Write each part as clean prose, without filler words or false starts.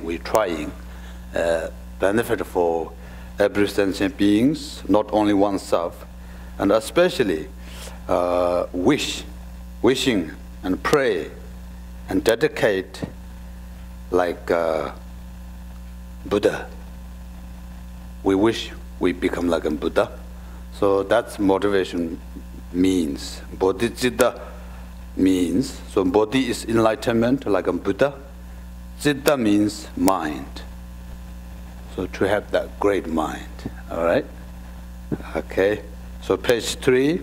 we're trying benefit for every sentient beings, not only oneself, and especially wishing and pray and dedicate like Buddha. We wish we become like a Buddha. So that's motivation means. Bodhicitta means, so Bodhi is enlightenment like a Buddha. Citta means mind. So to have that great mind, all right? Okay, so page 3.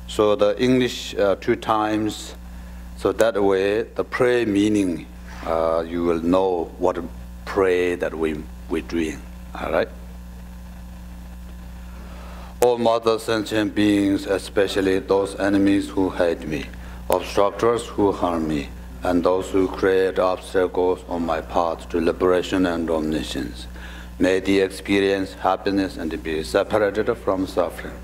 So the English 2 times, so that way the prayer meaning, you will know what prayer that we're doing, all right? All mother sentient beings, especially those enemies who hate me, obstructors who harm me, and those who create obstacles on my path to liberation and omniscience, may they experience happiness and be separated from suffering.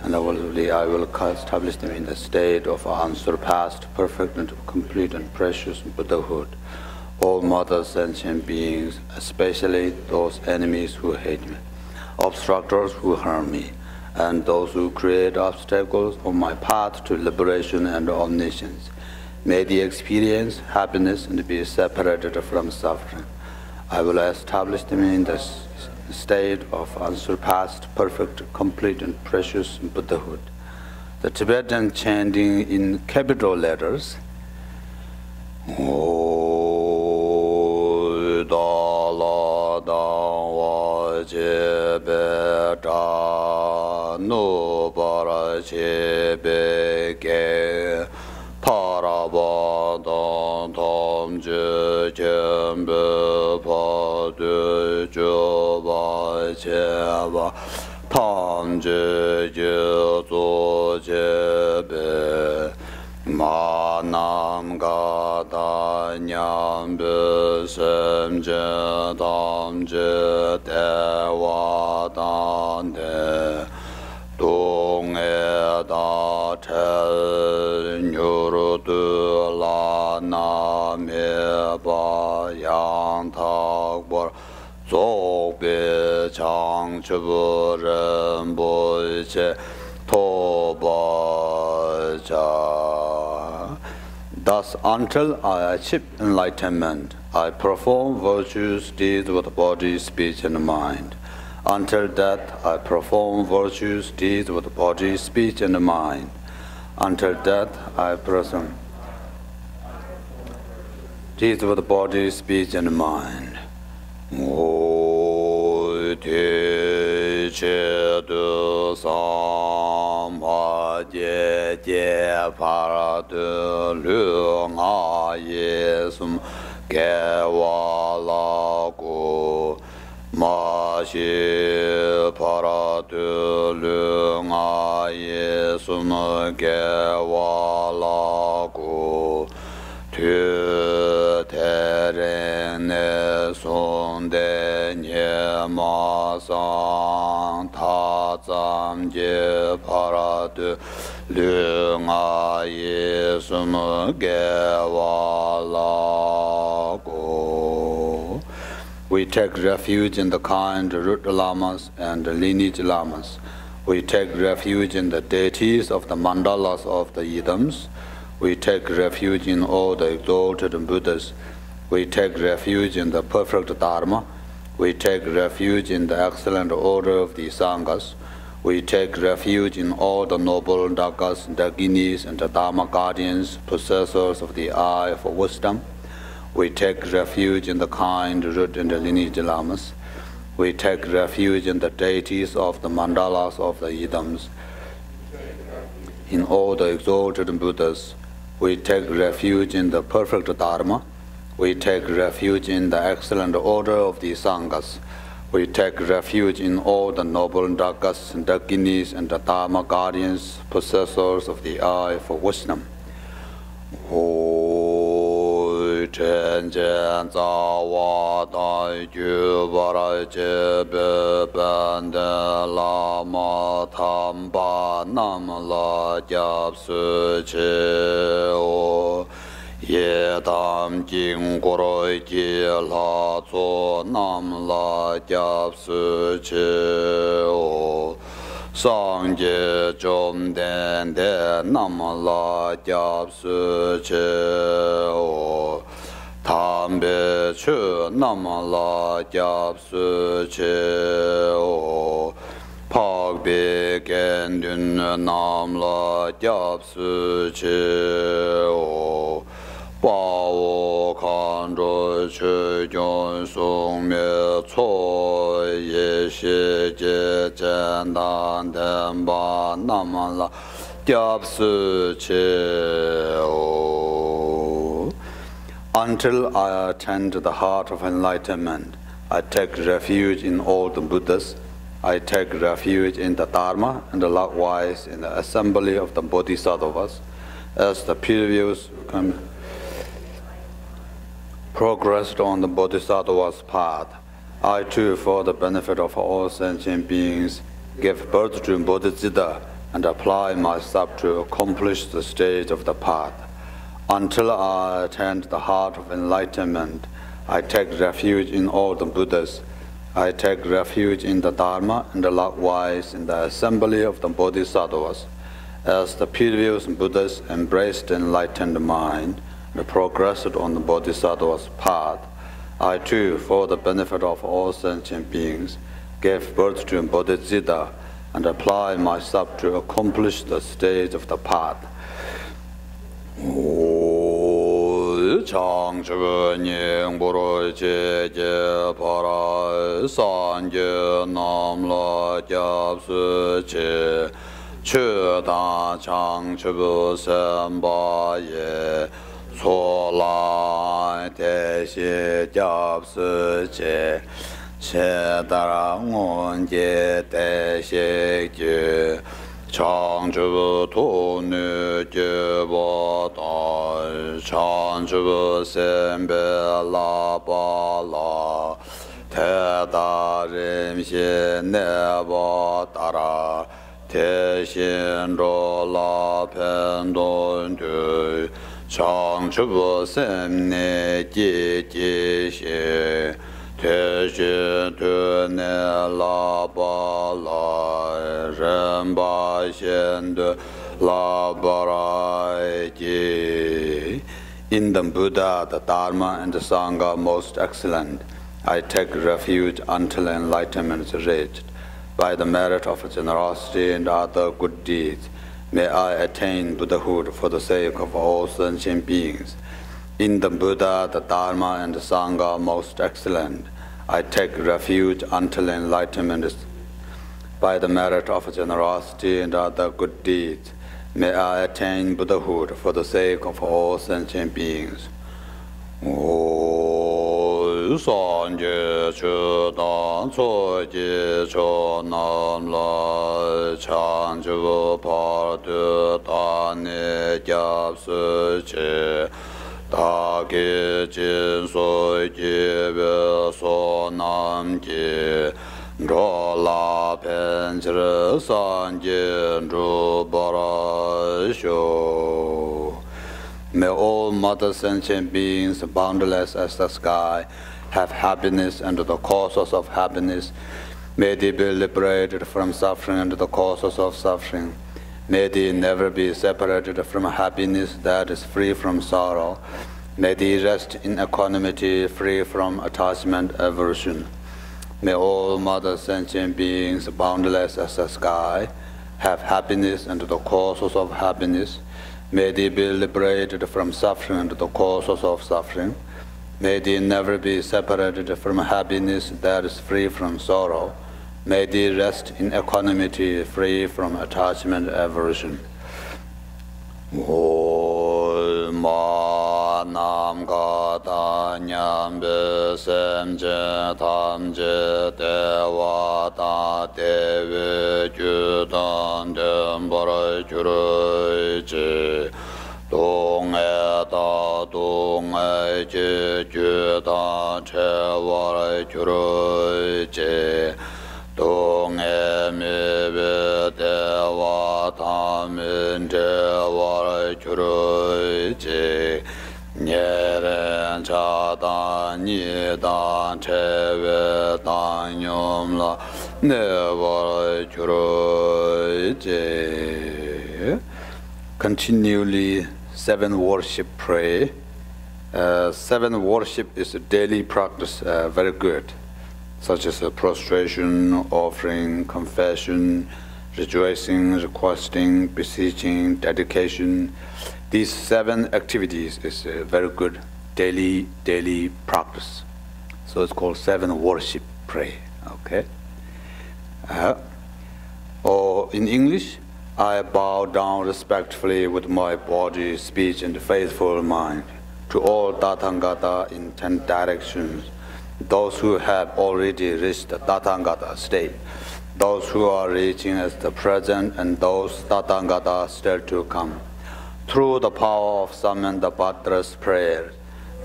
And I will establish them in the state of unsurpassed, perfect, and complete and precious Buddhahood. All mother sentient beings, especially those enemies who hate me, obstructors who harm me, and those who create obstacles on my path to liberation and omniscience, may they experience happiness and be separated from suffering. I will establish them in the state of unsurpassed, perfect, complete, and precious Buddhahood. The Tibetan chanting in capital letters, O Dala Dawa Jebe Da No Bara Jebe Ge Paraba Dan Tam Je Jembe Pa De Jo Ba Jeba Tam Je Je Zo Jebe Ma Nam Ga Da Nyam Be Sem Je Tam Je De Wa Dan De Dong E Da Tel Nyur Du La Na Me Ba Yang Tak Bor Zog Be Chang Chubu Ren Bo Che To Ba Cha. Thus, until I achieve enlightenment, I perform virtuous deeds with body, speech, and mind. Until death, I perform virtuous deeds with body, speech, and mind. Until death, I perform deeds with body, speech, and mind. O Te Che Du Sam Pa Je Je Para De Lu Nga Ye Sum Ge Wa La Gu Ma Shi Para De Lu Nga Ye Sum Ge Wa La Gu Tu Te Re Ne Son De Nye Ma Sang Ta Tsam Je Para De Lu Nga Ye Sum Ge Wa La Gu. We take refuge in the kind root lamas and lineage lamas. We take refuge in the deities of the mandalas of the idams. We take refuge in all the exalted Buddhas. We take refuge in the perfect Dharma. We take refuge in the excellent order of the Sanghas. We take refuge in all the noble Dakas, Dakinis, and the Dharma guardians, possessors of the eye of wisdom. We take refuge in the kind root and the lineage lamas. We take refuge in the deities of the mandalas of the idams. In all the exalted Buddhas, we take refuge in the perfect Dharma. We take refuge in the excellent order of the Sanghas. We take refuge in all the noble Dakas, Dakinis, and the Dharma guardians, possessors of the eye for wisdom. O Chen Chen Za Wa Dai Ju Bara Je Be Ban De La Ma Tham Ba Nam La Jab Su Che O ye tam jing goroi ji la zo nam la gyab su chi o sang je zhom den de nam la gyab su chi o tam be chu nam la gyab su chi o Pak be gen dun nam la gyab su chi o pa wo kan zhu chu gyun sung me co ye shi je chen dan ten ba nam la gyab su chi o. Until I attend to the heart of enlightenment, I take refuge in all the Buddhas. I take refuge in the Dharma and likewise in the assembly of the Bodhisattvas. As the previous progressed on the Bodhisattva's path, I too, for the benefit of all sentient beings, give birth to Bodhicitta and apply myself to accomplish the stage of the path. Until I attain the heart of enlightenment, I take refuge in all the Buddhas. I take refuge in the Dharma and likewise in the assembly of the Bodhisattvas. As the previous Buddhas embraced enlightened mind and progressed on the Bodhisattva's path, I too, for the benefit of all sentient beings, gave birth to Bodhicitta and apply myself to accomplish the stage of the path. Chang Chue Nying Boro Che Je Para San Je Nam La Gyab Su Che Chue Da Chang Chue Sen Ba Ye So La Te Xie Gyab Su Che Che Dara Ngon Je Te Xie Je Chang Chue Tu Nu Je Ba Da Chang Chue Sen Be La Ba La Te Da Rim Xie Ne Ba Da Ra Te Xin Ro La Pen Don Du Chang Chue Sen Ne Ji Ji Xie Te Xin Tu Ne La Ba La Ren Ba Xian Du La Ba Ra Ji. In the Buddha, the Dharma, and the Sangha most excellent, I take refuge until enlightenment is reached. By the merit of generosity and other good deeds, may I attain Buddhahood for the sake of all sentient beings. In the Buddha, the Dharma, and the Sangha most excellent, I take refuge until enlightenment is. By the merit of generosity and other good deeds, may I attain Buddhahood for the sake of all sentient beings. San Je Chu Dan Cho Ji Cho Nam La Chang Chu Pa Du Da Ne Gyab Su Che Da Ki Jin So Ji Be So Nam Ji Ro La Pen Chir San Jin Ru Ba Ra Sho. May all mother sentient beings, boundless as the sky, have happiness and the causes of happiness. May they be liberated from suffering and the causes of suffering. May they never be separated from happiness that is free from sorrow. May they rest in equanimity, free from attachment, aversion. May all mother sentient beings, boundless as the sky, have happiness and the causes of happiness. May they be liberated from suffering and the causes of suffering. May they never be separated from happiness that is free from sorrow. May they rest in equanimity, free from attachment, aversion. Ma Nam Ka Ta Nyam Be Sem Je Tam Je Te Wa Ta Te We Ju Dan Den Ba Ra Ju Ru Ji Dong E Ta Dong E Ji Ju Da Che Wa Ra Ju Ru Ji Dong E Mi Be Te Wa Ta Min Je Wa Ra Ju Ru Ji cha dan ni dan che we dan yom la ne wa juro je. Continually 7 worship pray. 7 worship is a daily practice, very good, such as prostration, offering, confession, rejoicing, requesting, beseeching, dedication. These 7 activities is a very good daily practice. So it's called 7 worship pray. Okay. Or in English, I bow down respectfully with my body, speech, and faithful mind to all Tathagata in 10 directions, those who have already reached the Tathagata state, those who are reaching at the present, and those Tathagata still to come. Through the power of Samantabhadra's prayer,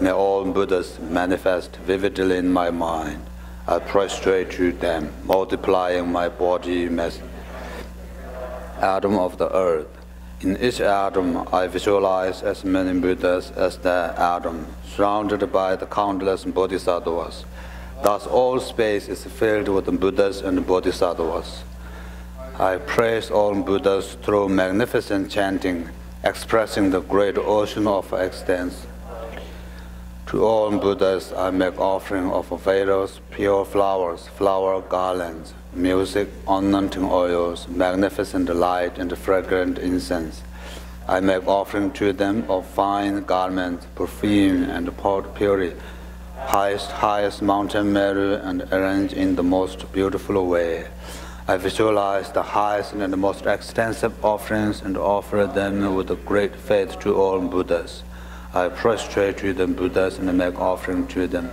may all Buddhas manifest vividly in my mind. I prostrate to them, multiplying my body as atom of the earth. In each atom, I visualize as many Buddhas as the atom, surrounded by the countless bodhisattvas. Thus, all space is filled with Buddhas and bodhisattvas. I praise all Buddhas through magnificent chanting, expressing the great ocean of existence. To all Buddhas, I make offering of veils, pure flowers, flower garlands, music, anointing oils, magnificent light, and fragrant incense. I make offering to them of fine garments, perfume, and potpourri, highest mountain Meru, and arranged in the most beautiful way. I visualize the highest and the most extensive offerings and offer them with great faith to all Buddhas. I prostrate to the Buddhas and make offering to them,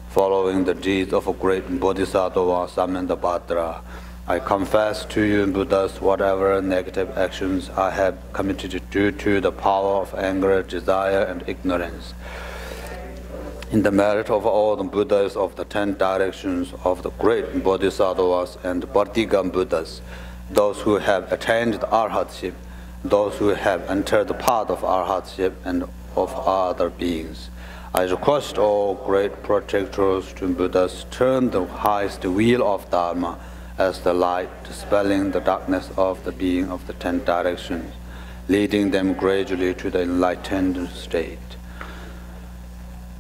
following the deeds of a great Bodhisattva Samantabhadra. I confess to you, Buddhas, whatever negative actions I have committed due to the power of anger, desire, and ignorance. In the merit of all the Buddhas of the 10 directions of the great Bodhisattvas and Bhartigam Buddhas, those who have attained the Arhatship, those who have entered the path of Arhatship, and of other beings, I request all great protectors to Buddhas turn the highest wheel of Dharma as the light, dispelling the darkness of the being of the 10 directions, leading them gradually to the enlightened state.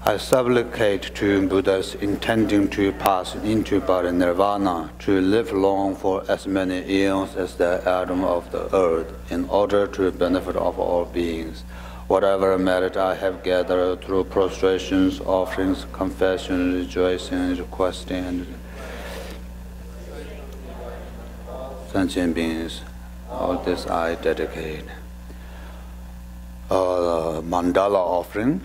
I supplicate to Buddhas intending to pass into parinirvana to live long for as many eons as the atom of the earth, in order to benefit of all beings. Whatever merit I have gathered through prostrations, offerings, confession, rejoicing, requesting, and sentient beings, all this I dedicate. Mandala offering.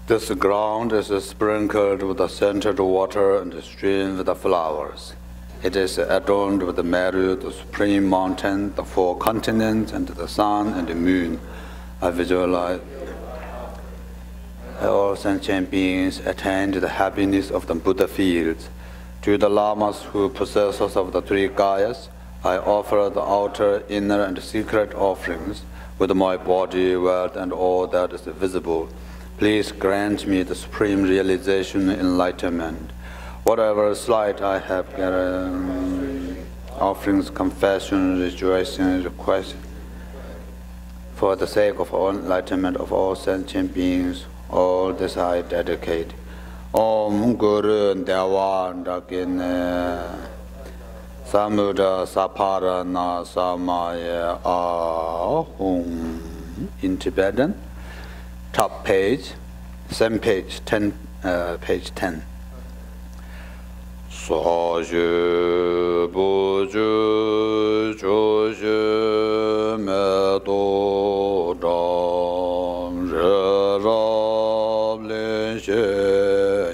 This ground is sprinkled with the scented water and strewn with the flowers. It is adorned with the Meru, the supreme mountain, the 4 continents, and the sun and the moon. I visualize all sentient beings attain to the happiness of the Buddha fields. To the lamas who possessors of the 3 Kayas, I offer the outer, inner, and secret offerings with my body, wealth, and all that is visible. Please grant me the supreme realization, enlightenment. Whatever slight I have gathered, offerings, confession, rejoicing, request, for the sake of all enlightenment of all sentient beings, all this I dedicate. Om Guru Dewa Dakine Samudra Saparana Samaya Ahum. In Tibetan, top page, same page, page 10. Soju buju joju medo dang re rab le she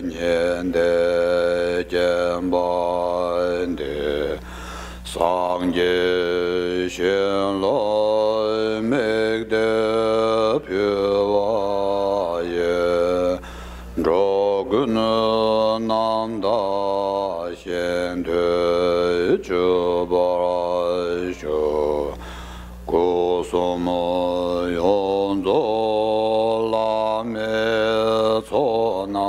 nian de jian ba de sang ye xian lai meg de pyu wa ye zhou gun nam da xian de zhu ba shu gu su mo yong zhou la me cuo na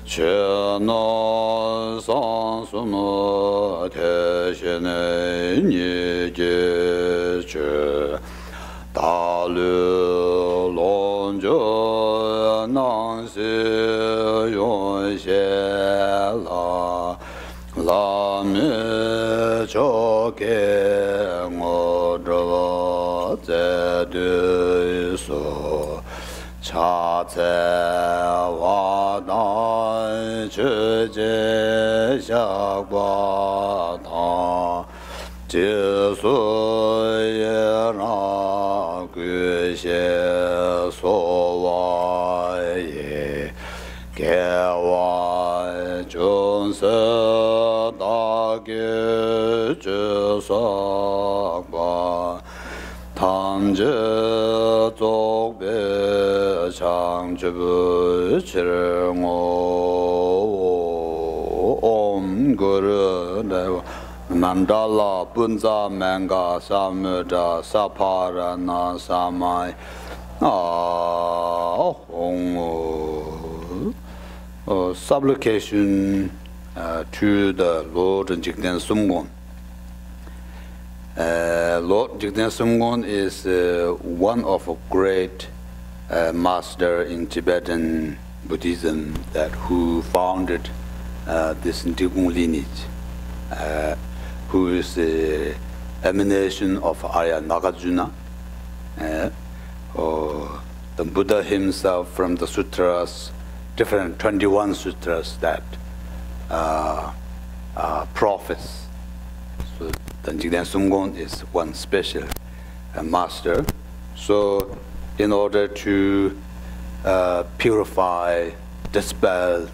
che no san su no te she ne ni je che da lu long jo nan se yon xie la la me cho ke ngo zhe zhe de so cha zhe wa dan zhe jie xia gua ta jie su ye na gu xie so wa ye ge wa zhong se da ge zhe sa gua tang zhe zog be chang zhe bu qi ngo om gu ru de mandala bunza manga samudra sapara na samai supplication to the Lord Jigten Sumgon. Lord Jigten Sumgon is one of a great master in Tibetan Buddhism who founded this Digung lineage, who is the emanation of Arya Nagarjuna. The Buddha himself, from the sutras, different 21 sutras that prophets. So Jigten Sumgon is one special master. So in order to purify, dispel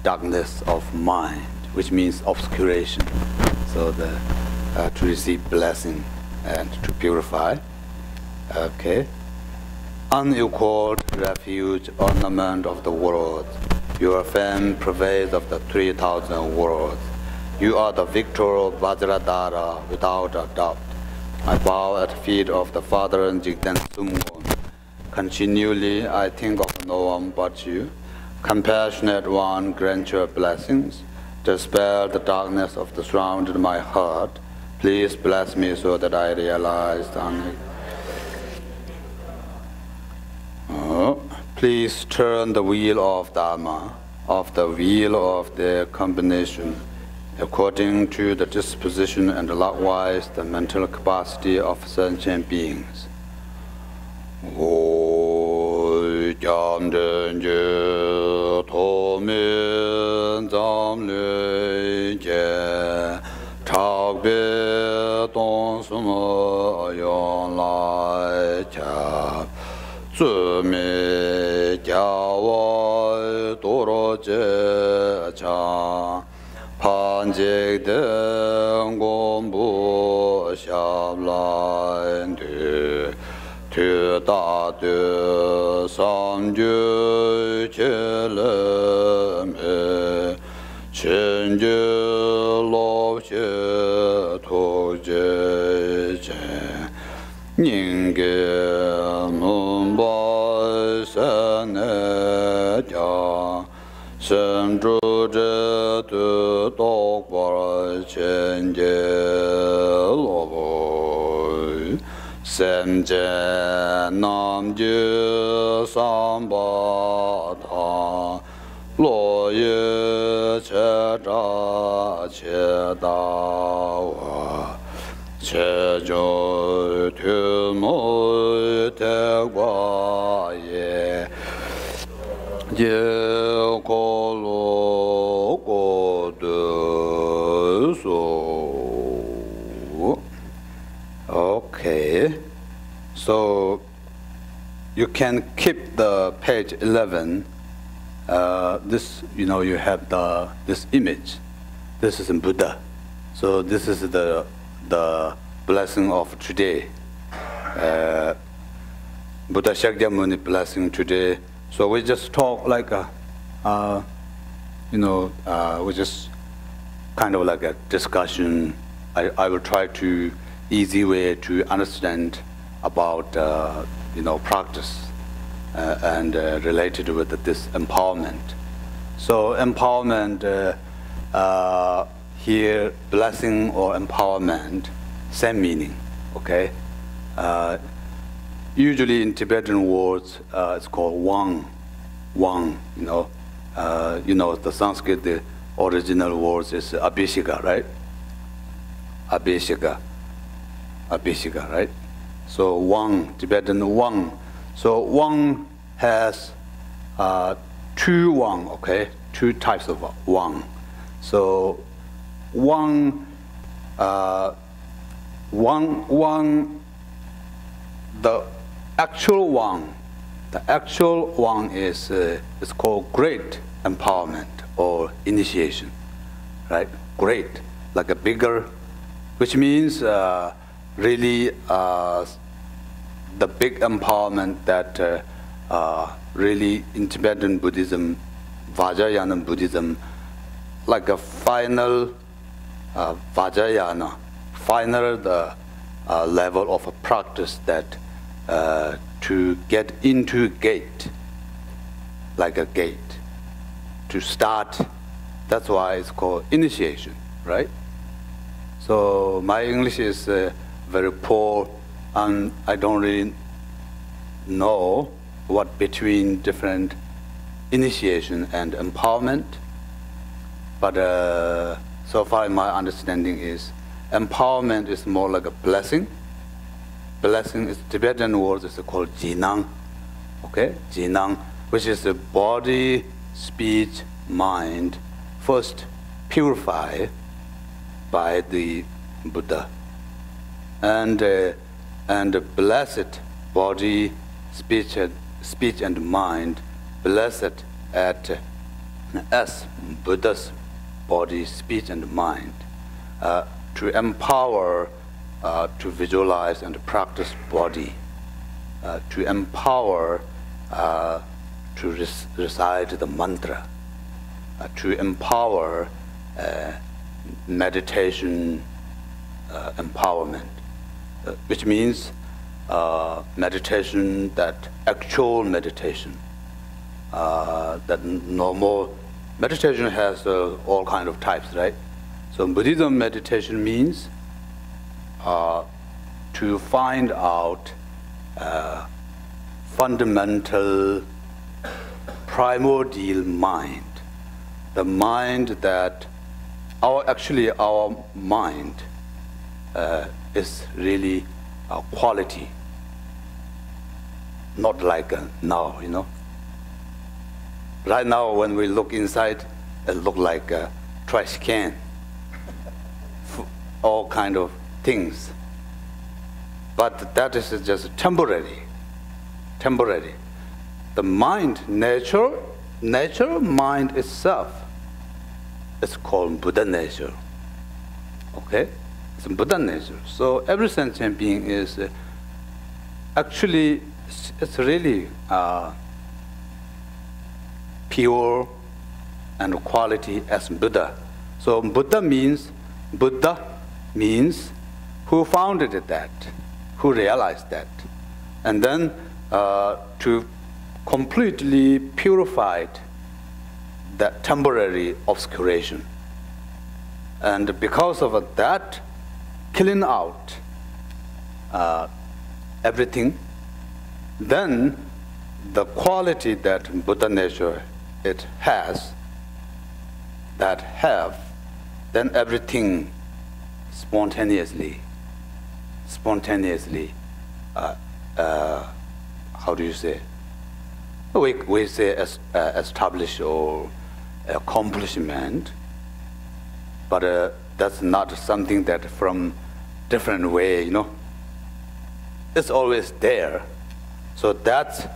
darkness of mind, which means obscuration, so to receive blessing and to purify. Okay. Unequaled refuge, ornament of the world. Your fame pervades of the 3,000 worlds. You are the victor of Vajradhara without a doubt. I bow at the feet of the Father Jigten Sumgon. Continually I think of no one but you. Compassionate one, grant your blessings. Dispel the darkness of the surrounded my heart. Please bless me so that I realize please turn the wheel of Dharma, of the wheel of their combination, according to the disposition and likewise the mental capacity of sentient beings. Zu mi jia wa du ro jie cha pan jie de gong bu xia lan du tu da de san ju qie le me chen ju lo xie tu jie jie ning ge nun ba san ne jia shen zhu zhe de dou ba qian jie lo bo san jie nam jie san ba ta lo ye che zha qie da wa che zhou tu mo te gua ye ye ko lo go de so. Okay, so you can keep the page 11. This, you have this image. This is in Buddha. So this is the blessing of today. Buddha Shakyamuni blessing today. So we just talk like we just kind of like a discussion. I will try to easy way to understand about practice and related with this empowerment. So empowerment, here, blessing or empowerment, same meaning, okay? Usually in Tibetan words, it's called wang, you know. The Sanskrit, the original words is abhisheka, right? Abhisheka, right? So wang, Tibetan wang. So wang has two wang, okay? Two types of wang. So wang, the actual wang is called great empowerment or initiation, right? Great, like a bigger, which means really the big empowerment that really in Tibetan Buddhism, Vajrayana Buddhism, like a final Vajrayana, final the level of a practice that to get into gate, like a gate, to start. That's why it's called initiation, right? So my English is very poor, and I don't really know what between different initiation and empowerment. But so far my understanding is empowerment is more like a blessing. Blessing is Tibetan word is called jinang, okay? Jinang, which is the body, speech, mind, first purified by the Buddha, and blessed body, speech and mind, blessed as Buddha's body, speech and mind, to empower, to visualize and practice body, to empower, to recite the mantra, to empower meditation empowerment, which means meditation, that actual meditation, that normal meditation has all kind of types, right? So Buddhism meditation means to find out fundamental, primordial mind, the mind that our mind is really a quality, not like now, you know. Right now, when we look inside, it looks like a trash can, all kind of things. But that is just temporary. The mind, nature mind itself is called Buddha nature. Okay? It's Buddha nature. So every sentient being is actually, it's really pure and quality as Buddha. So Buddha means who founded that, who realized that. And then to completely purified that temporary obscuration. And because of that, killing out everything, then the quality that Buddha nature it has, then everything spontaneously, how do you say? We say establish or accomplishment, but that's not something that from different way, you know. It's always there. So that's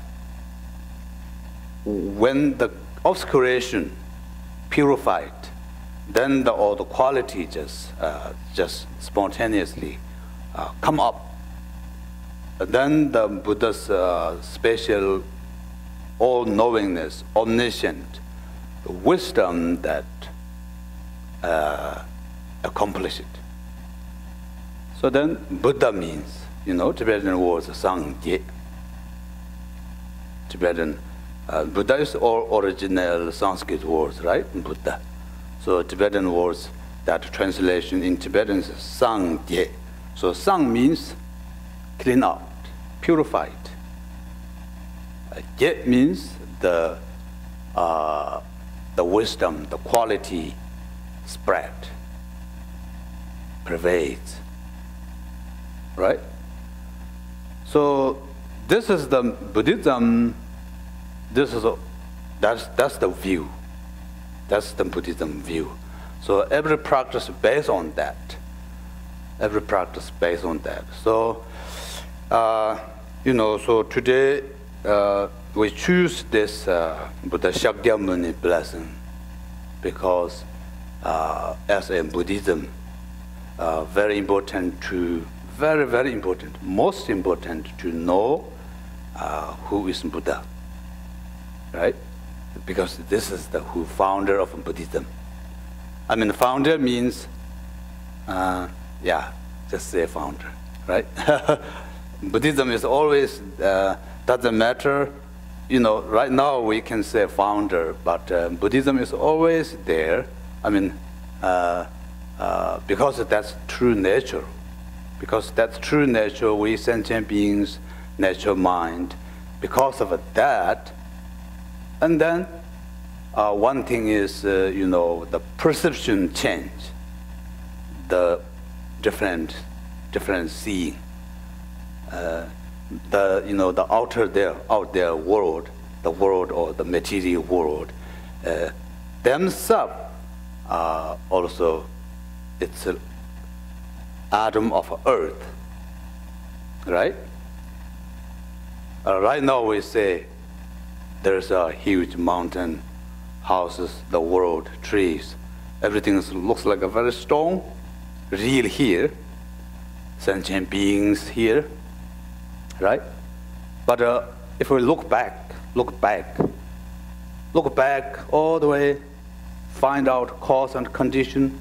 when the obscuration purified, then all the quality just spontaneously come up. Then the Buddha's special all-knowingness, omniscient, the wisdom that accomplish it. So then Buddha means, you know, Tibetan words Sangye. Tibetan Buddha is all original Sanskrit words, right? Buddha. So Tibetan words, that translation in Tibetan is Sangye. So Sang means clean out, purified. Ye means the wisdom, the quality spread, pervades, right? So this is the Buddhism. That's the view. That's the Buddhism view. So every practice based on that. Every practice based on that. So so today we choose this Buddha Shakyamuni blessing because as a Buddhism, very important very important, most important to know who is Buddha, right? Because this is the founder of Buddhism. I mean, founder means, just say founder, right? Buddhism is always, doesn't matter, right now we can say founder, but Buddhism is always there. I mean, because that's true nature. Because that's true nature, we sentient beings, natural mind. Because of that, and then one thing is, the perception change, the different seeing. The out there world, the world or the material world, themselves also, it's an atom of earth, right? Right now we say there's a huge mountain, houses, the world, trees, everything looks like a very strong, real here, sentient beings here, right? But if we look back all the way, find out cause and condition,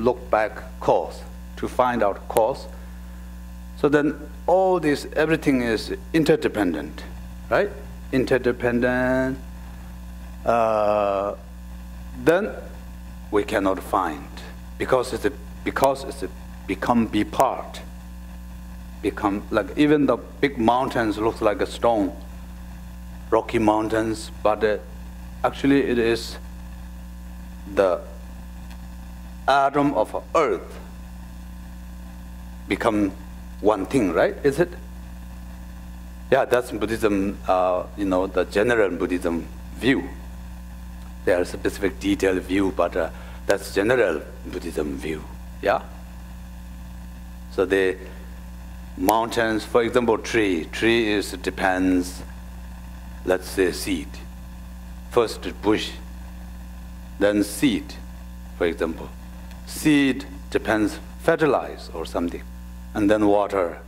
look back cause, to find out cause. So then all this, everything is interdependent, right? Interdependent. Then we cannot find, because it's become be part. Become like, even the big mountains looks like a stone, rocky mountains, but actually it is the atom of earth become one thing, right? Is it? Yeah, that's Buddhism, the general Buddhism view. There's a specific detailed view, but that's general Buddhism view, yeah? So the mountains, for example, tree depends, let's say seed. First bush, then seed, for example. Seed depends fertilize or something, and then water,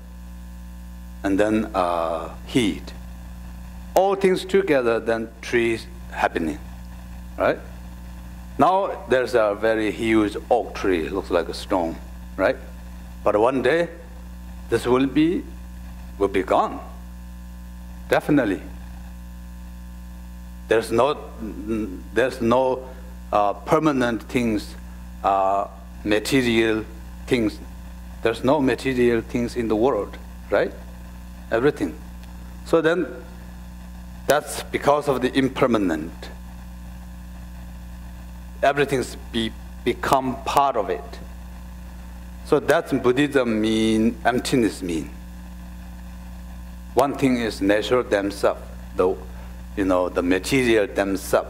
and then heat. All things together, then trees happening, right? Now there's a very huge oak tree, looks like a stone, right? But one day, this will be gone, definitely. There's no permanent things, material things. There's no material things in the world, right? Everything. So then, that's because of the impermanent. Everything's become part of it. So that's Buddhism mean, emptiness mean. One thing is nature themselves, the material themselves,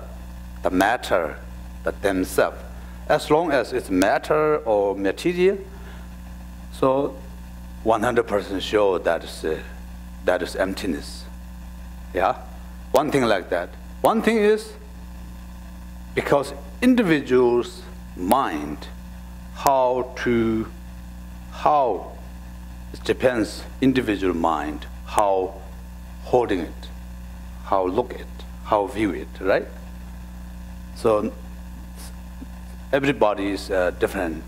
the matter that themselves. As long as it's matter or material, so 100% sure that is emptiness. Yeah? One thing like that. One thing is because individual's mind, it depends, individual mind, how holding it, how look it, how view it, right? So everybody's different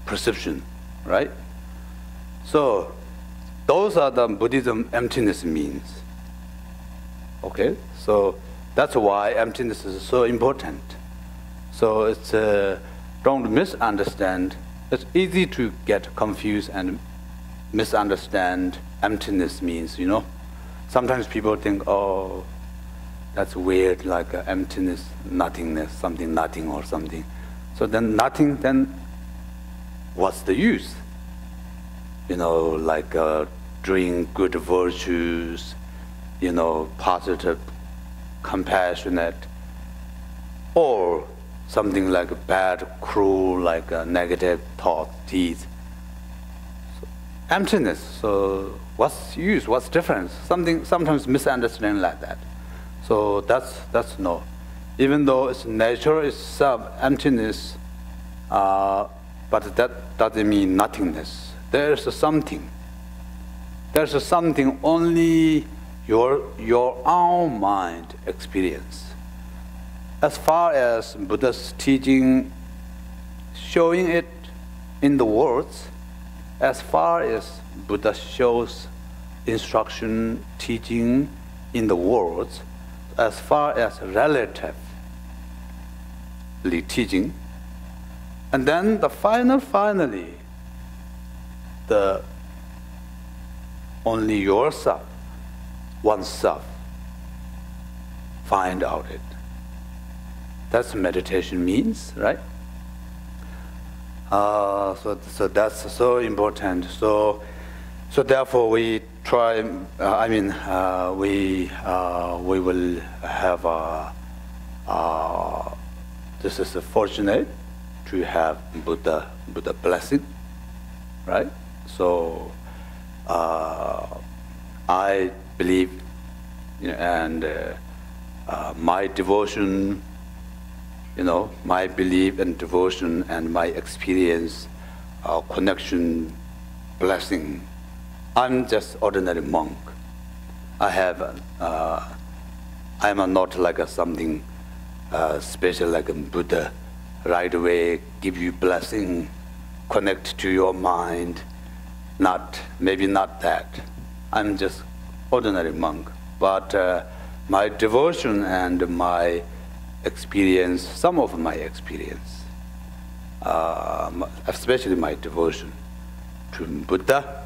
perception, right? So those are the Buddhism emptiness means. Okay, so that's why emptiness is so important. So it's don't misunderstand. It's easy to get confused and misunderstand emptiness means, you know. Sometimes people think, oh, that's weird, like emptiness, nothingness, something nothing or something. So then nothing, then what's the use? You know, like doing good virtues, you know, positive, compassionate, or something like bad, cruel, like negative thoughts, deeds. So, emptiness. So what's use? What's difference? Something sometimes misunderstanding like that. So that's no. Even though its nature is emptiness, but that doesn't mean nothingness. There's a something. There's a something only your own mind experience. As far as Buddha's teaching, showing it in the words, as far as Buddha shows instruction, teaching in the words, as far as relatively teaching, and then the finally, the only yourself, oneself, find out it. That's what meditation means, right? So that's so important. So therefore we try. We will have this is fortunate to have Buddha blessing, right? So I believe, and my devotion. You know, my belief and devotion and my experience, connection, blessing. I'm just ordinary monk. I'm not like something special like a Buddha, right away give you blessing, connect to your mind. Maybe not that. I'm just ordinary monk. But my devotion and my experience, some of my experience, especially my devotion to Buddha,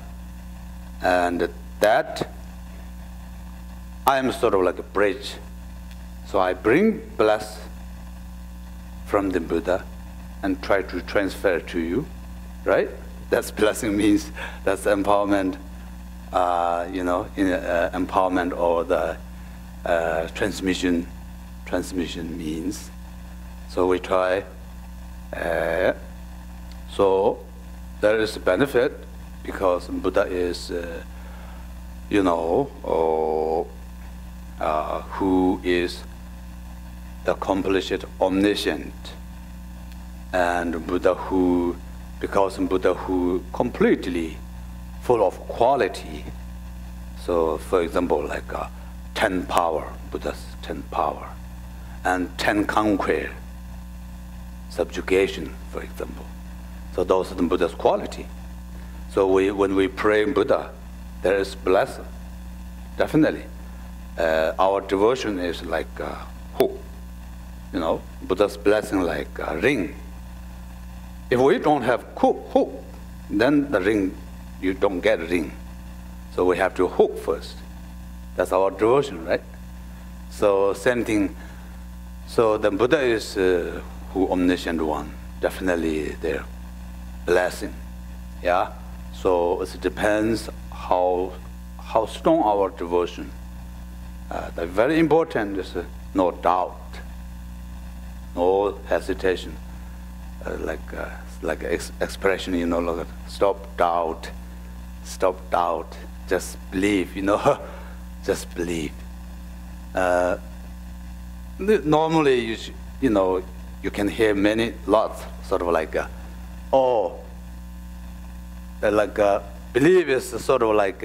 and that I am sort of like a bridge. So I bring bless from the Buddha and try to transfer to you, right? That's blessing means that's empowerment, empowerment or the transmission means. So we try. So there is a benefit because Buddha is, who is the accomplished omniscient, and Buddha who completely full of quality. So for example, like 10 power, Buddha's 10 power. And 10 conquer, subjugation, for example. So those are the Buddha's quality. So when we pray Buddha, there is blessing, definitely. Our devotion is like a hook, Buddha's blessing like a ring. If we don't have hook, then the ring, you don't get a ring. So we have to hook first. That's our devotion, right? So same thing. So the Buddha is who omniscient one, definitely their blessing, yeah. So it depends how strong our devotion. The very important is no doubt, no hesitation, like expression, like stop doubt, just believe, just believe. Normally, you can hear lots, sort of like, belief is sort of like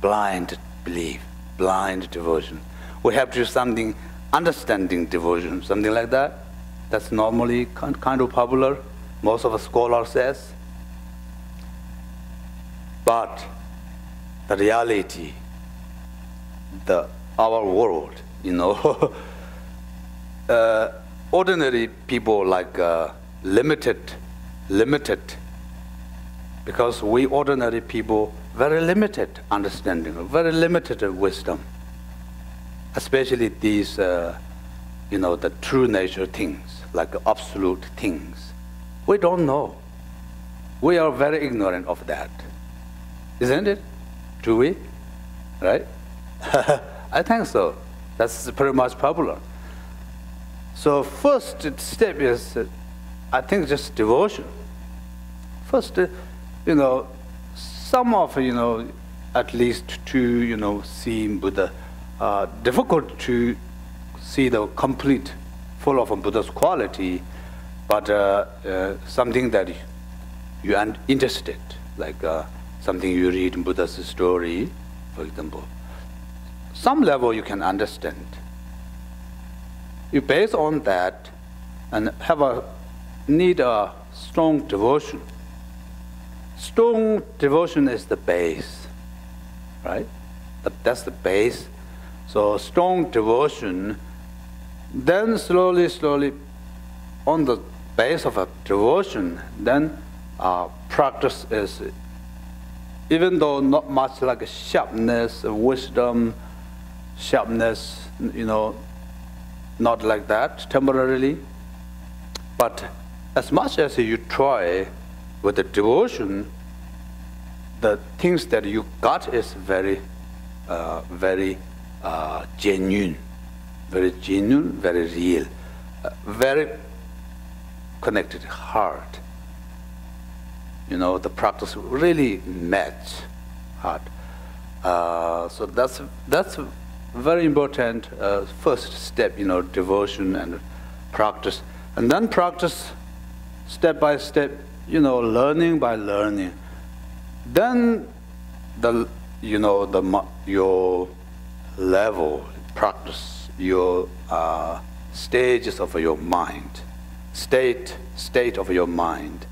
blind belief, blind devotion. We have to do something, understanding devotion, something like that. That's normally kind of popular, most of the scholars says. But the reality, our world, you know. Ordinary people like limited, because we ordinary people very limited understanding, very limited wisdom, especially these, you know, the true nature things, like absolute things. We don't know. We are very ignorant of that, isn't it? Do we? Right? I think so. That's pretty much popular. So first step is, I think, just devotion. First, you know, some of, you know, at least to, you know, see Buddha, difficult to see the complete, full of Buddha's quality, but something that you are interested, like something you read in Buddha's story, for example. Some level you can understand. You base on that and need a strong devotion. Strong devotion is the base, right? That's the base. So strong devotion, then slowly, on the base of a devotion, then practice is, even though not much like sharpness, wisdom, sharpness, you know, not like that temporarily, but as much as you try with the devotion, the things that you got is very genuine, very real, very connected heart. You know, the practice really match heart. So that's very important first step, you know, devotion and practice. And then practice step by step, you know, learning by learning. Then your level, practice, your stages of your mind, state of your mind,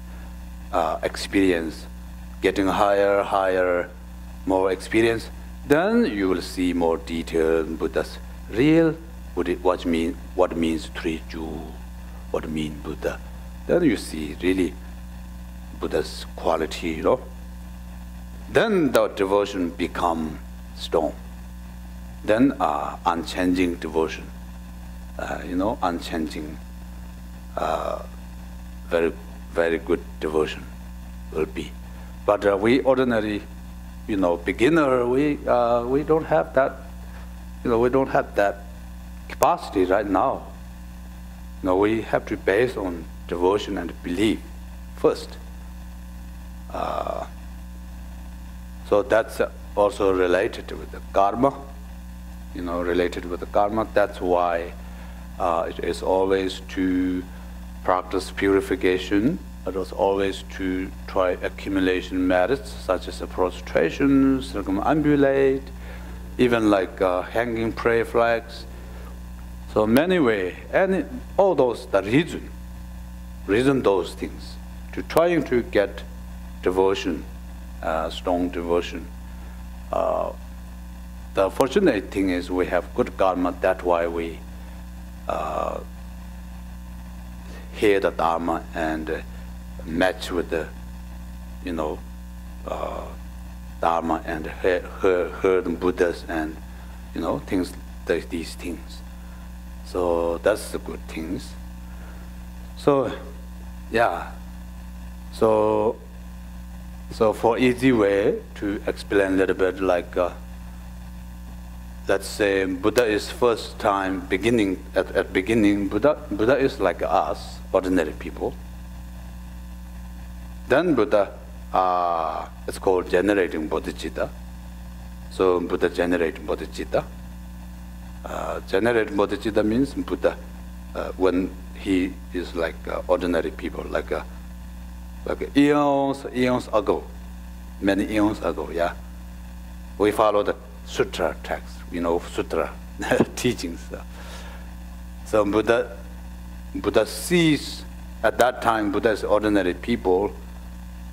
experience, getting higher, more experience. Then you will see more detail in Buddha's real, what means three jewels, what means Buddha. Then you see really Buddha's quality, you know. Then the devotion become strong. Then unchanging devotion, you know, unchanging, very good devotion will be. But we ordinary, you know, beginner, we don't have that, you know, we don't have that capacity right now. You know, we have to base on devotion and belief first. So that's also related with the karma, you know, related with the karma. That's why it is always to practice purification, but also always to try accumulation merits, such as prostration, circumambulate, even like hanging prayer flags. So many ways, and all those, the reason those things, to trying to get devotion, strong devotion. The fortunate thing is we have good karma, that's why we hear the Dharma and match with the, you know, Dharma and heard Buddhas and, you know, things like these things. So that's the good things. So, yeah. So for easy way to explain a little bit, like, let's say Buddha is first time beginning, at beginning, Buddha is like us, ordinary people. Then Buddha, it's called generating bodhicitta. So Buddha generating bodhicitta. Generate bodhicitta means Buddha, when he is like ordinary people, like eons ago, many eons ago, yeah. We follow the sutra text, you know, sutra teachings. So Buddha sees, at that time, Buddha is ordinary people,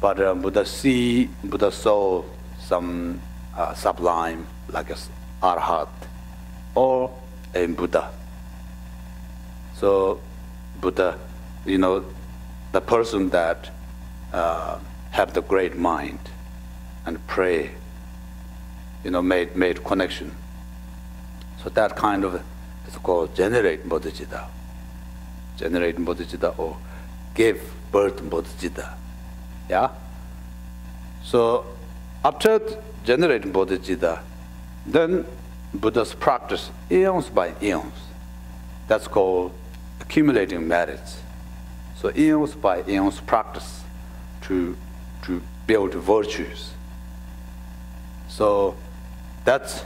but Buddha saw some sublime, like a arhat, or a Buddha. So Buddha, the person that have the great mind and pray, made connection. So that kind of is called generate bodhicitta. Generate bodhicitta or give birth bodhicitta. Yeah? So after generating bodhicitta, then Buddha's practice eons by eons. That's called accumulating merits. So eons by eons practice to build virtues. So that's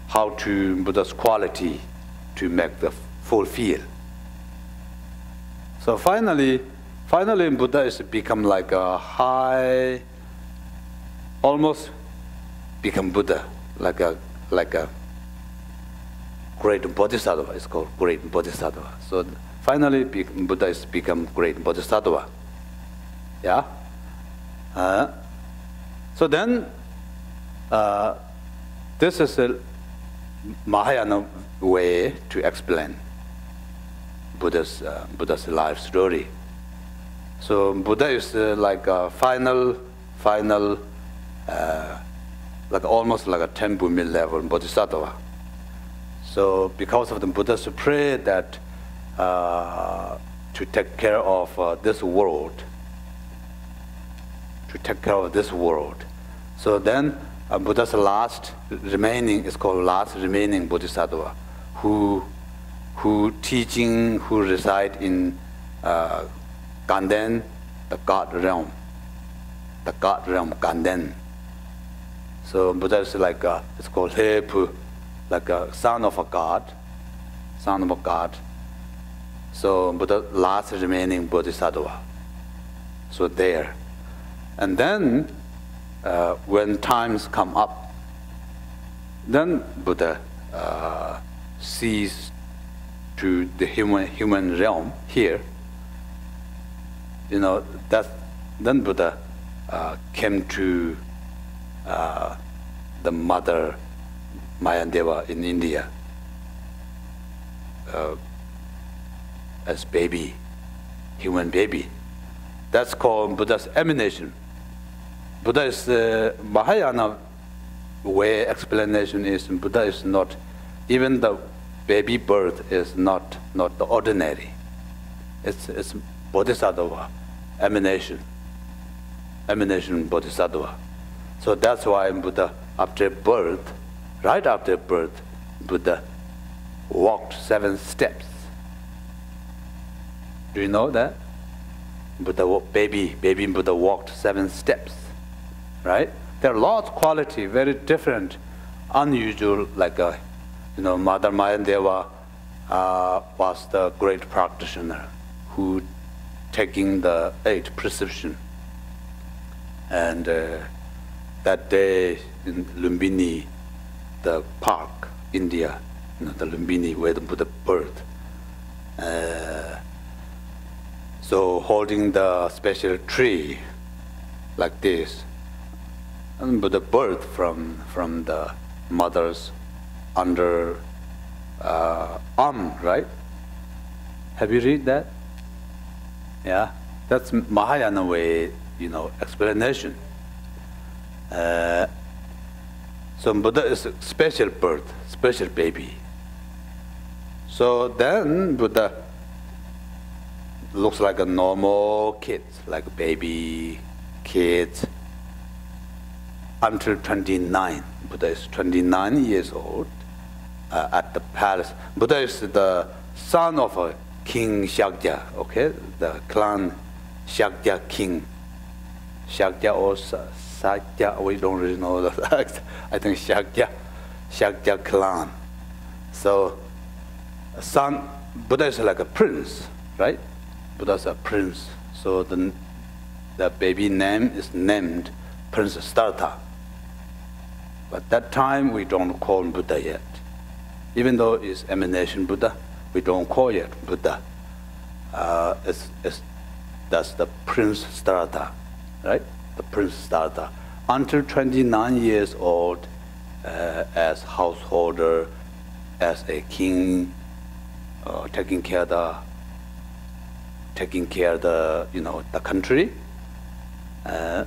how to Buddha's quality to make the fulfill. So finally Buddha is become like a high, almost become Buddha, like a great bodhisattva. It's called great bodhisattva. So finally Buddha is become great bodhisattva. Yeah. So then this is a Mahayana way to explain Buddha's life story. So Buddha is like a final, like almost like a 10 Bhumi level bodhisattva. So because of the Buddha's prayer that to take care of this world, So then Buddha's last remaining is called last remaining bodhisattva, who reside in Ganden, the God realm, Ganden. So Buddha is like it's called Khenpo, like a son of a God. So Buddha last remaining bodhisattva. So there, and then when times come up, then Buddha sees to the human realm here. Then Buddha came to the mother Mayandeva in India as baby, human baby. That's called Buddha's emanation. Buddha's Mahayana way explanation is Buddha is not, even the baby birth is not the ordinary. It's bodhisattva, emanation bodhisattva. So that's why Buddha, right after birth, Buddha walked 7 steps. Do you know that? Baby Buddha walked 7 steps, right? There are lots of quality, very different, unusual, like Mother Mayandeva was the great practitioner who taking the 8 preception. And that day in Lumbini, the park, India, the Lumbini where the Buddha birth. So holding the special tree like this, and Buddha birth from the mother's under arm, right? Have you read that? Yeah, that's Mahayana way, explanation. So Buddha is a special birth, special baby. So then Buddha looks like a normal kid, like a baby kid, until 29. Buddha is 29 years old at the palace. Buddha is the son of a King Shakya, okay? The clan Shakya king. Shakya or Sakya, we don't really know that. I think Shakya clan. So, Buddha is like a prince, right? Buddha is a prince. So the baby name is named Prince Startha. But that time we don't call him Buddha yet. Even though it's emanation Buddha, we don't call it Buddha. That's the Prince Startha, right? The Prince Startha. Until 29 years old, as householder, as a king, taking care the country. A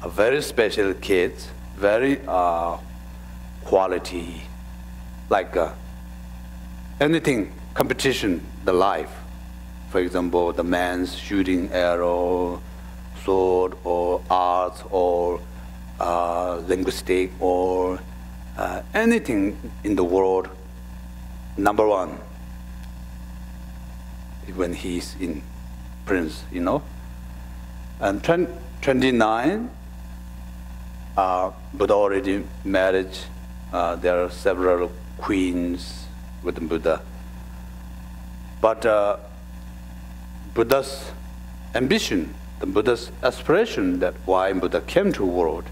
very special kids, very quality, like anything competition, the life. For example, the man's shooting arrow, sword, or arts, or linguistic, or anything in the world, number one when he's in prince, And 29, Buddha already married. There are several queens with Buddha. But Buddha's ambition, the Buddha's aspiration, that why Buddha came to the world,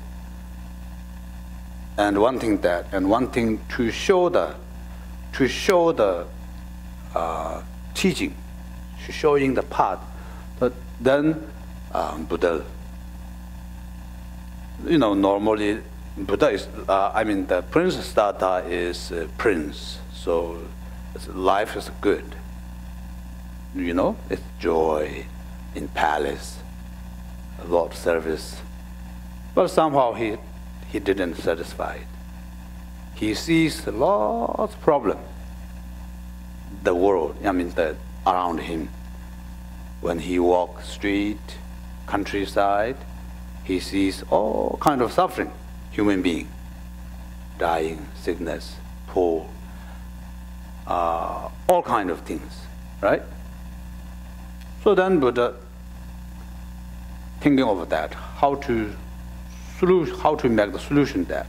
and one thing to show the teaching, showing the path. But then Buddha, normally Buddha is, the Prince Siddhartha is a prince, so life is good. It's joy in palace, a lot of service. But somehow he didn't satisfy it. He sees lots of problems, the world, around him. When he walks street, countryside, he sees all kind of suffering, human being, dying, sickness, poor, all kind of things, right? So then Buddha, thinking of that, how to make the solution that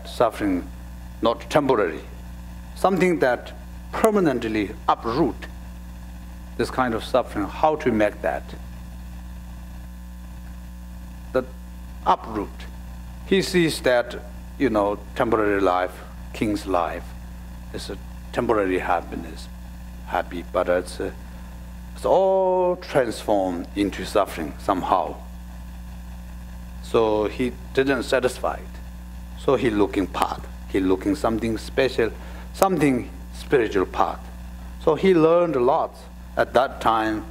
suffering not temporary, something that permanently uproot this kind of suffering, how to make that uproot. He sees that, temporary life, king's life, is a temporary happiness, happy, but it's all transformed into suffering somehow. So he didn't satisfy it. So he looking path. He looking something special, something spiritual path. So he learned a lot. At that time,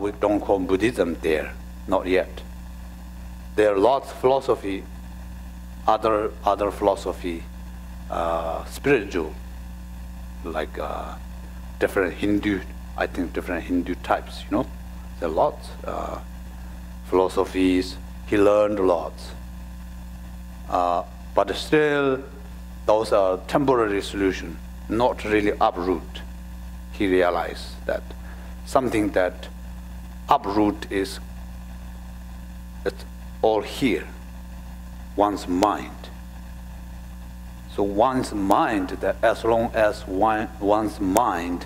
we don't call Buddhism there, not yet. There are lots of philosophy, other philosophy, spiritual, like different Hindu, different Hindu types, There are lots philosophies. He learned lots. But still, those are temporary solutions, not really uproot. He realized that something that uproot it's all here, one's mind. So one's mind, that as long as one's mind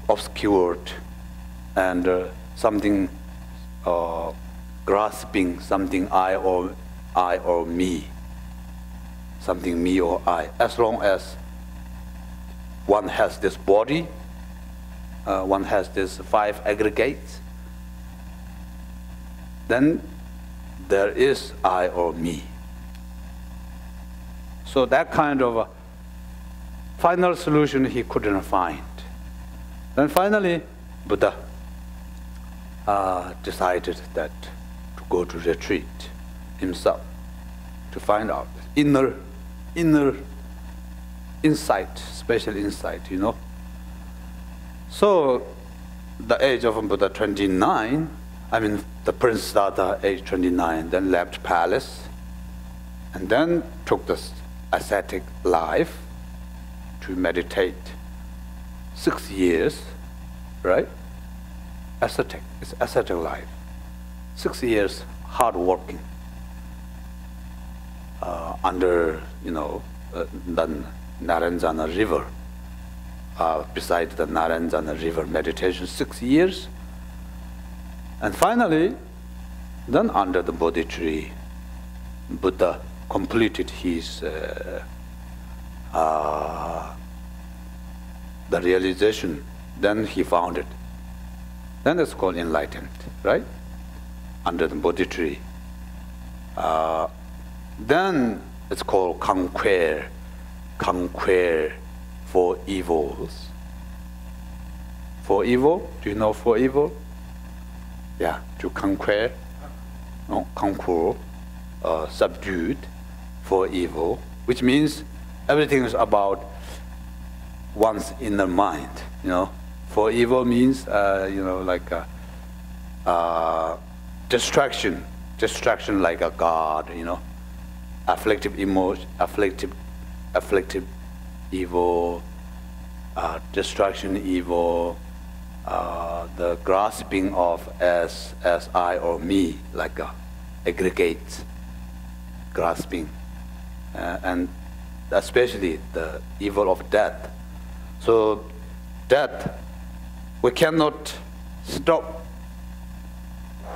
obscured and something grasping something I or me, something me or I, as long as one has this body, one has these 5 aggregates, then there is I or me. So that kind of a final solution he couldn't find. Then finally, Buddha decided that to go to retreat himself to find out inner insight, special insight, So the age of Buddha 29, the Prince Siddhartha age 29, then left palace and then took this ascetic life to meditate 6 years, right? Ascetic, it's ascetic life. 6 years hard working under, the Naranjana River, beside the Naranjana River meditation 6 years. And finally, then under the Bodhi tree, Buddha completed his the realization. Then he found it. Then it's called enlightenment, right? Under the Bodhi tree. Then it's called conquer for evils. For evil, do you know for evil? Yeah, to conquer, no, conquer, subdued for evil, which means everything is about one's inner mind, you know. For evil means, like distraction like a god, you know. Afflictive emotion, afflictive evil, distraction evil, the grasping of as I or me, like aggregate grasping, and especially the evil of death. So death, we cannot stop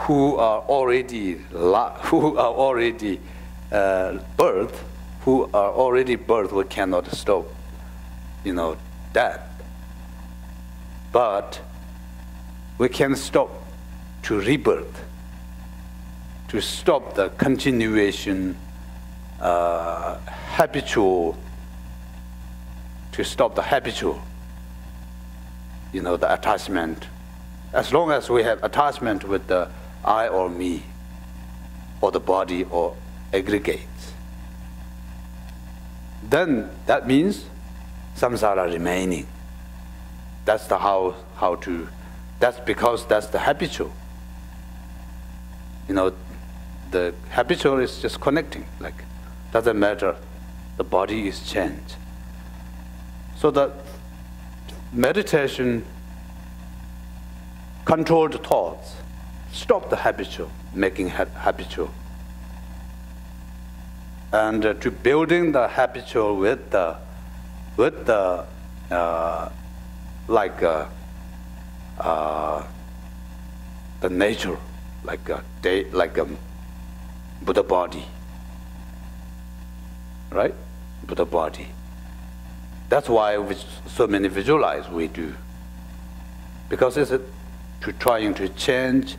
who are already birth, we cannot stop, you know, death. But we can stop to rebirth, to stop the continuation, habitual, to stop the habitual, you know, the attachment. As long as we have attachment with the I or me, or the body or aggregates, then that means samsara remaining. That's the that's because that's the habitual. You know, the habitual is just connecting, like, doesn't matter, the body is changed. So the meditation, controlled thoughts, stop the habitual, making habitual. And to building the habitual with the nature, like a Buddha body, right? Buddha body. That's why so many visualize we do, because it's to trying to change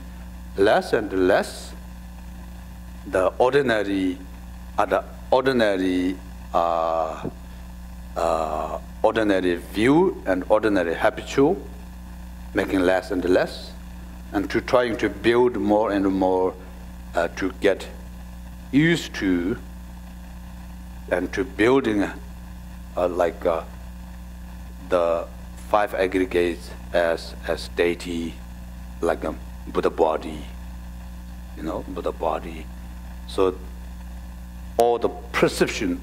less and less the ordinary view and ordinary habitual, making less and less, and to trying to build more and more, to get used to, and to building the five aggregates as deity, like a Buddha body, you know, Buddha body. So all the perception,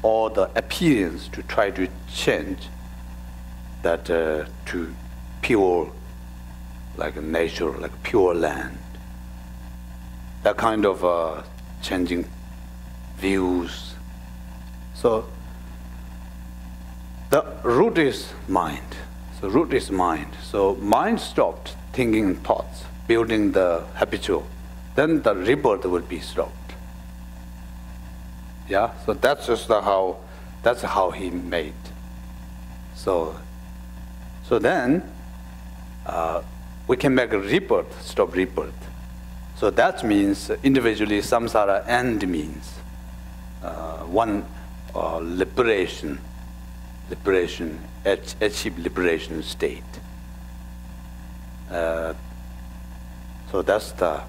all the appearance to try to change that to pure, like a nature, like pure land. That kind of changing views. So the root is mind. So root is mind. So mind stopped thinking thoughts, building the habitual. Then the rebirth will be stopped. Yeah. So that's just that's how he made. So then we can make a rebirth, stop rebirth. So that means individually samsara end means one liberation, achieve liberation state. So that's the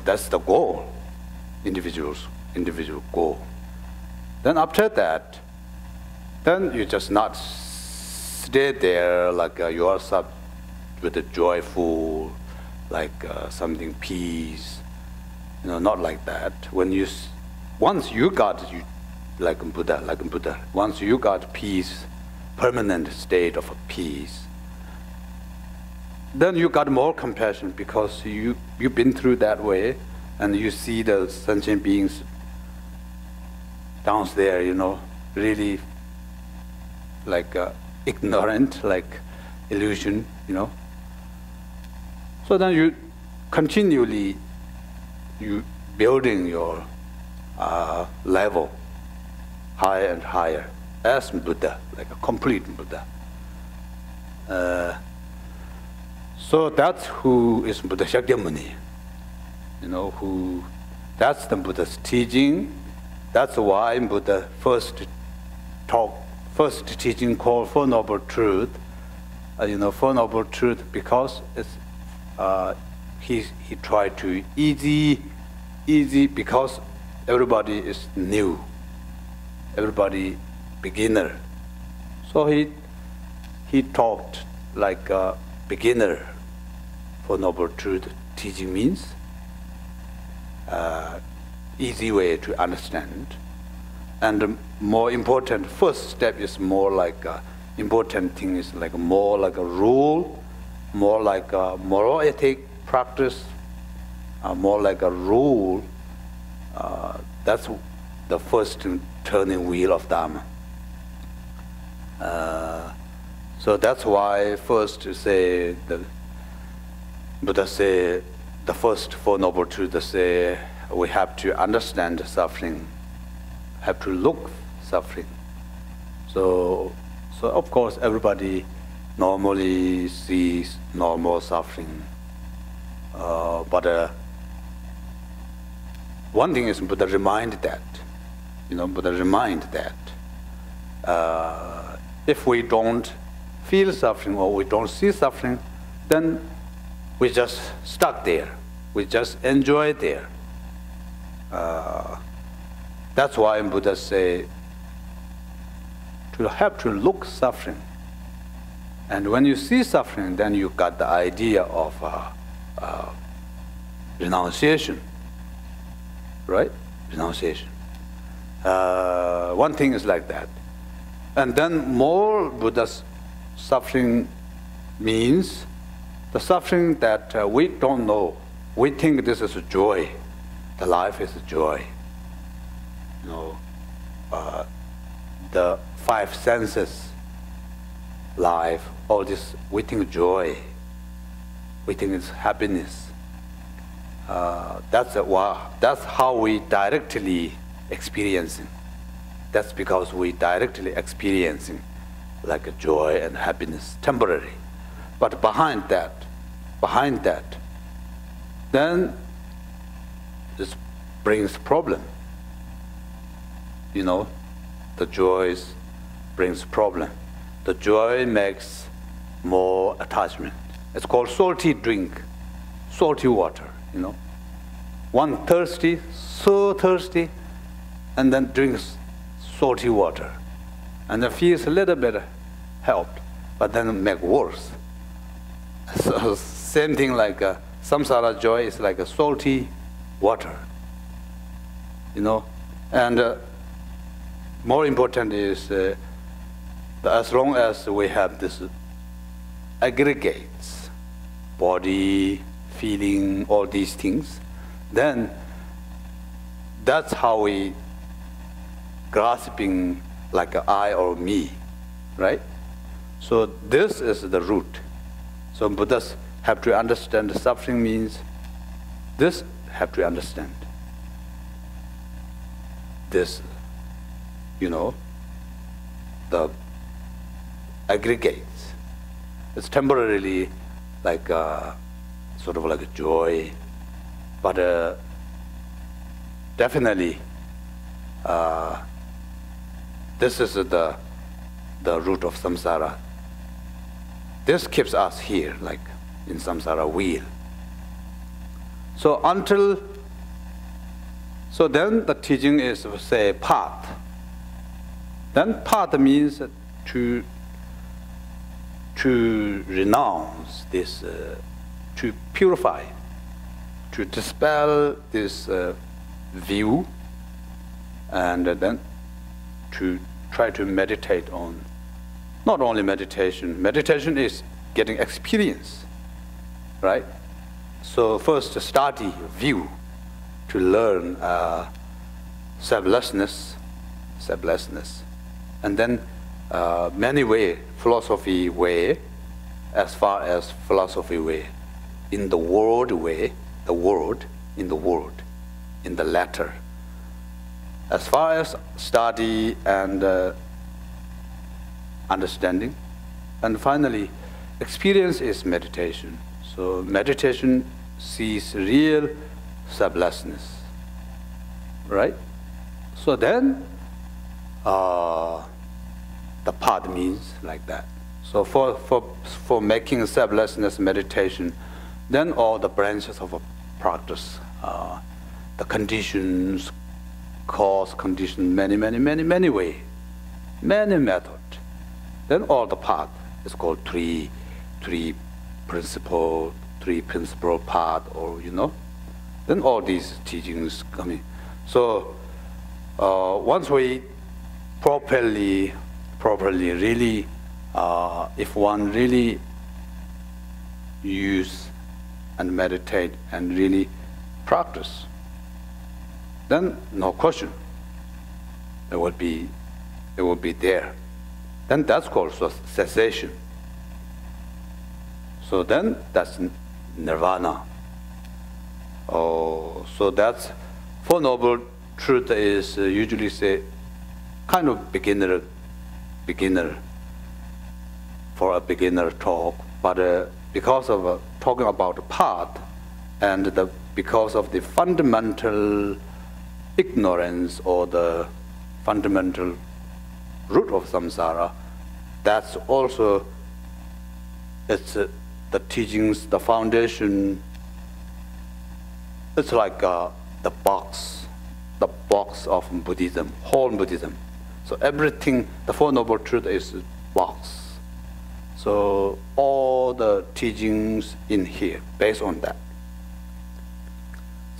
that's the goal, individual goal. Then after that, then you just not stay there like you are with a joyful, like something peace, not like that. Once you got like Buddha, once you got peace, permanent state of peace, then you got more compassion because you've been through that way, and you see the sentient beings downstairs, really like ignorant, like illusion, So then you continually building your level higher and higher as Buddha, like a complete Buddha. So that's who is Buddha Shakyamuni. That's the Buddha's teaching. That's why Buddha first teaching called Four Noble Truth. Four Noble Truth, because he tried to easy because everybody is new, everybody beginner. So he talked like a beginner. Four Noble Truth teaching means easy way to understand. And the more important first step is more like important thing is like more like a rule, more like a moral ethic practice, more like a rule. That's the first turning wheel of Dharma. So that's why first to say Buddha say the first Four Noble Truths say we have to understand suffering, have to look suffering. So of course everybody normally sees normal suffering, but one thing is Buddha remind that, if we don't feel suffering or we don't see suffering, then we just stuck there. We just enjoy it there. That's why Buddha say to have to look suffering. And when you see suffering, then you got the idea of renunciation, right? Renunciation. One thing is like that. And then more Buddha's suffering means the suffering that we don't know. We think this is a joy. The life is a joy. The five senses, life, all this, we think joy. We think it's happiness. That's how we directly experiencing. That's because we directly experiencing like a joy and happiness, temporary. But behind that, then this brings problem. The joys brings problem. The joy makes more attachment. It's called salty drink, salty water, One thirsty, so thirsty, and then drinks salty water. And then feels a little bit helped, but then make worse. So same thing like samsara joy is like a salty water, And more important is as long as we have this aggregates, body, feeling, all these things, then that's how we grasping like an I or me, right? So this is the root. So Buddhas have to understand the suffering means this, have to understand this, the aggregates. It's temporarily like sort of like a joy, but definitely this is the root of samsara. This keeps us here, like in samsara wheel. So then the teaching is, say, path. Then path means to renounce this, to purify, to dispel this view, and then to try to meditate on, not only meditation. Meditation is getting experience, right? So first study view, to learn selflessness, and then many way, philosophy way, as far as philosophy way, in the world way, the world, in the world, in the letter. As far as study and understanding, and finally, experience is meditation. So meditation sees real selflessness, right? So then the path means like that. So for making selflessness meditation, then all the branches of a practice, the conditions, cause, condition, many ways, many methods. Then all the path is called three principle path, or then all these teachings coming. So once we properly really, if one really use and meditate and really practice, then no question, it will be there. Then that's called cessation. So then that's nirvana. Oh, so that's Four Noble Truth is usually say kind of beginner for a beginner talk, but because of talking about the path and because of the fundamental ignorance or the fundamental root of samsara, that's also the teachings, the foundation. It's like the box of Buddhism, whole Buddhism. So everything, the Four Noble Truth is a box. So all the teachings in here based on that.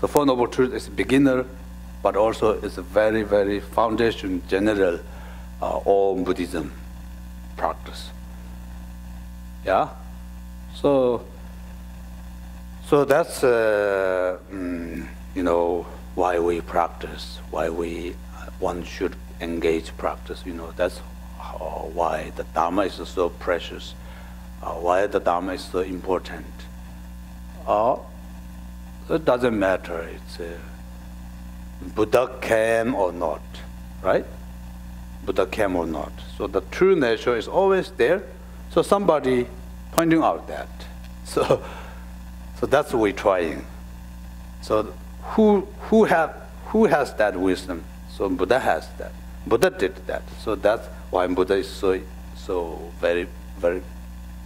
So Four Noble Truth is a beginner, but also it's a very foundation, general, all Buddhism practice. Yeah. So that's why we practice, why one should engage practice. That's why the Dharma is so precious, why the Dharma is so important. It doesn't matter. It's Buddha came or not, right? Buddha came or not. So the true nature is always there. So somebody pointing out that. So that's what we're trying. So who has that wisdom? So Buddha has that. Buddha did that. So that's why Buddha is so very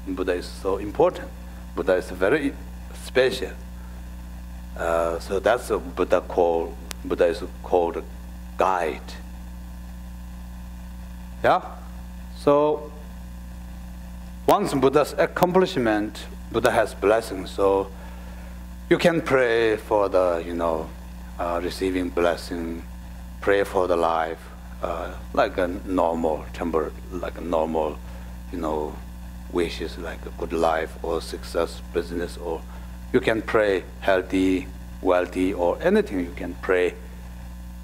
Buddha is so important. Buddha is very special. So that's what Buddha is called a guide. Yeah. So once Buddha's accomplishment, Buddha has blessings. So you can pray for the receiving blessing, pray for the life, like a normal temper, like a normal, wishes, like a good life or success, business, or you can pray healthy, wealthy, or anything you can pray.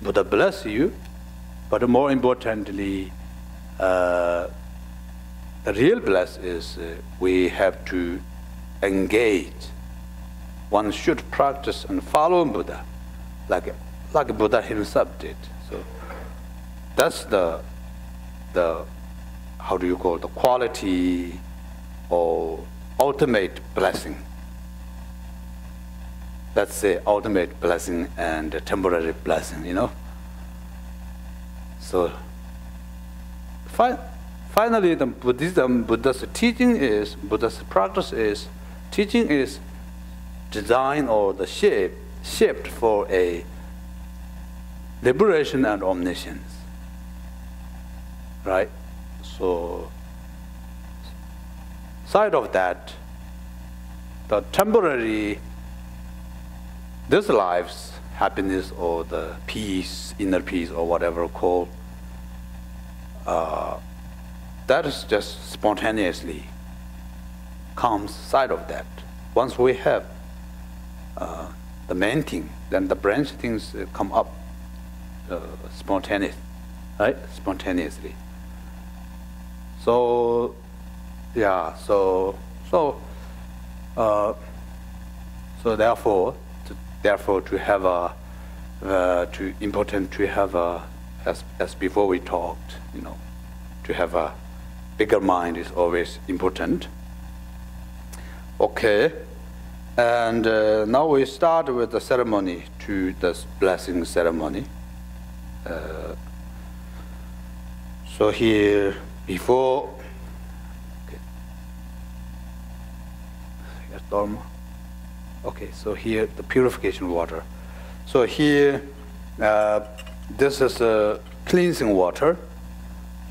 Buddha bless you, but more importantly, the real bless is we have to engage. One should practice and follow Buddha, like Buddha himself did. So that's the how do you call it, the quality or ultimate blessing. Let's say ultimate blessing and temporary blessing, So finally, the Buddha's teaching is, Buddha's practice is, teaching is designed or the shaped for a liberation and omniscience, right? So, side of that, the temporary, this life's happiness or the peace, inner peace or whatever called, that is just spontaneously comes side of that. Once we have the main thing, then the branch things come up spontaneous, right? Spontaneously. So, yeah. So therefore, to have important to have as before we talked, to have a bigger mind is always important. Okay. And now we start with the ceremony, to the blessing ceremony. So here, before, okay, so here the purification water. So here, this is a cleansing water.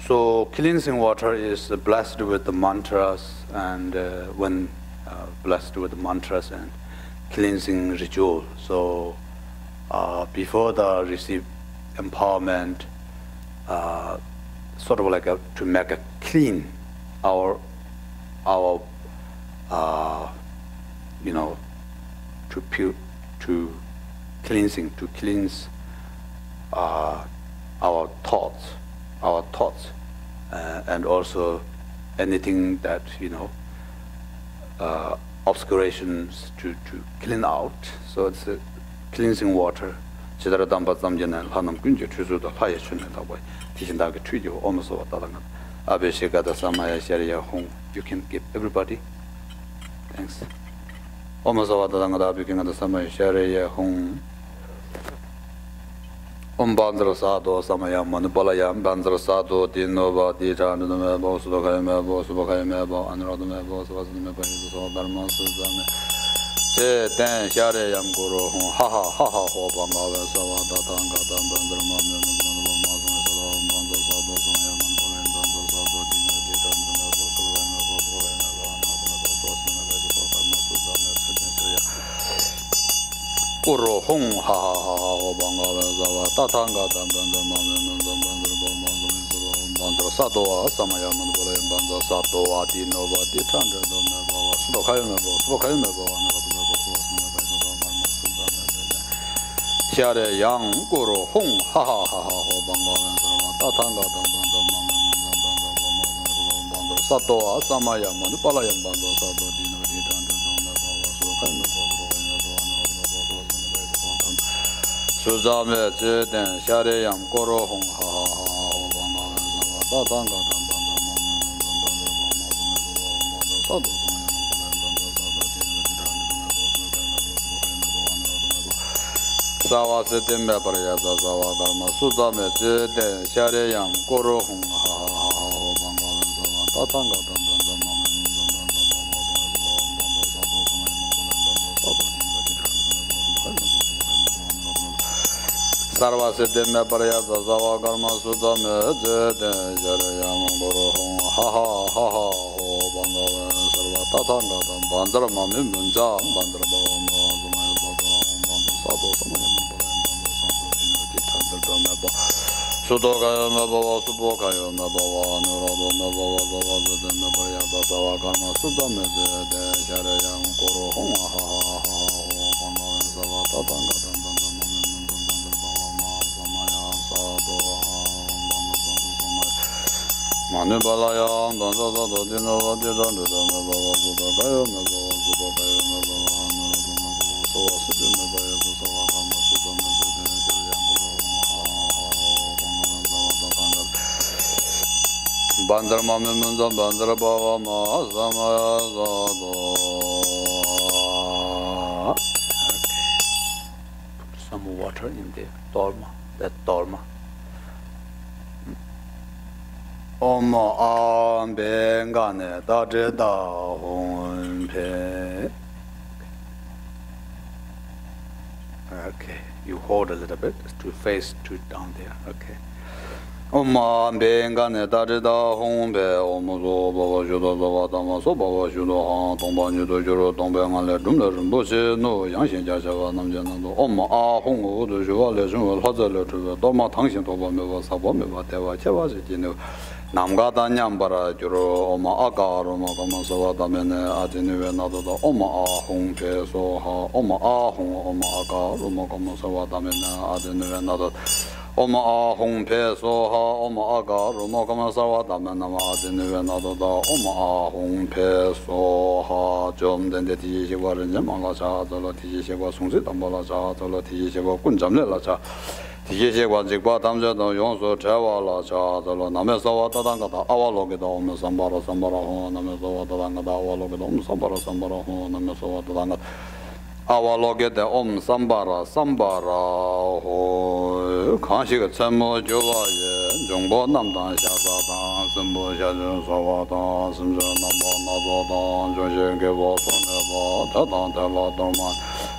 So cleansing water is blessed with the mantras, and when blessed with the mantras and cleansing ritual. So before the receive empowerment, sort of like to make a clean our you know, to cleanse our thoughts, and also anything that, you know, obscurations to clean out. So it's a cleansing water. You can give everybody. Thanks. Bandra Sado, Samaya, Manupalayam, Bandra Sado, Dinova, Dita, Mebo, Subakayamebo, Subakayamebo, and Rodamebo, Swasimebo, Dharma Suzame. Ten Shariam Guru, ha ha ha ha, Hobanga, Savata, Tanga, Bandra Mamma, Mazan, Bandra Sado, Samaya, Manupalayam, Bandra Sado, Dino, Dita, Mebo, Subakayamebo, Guru Hong, ha ha ha ha, Hobanga, Tatanga, Bandra Sado, Samaya, Manupalayam, Bandra Sado, Dinova, Ditanda, Subakayamebo, Subakayamebo, Share Yang Guru Hong, ha ha ha ha, Hobanga, Tatanga, Bandra Sado, Samaya, Manupalayam, Bandra Sado, Dinova, Ditanda, Suzame, Zeden, Shariam, Goro Hong, ha ha ha, Hobanga, Tatanga, Sado, Sawa Setim Baparayasa, Sawa Karma, Suzame, Zeden, Shariam, Goro Hong, ha ha ha, Hobanga, Tatanga, Sarva Siddhi me Parayasa Sava Karma Sudha me Jete Jarayam Guru Hong Ha Ha Ha Ha Ho Bangava Sarva Tatanga Bandra Mami Munja Bandra Bhava Mazamaya Sado Bandra Sado Samaya Mandala Sudha Kaya me Bhava Subho Kaya me Bhava Nurado me Bhava Sava Siddhi me Parayasa Sava Karma Sudha me Jete Jarayam Guru Hong Ha Ha Ha Ho Bangava Sarva Tatanga Manubalayam, Banza, Dinova, Dijan, Baba, Subakayo, Mebo, Subakayo, Mebo, Sova, Sidim, Mebaya, Savakama, Sudam, Bandra Mamunza, Bandra Baba, Mazamaya, Zado. Put some water in the dolma, that dolma. Om Am Bengane Dajeda Hon Pe. Okay, you hold a little bit to face to down there. Okay. Om Am Bengane Dajeda Hon Pe. Om Zo Baba Judo Baba Dama So Baba Judo Han Tongba Judo Juro Tongbengan Dumle Rinpoche No Yangshin Jashava Namjanando. Om A Hong Udu Juva Le Junwa Hazale Tuva Doma Tangshin Toba Meva Sabo Meva Teva Cheva Jino. Namgada Nyambara Juro Oma Aga Roma Kama Savadamene Adinue Nadada Oma Ahung Pe Soha Oma Ahung Oma Aga Roma Kama Savadamene Adinue Nadada Oma Ahung Pe Soha Oma Aga Roma Kama Savadamene Adinue Nadada Oma Ahung Pe Soha Jom Dende Tijishwa Rinjamala Cha Zala Tijishwa Sungsi Tambala Cha Zala Tijishwa Kunjamle La Cha Tijishwa Jikwa Tamjado Yonso Chewa La Cha Zala Name Sawa Tadangata Awalogeda Om Sambara Sambara Ho Name Sawa Tadangata Awalogeda Om Sambara Sambara Ho Name Sawa Tadangata Awaloge the Om Sambara Sambara Ho Kanshika Tsemo Jovaye Jongbo Namdan Shazatan Simbo Shajun Savatan Simjo Nambo Nazodan Joshe Gevo Sonebo Tatan Tela Dorman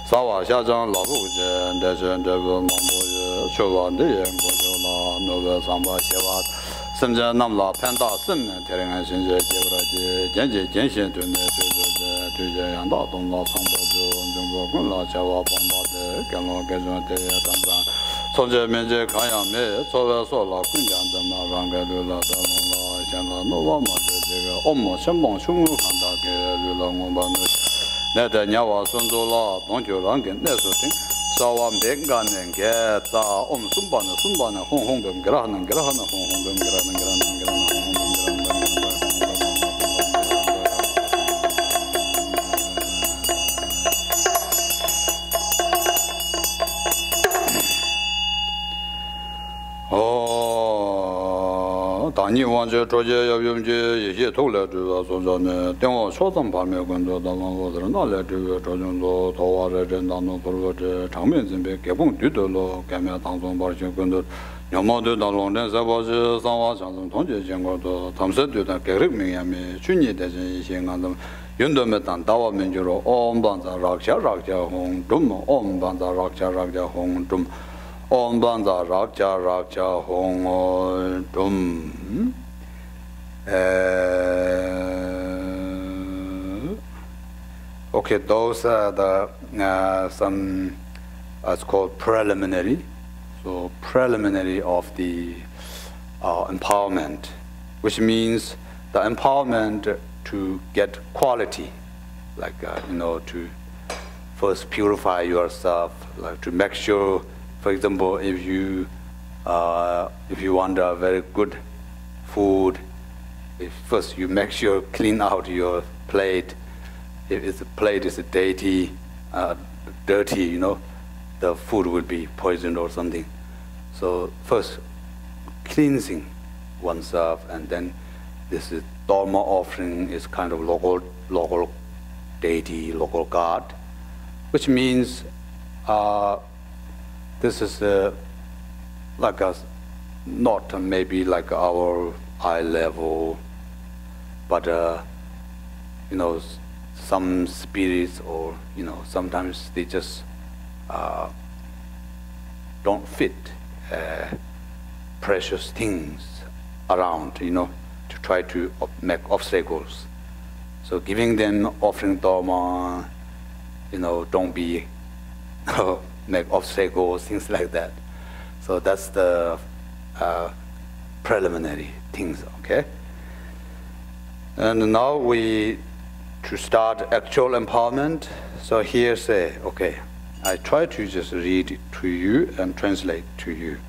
Sawa Shajan Labuje Dejen Devo Mamboye Chovan Diyen Gojola Nove Samba Shevat Simja Namla Penta Simne Teringan Shinje Jevraji Genji Genshin Tune Tuje Yanda Domla Sambo Jungbo La Chava Bombade Galo Gajon Te Tanzan Soje Menje Kayame Sove Sola Kunjan Zama Ranga Lula Dalala Shanla Nova Maje Omo Shambon Shungu Kandake Lula Ngomba Nete Nyawa Sundola Donjo Rangin Nesutin Sawa Menganen Geta Om Sumbana Sumbana Hong Hong Bem Grahanan Grahana Hong Hong Bem Grahanan Grahanan Grahanan Hong Hong Bem Grahanan 당你往这周节要用这一些头来这个说着呢，电话说上方面工作当中我是哪来这个照用做头发在这当中不是这场面这边给碰对的了，改面当中把些工作，要么对当中人是把这上网上从同学见过的，他们是对的改革命也没去年的这一些俺们用的没当大我们就说哦，帮着rak下红中，哦，帮着rak下红中。Om Banza Rakja Hong Dum. Okay, those are the some it's called preliminary. So preliminary of the empowerment, which means the empowerment to get quality, like to first purify yourself, like to make sure. For example, if you want a very good food, first you make sure clean out your plate. If the plate is dirty, the food will be poisoned or something. So first, cleansing oneself, and then this is Dharma offering is kind of local deity, local god, which means. This is like not maybe like our eye level, but some spirits or sometimes they just don't fit precious things around, to try to make obstacles. So giving them offering dharma, don't be. Make obstacles, things like that. So that's the preliminary things, okay? And now to start actual empowerment. So here say, okay, I try to just read it to you and translate to you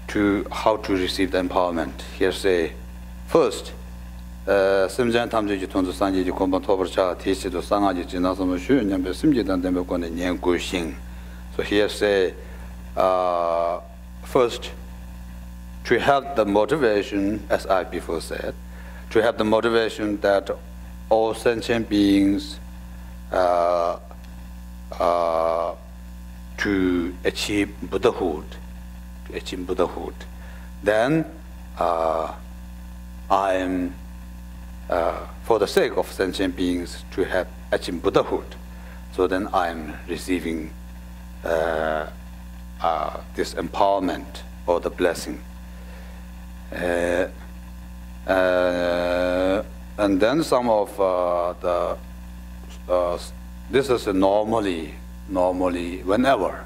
to how to receive the empowerment. Here say, first, 심장 탐지기 통도 산지기 공부 토벌차 티시도 상하지 지나서면 쉬운냐면 심지단 되면 거는 연구신. So here say first to have the motivation, as I before said, to have the motivation that all sentient beings to achieve Buddhahood, then I am for the sake of sentient beings to have achieved Buddhahood. So then I am receiving this empowerment or the blessing. And then some of this is normally whenever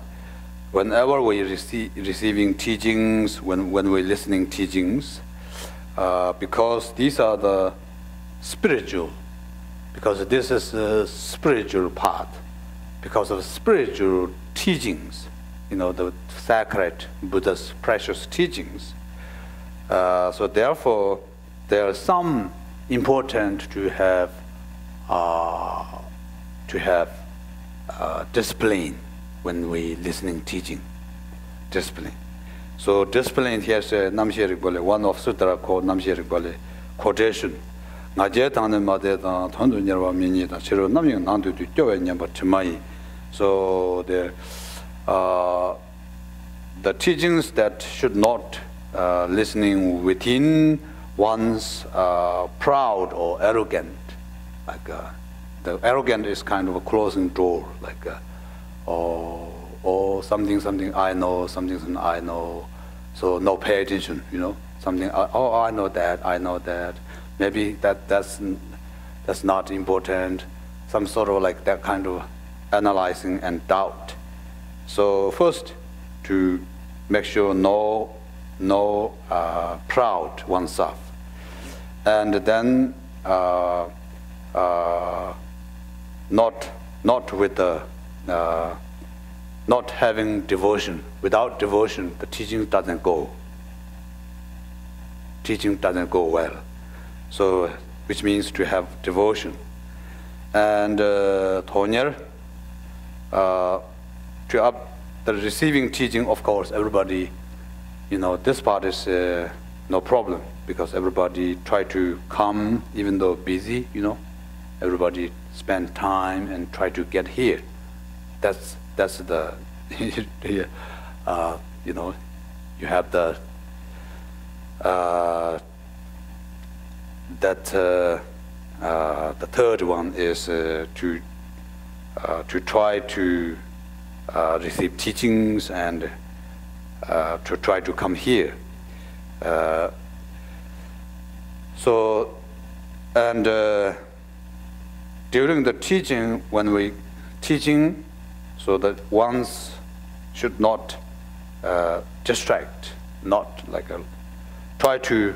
we receiving teachings, when we're listening teachings, because these are the spiritual, because this is a spiritual part, because of spiritual teachings, the sacred Buddha's precious teachings. So therefore, there are some important to have discipline when we listening teaching, discipline. So discipline here is one of sutra called Namshirikbale quotation. ngaje tang ma de da thon du nyar wa mi ni da chiro nam yong nang du du tyo we nyam ba chmai. So the teachings that should not listening within one's proud or arrogant, like the arrogant is kind of a closing door, like or something I know, something I know, so no pay attention, you know, something I know that, maybe that's not important, some sort of like that kind of analyzing and doubt. So first, to make sure no proud oneself, and then not with the not having devotion. Without devotion, the teaching doesn't go. Teaching doesn't go well. So, which means to have devotion. And Thonyer, to up the receiving teaching, of course, everybody, you know, this part is no problem, because everybody try to come, even though busy, you know, everybody spend time and try to get here. That's the, you know, you have the, the third one is to try to receive teachings and to try to come here. So, and during the teaching, when we teaching, so that ones should not distract, not like try to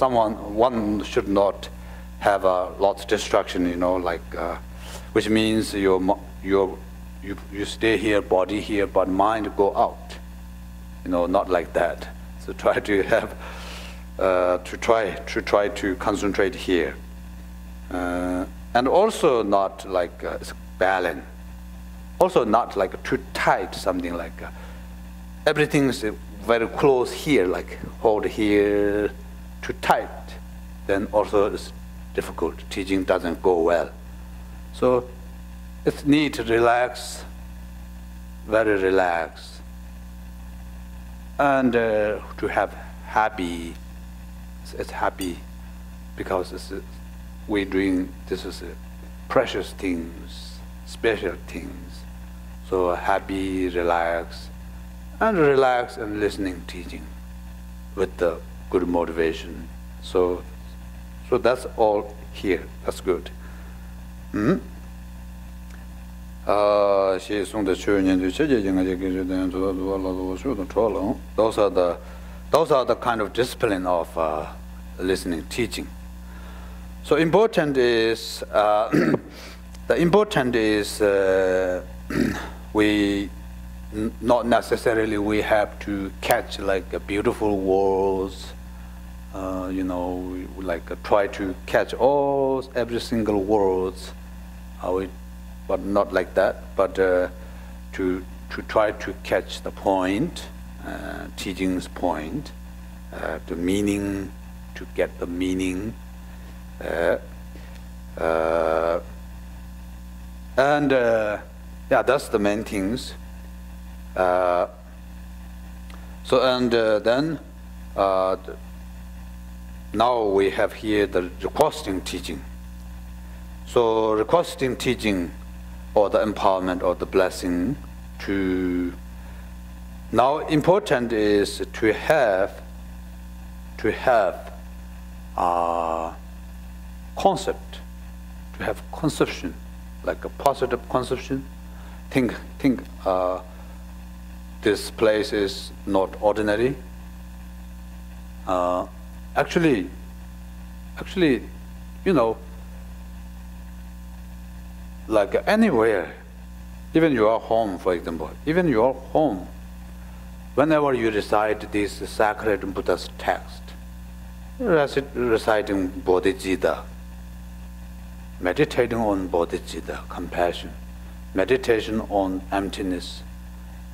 one should not have a lot of distraction, you know, like which means you stay here, body here, but mind go out, you know, not like that. So try to have to try to concentrate here, and also not like balance, also not like too tight, something like everything is very close here, like hold here, too tight, then also it's difficult. Teaching doesn't go well. So it's need to relax, very relaxed, and to have happy. It's happy because we're doing this is precious things, special things. So happy, relax, and listening teaching with the good motivation. So that's all here. That's good. Those are the kind of discipline of listening teaching. So important is the important is we not necessarily we have to catch like beautiful words, you know, like try to catch every single words, but not like that, but to try to catch the point, teaching's point, the meaning, to get the meaning, and yeah, that's the main things. So then now we have here the requesting teaching. So requesting teaching, or the empowerment or the blessing, to now important is to have concept, to have conception, like a positive conception. Think this place is not ordinary. Actually, you know, like anywhere, even your home, for example, even your home, whenever you recite this sacred Buddha's text, reciting Bodhicitta, meditating on Bodhicitta, compassion, meditation on emptiness,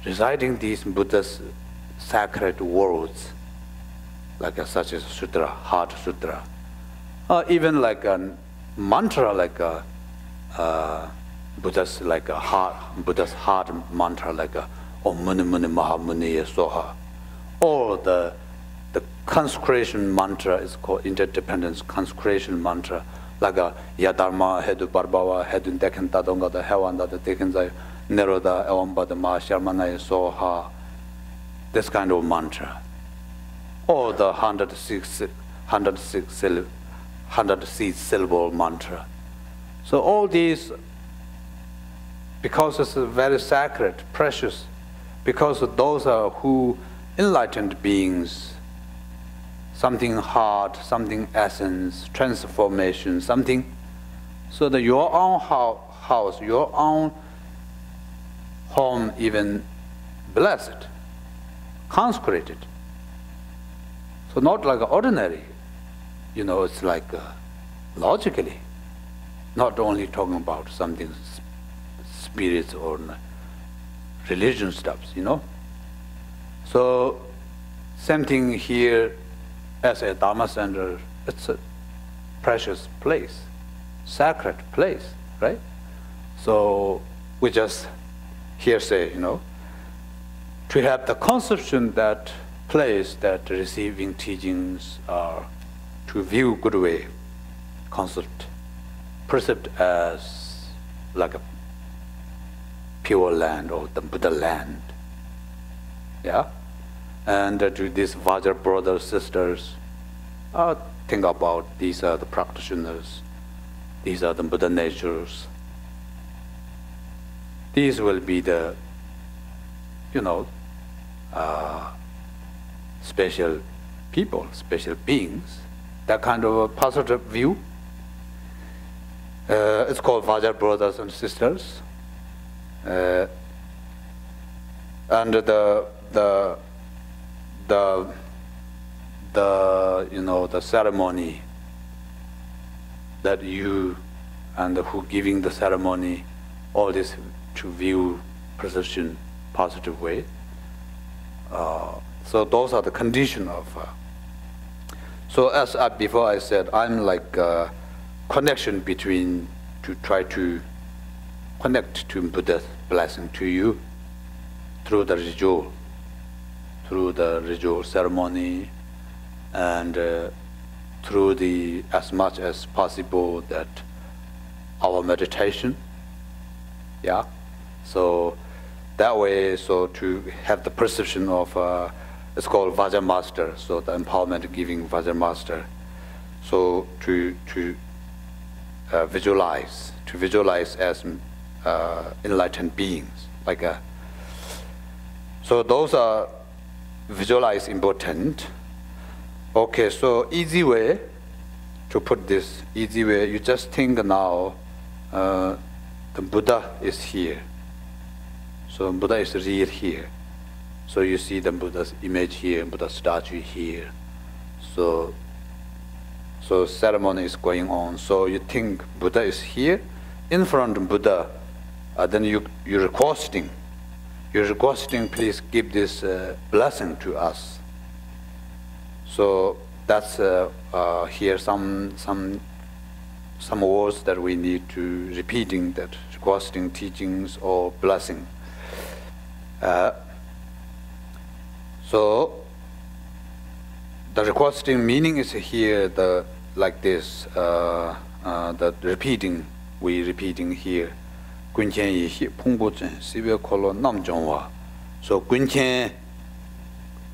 reciting these Buddha's sacred words, like such as sutra, heart sutra, or even like a mantra, like a Buddha's heart mantra, like a Om Muni Muni Maha Muni Soha, or the consecration mantra is called interdependence consecration mantra, like a Yadharma Hedu Barbava Hedun Dekan Tadonga the Hewanda the Dekanzai Neroda Elamba the Ma Sharmana Soha, this kind of mantra, or the 106 syllable mantra. So all these, because it's very sacred, precious, because those are who enlightened beings, something heart, something essence, transformation, something, so that your own house, your own home, even blessed, consecrated. So not like ordinary, it's like logically, not only talking about something spirits or religion stuffs, So same thing here as a Dharma center, it's a precious place, sacred place, right? So we just here say, to have the conception that place that receiving teachings are to view good way, perceived as like a pure land or the Buddha land. Yeah? And to these Vajra brothers, sisters, think about these are the practitioners, these are the Buddha natures. These will be the, special people, special beings, that kind of a positive view. It's called Vajra brothers and sisters. And the ceremony that you and who giving the ceremony, all this to view perception positive way. So those are the condition of. So as before I said, I'm like a connection between to try to connect to Buddha's blessing to you through the ritual ceremony, and through the as much as possible that our meditation. Yeah, so that way, so to have the perception of it's called Vajra Master, so the empowerment giving Vajra Master. So to visualize as enlightened beings, like a. So those are visualize important. Okay, so easy way to put this, easy way, you just think now the Buddha is here. So Buddha is real here. So you see the Buddha's image here, Buddha's statue here. So ceremony is going on. So you think Buddha is here, in front of Buddha, then you're requesting. You're requesting, please give this blessing to us. So that's here some words that we need to repeating, that requesting teachings or blessing. So the requesting meaning is here like this, the repeating, we repeating here. Gunchen Yihi Pungbochen Sibe Kolo Namjongwa. So Gunchen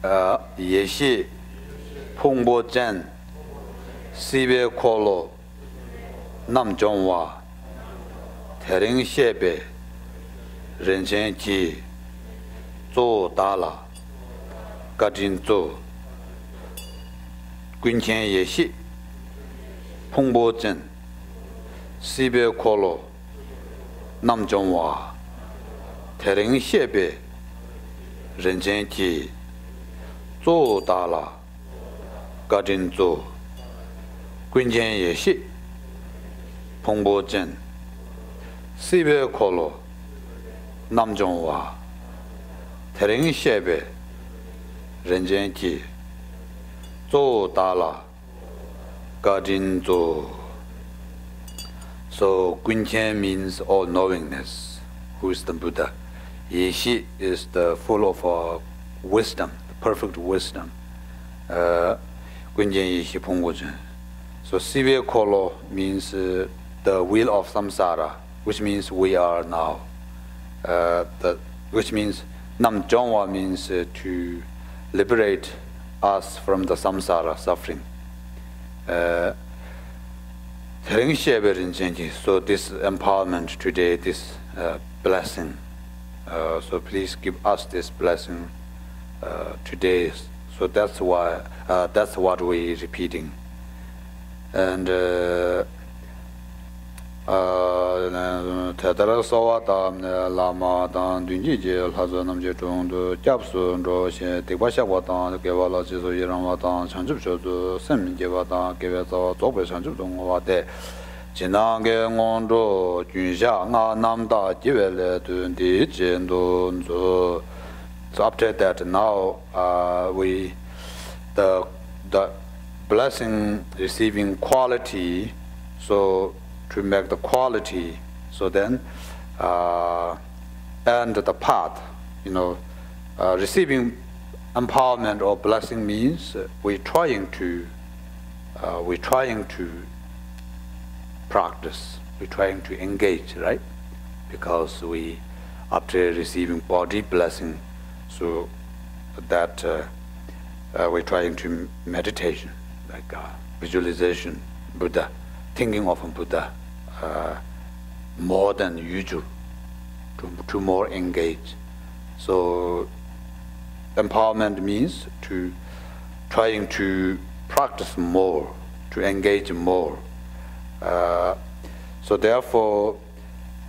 Yihi Pungbochen Sibe Kolo Namjongwa Tering Shebe Renchen Ji Zo Dala Gajin Zo Gunchen Yihi Pungbochen Sibe Kolo Namjongwa Tering Shebe Renchen Ji Zo Dala Gajin Zo Gunchen Yihi Pungbochen Sibe Kolo Namjongwa Tering Shebe Renchen Ji zo dala gajin zo. So Guntian means all knowingness. Who is the Buddha? He is the full of wisdom, the perfect wisdom. Guntian Yishi Ponggujen. So Sivya Kolo means the wheel of samsara, which means we are now. Which means Nam Jongwa means to liberate us from the samsara suffering. So this empowerment today, this blessing. So please give us this blessing today. So that's why that's what we're repeating. And Tadara Sawata Lama Dan Dunji Hazanam Jetung Japsun Roshi Tibashawatan Kevala Jiso Yiramatan Chanjup Shodu Semin Jevatan Kevasa Zobe Chanjup Wate Jinange Ngondo Junsha Nga Namda Jivele Dundi Jindun. So after that, now the blessing receiving quality, so to make the quality, so then and the path, receiving empowerment or blessing means we're trying to practice, we're trying to engage, right? Because we, after receiving body blessing, so that we're trying to meditation, like visualization, Buddha, thinking of Buddha more than usual, to more engage. So empowerment means to trying to practice more, to engage more. So therefore,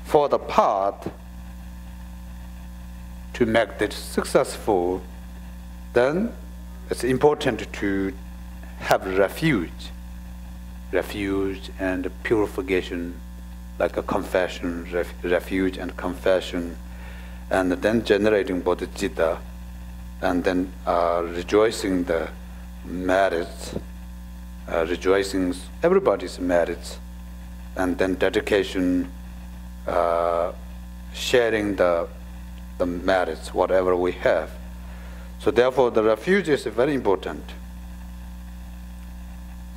for the path to make it successful, then it's important to have refuge and purification, like a confession, refuge and confession, and then generating bodhicitta, and then rejoicing the merits, rejoicing everybody's merits, and then dedication, sharing the merits, whatever we have. So therefore, the refuge is very important.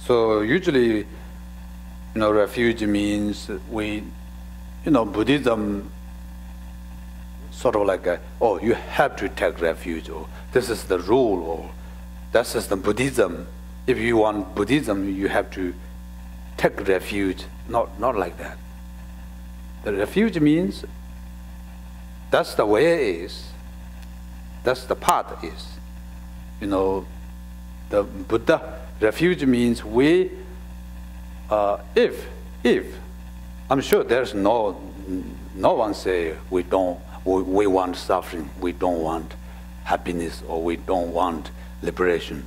So usually, refuge means Buddhism sort of like you have to take refuge, or this is the rule, or this is the Buddhism. If you want Buddhism, you have to take refuge. Not like that. The refuge means that's the way it is. That's the path is. The Buddha refuge means we. If I'm sure there's no one say we want suffering, we don't want happiness, or we don't want liberation.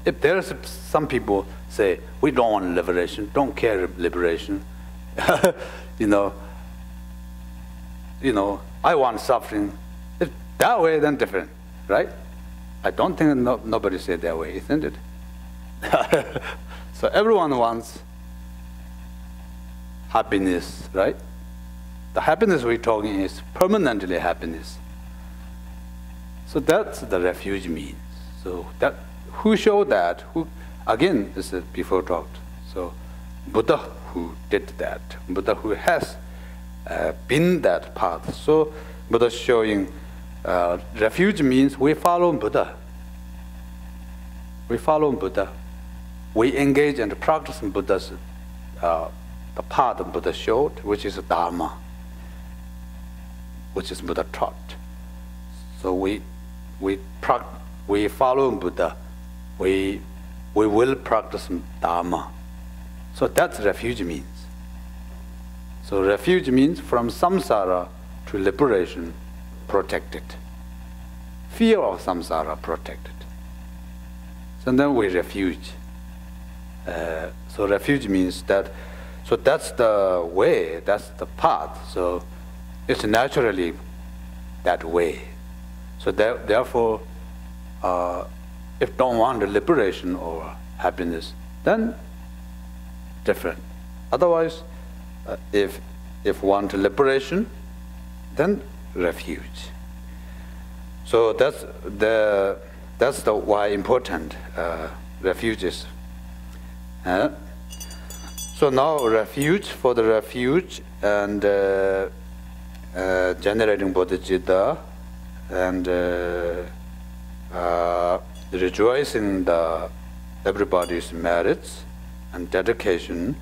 If there's some people say we don't want liberation, don't care liberation, I want suffering. If that way, then different, right? I don't think nobody said that way, isn't it? So everyone wants happiness, right? The happiness we're talking is permanently happiness. So that's the refuge means. So that who showed that? Who again is before talked. So Buddha who did that. Buddha who has been that path. So Buddha showing refuge means we follow Buddha. We follow Buddha. We engage and practice Buddha's the path Buddha showed, which is Dharma, which is Buddha taught. So we follow Buddha. We will practice Dharma. So that's refuge means. So refuge means from samsara to liberation, protected. Fear of samsara, protected. So then we refuge. So refuge means that. So that's the way. That's the path. So it's naturally that way. So therefore, If don't want the liberation or happiness, then different. Otherwise, if want liberation, then refuge. So that's the why important refuges. So now refuge for the refuge and generating bodhicitta and rejoicing everybody's merits and dedication.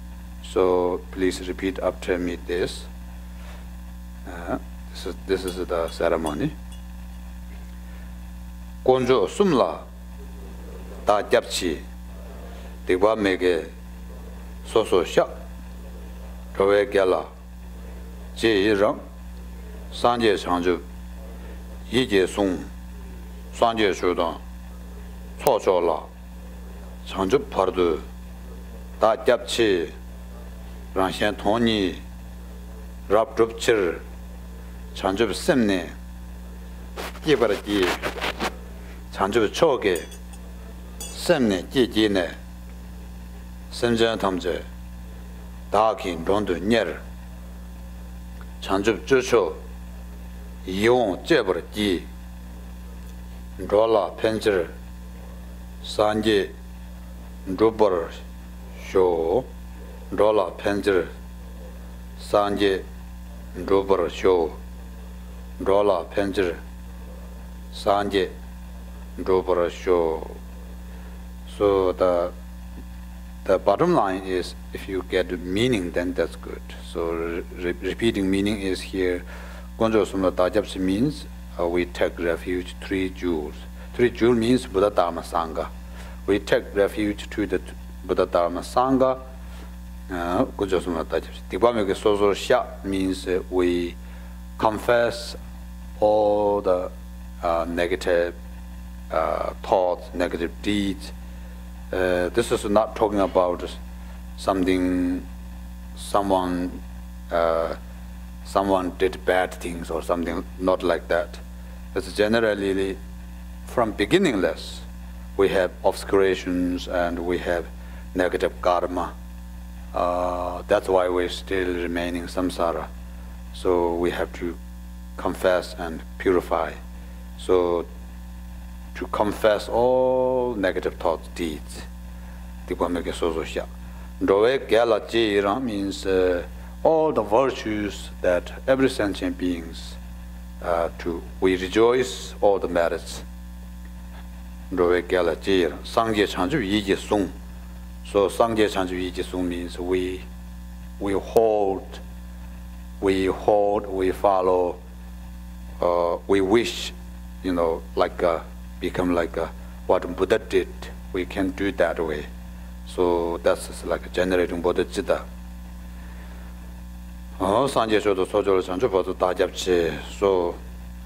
So please repeat after me this. This is the ceremony. Konjo sumla ta japchi dewa mege soso sha rowe gyala je yirang sanje changju yije sung sanje shudan cho cho la changju pardu ta japchi rangshen thoni rap drup chir changju semne yebarji changju choge semne jijine semjen tamje dakin rondu nyer changju chucho yong jebarji rola penjer sanje rubar sho rola penjer sanje rubar sho rola penjer sanje rubar sho. So the bottom line is, if you get meaning, then that's good. So repeating meaning is here. Gonjo Sumla Tajapsi means we take refuge 3 jewels. 3 jewels means Buddha Dharma Sangha. We take refuge to the Buddha Dharma Sangha. Gonjo Sumla Tajapsi. Dibameke Soso Sha means we confess all the negative thoughts, negative deeds. This is not talking about someone did bad things or something, not like that. It's generally from beginningless. We have obscurations and we have negative karma. That's why we're still remaining samsara. So we have to confess and purify. So to confess all negative thoughts, deeds. Means all the virtues that every sentient beings we rejoice all the merits. Sangye Chanju Yiji Sung. So Sangye Chanju Yiji Sung means we hold, we follow, we wish, like become like what Buddha did. We can do it that way. So that's like generating bodhicitta. Sanje Shodo Sojolo Chanju Bodo Dajapchi. So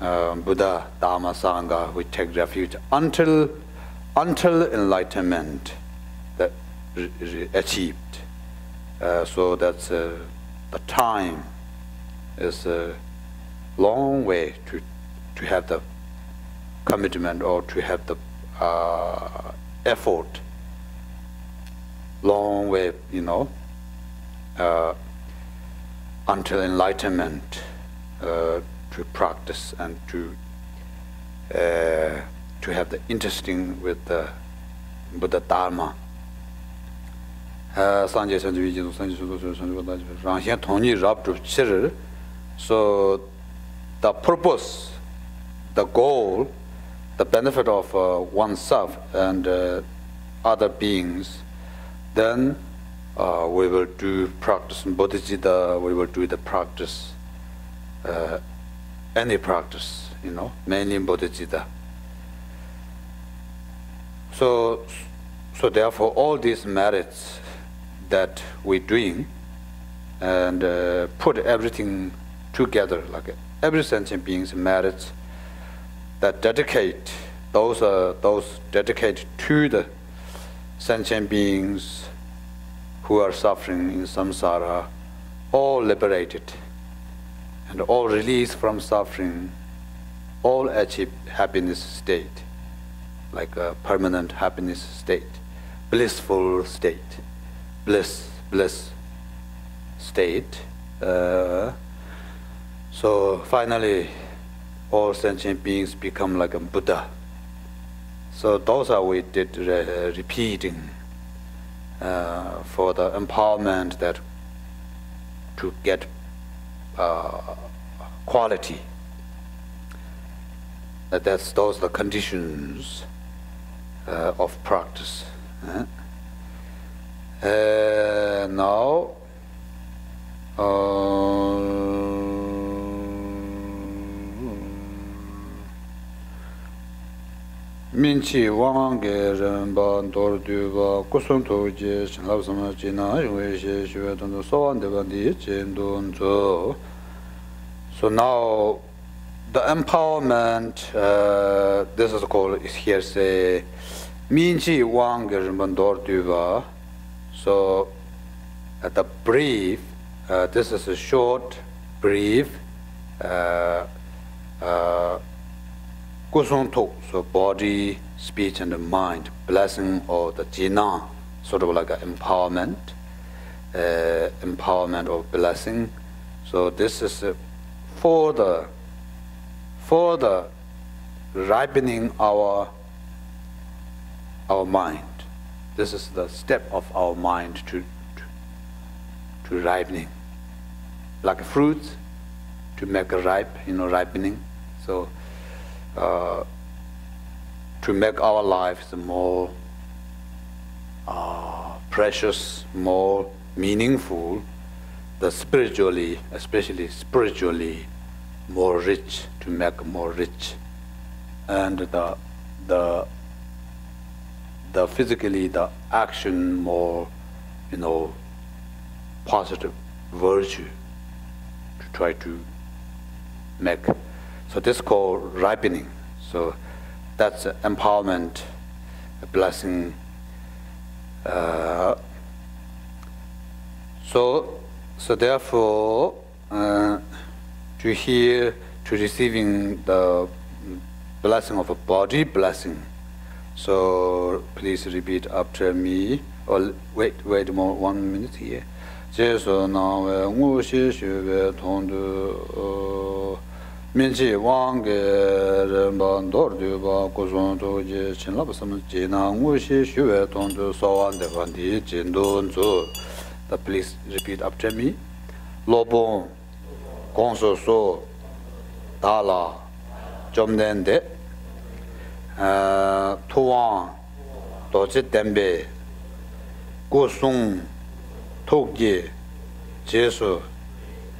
Buddha Dharma Sangha, we take refuge until enlightenment that achieved. So that's the time is a long way to have the commitment or to have the effort. Long way, until enlightenment, to practice and to have the interesting with the Buddha Dharma. So the purpose, the goal, the benefit of oneself and other beings, then we will do practice in bodhicitta, we will do the practice, any practice, mainly in bodhicitta. So therefore all these merits that we're doing and put everything together, like every sentient being's merits that dedicate, those dedicated to the sentient beings who are suffering in samsara, all liberated and all released from suffering, all achieve happiness state. like a permanent happiness state, blissful state, bliss state. So finally, all sentient beings become like a Buddha. So those are we did repeating for the empowerment that to get quality. Those are the conditions of practice. Now, Minchi Wange Remban Dorduva Kusuntoji Shinlapsama Jina Yungwe Shueton so on the Bandi Jindun Zo. So now the empowerment, this is called here say Minchi Wange Remban Dorduva. So at the brief, this is a short, brief, Kusonto, so body, speech, and the mind, blessing or the jina, sort of like an empowerment, empowerment or blessing. So this is for the ripening our mind. This is the step of our mind to ripening, like a fruit to make a ripe, ripening. So to make our lives more precious, more meaningful, the spiritually, especially spiritually, more rich, to make more rich, and the physically, the action more, positive virtue to try to make. So this is called ripening. So that's empowerment, a blessing. So therefore, to receiving the blessing of a body blessing. So please repeat after me. Or wait more 1 minute here. Jesu na ngu shi shu ve tong du min chi wang ge ren ban dor du ba ku zong du ji chen la ba sam ji na ngu shi shu ve tong du so wan de ban di jin dun zu. Please repeat after me. Lo bon gong so so da la jom den de tu wang do ji den be gu song tok ji jesu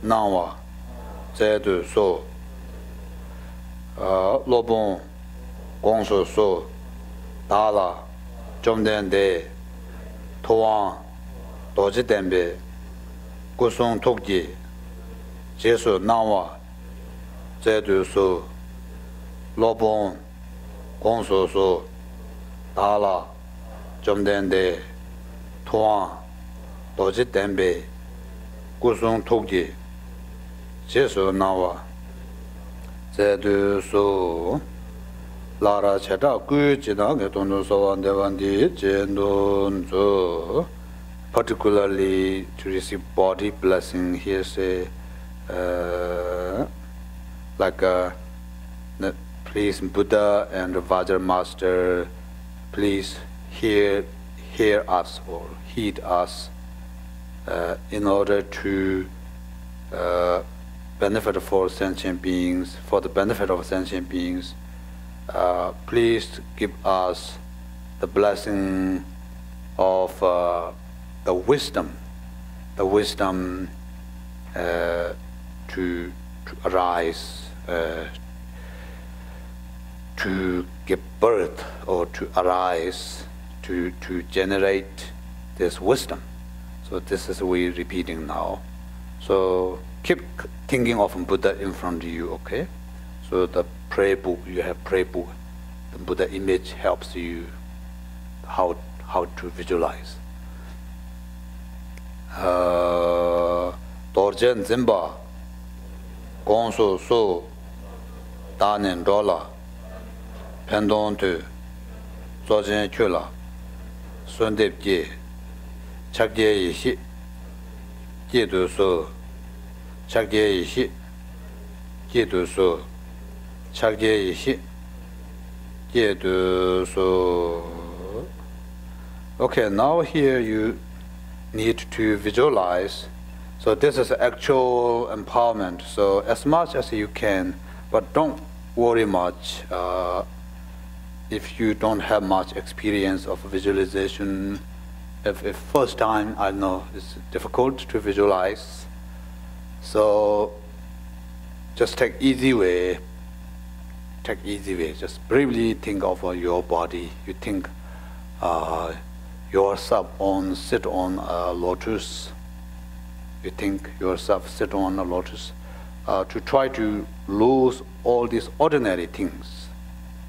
nang wa zai du so lo bon gong so so da la zhom den de to wang do ji den be gu song tok ji jesu nang wa zai du so lo bon gong so so da la zhom den de to wang do ji den be gu song tok ji jesu nang wa zai du so la ra cha da gu ji da ge dong du so wan de wan di jin dun zu. Particularly to receive body blessing, here say please Buddha and Vajra Master, please hear us or heed us in order to benefit for sentient beings, for the benefit of sentient beings. Please give us the blessing of the wisdom to arise, to give birth or to arise, to generate this wisdom. So this is we repeating now. So keep thinking of Buddha in front of you, okay? So the prayer book, you have prayer book. The Buddha image helps you how to visualize. Dorjen Zimba Gonso So Danen Dola Pendon Tu 조진 큐라 손뎁지 착제이시 제도소 착제이시 제도소 착제이시 제도소. Okay, now here you need to visualize. So this is actual empowerment. So as much as you can, but don't worry much if you don't have much experience of visualization. If first time, I know it's difficult to visualize. So just take easy way. Take easy way. Just briefly think of your body. You think yourself sit on a lotus. You think yourself sit on a lotus. To try to lose all these ordinary things,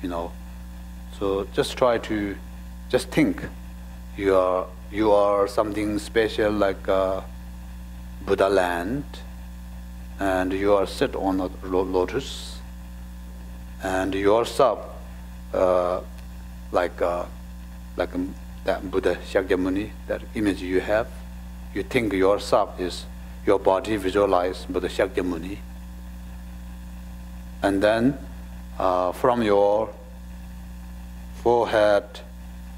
you know. So just try to just think you are something special like Buddha land, and you are sit on a lotus, and yourself like that Buddha Shakyamuni, that image you have. You think yourself is your body, visualize Buddha Shakyamuni, and then from your forehead,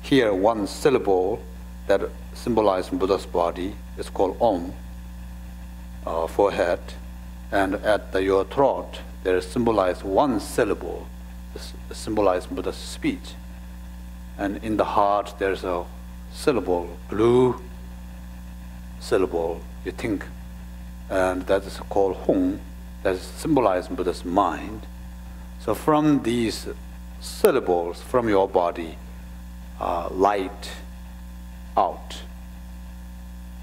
hear one syllable that symbolizes Buddha's body. It's called Om. Forehead, and at your throat there is symbolized one syllable, symbolizes Buddha's speech, and in the heart there's a syllable, blue syllable, you think, and that is called Hong, that symbolizes Buddha's mind. So from these syllables from your body, light out.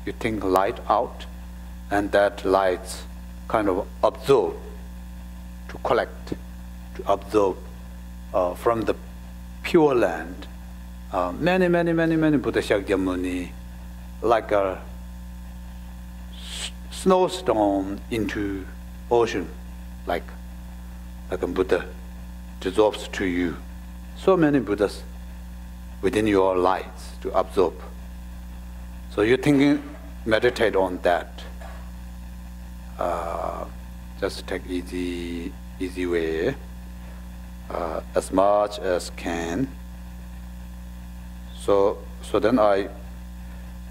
You think light out, and that light kind of absorb, to collect, to absorb from the pure land. Many Buddha Shakyamuni, like a snowstorm into ocean, like a Buddha dissolves to you. So many Buddhas within your lights to absorb. So you're thinking, meditate on that. Just take easy way, as much as can. So then I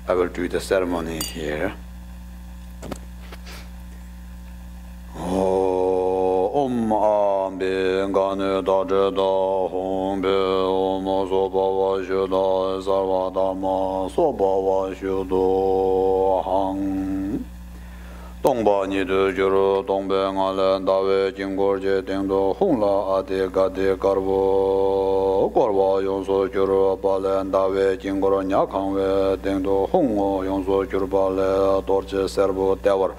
will do the ceremony here. Om Ambi Ganu Daja Da Hong Be Om Soba Wa Shuda Sarva Dharma Soba Wa Shudo Hang Dongba Nidu Juru Dongbe Ngale Dawe Jingor Je Dengdo Hongla Ade Gade Garbo Gorwa Yonso Juru Bale Dawe Jingor Nyakangwe Dengdo Hongo Yonso Juru Bale Dorje Serbo Devar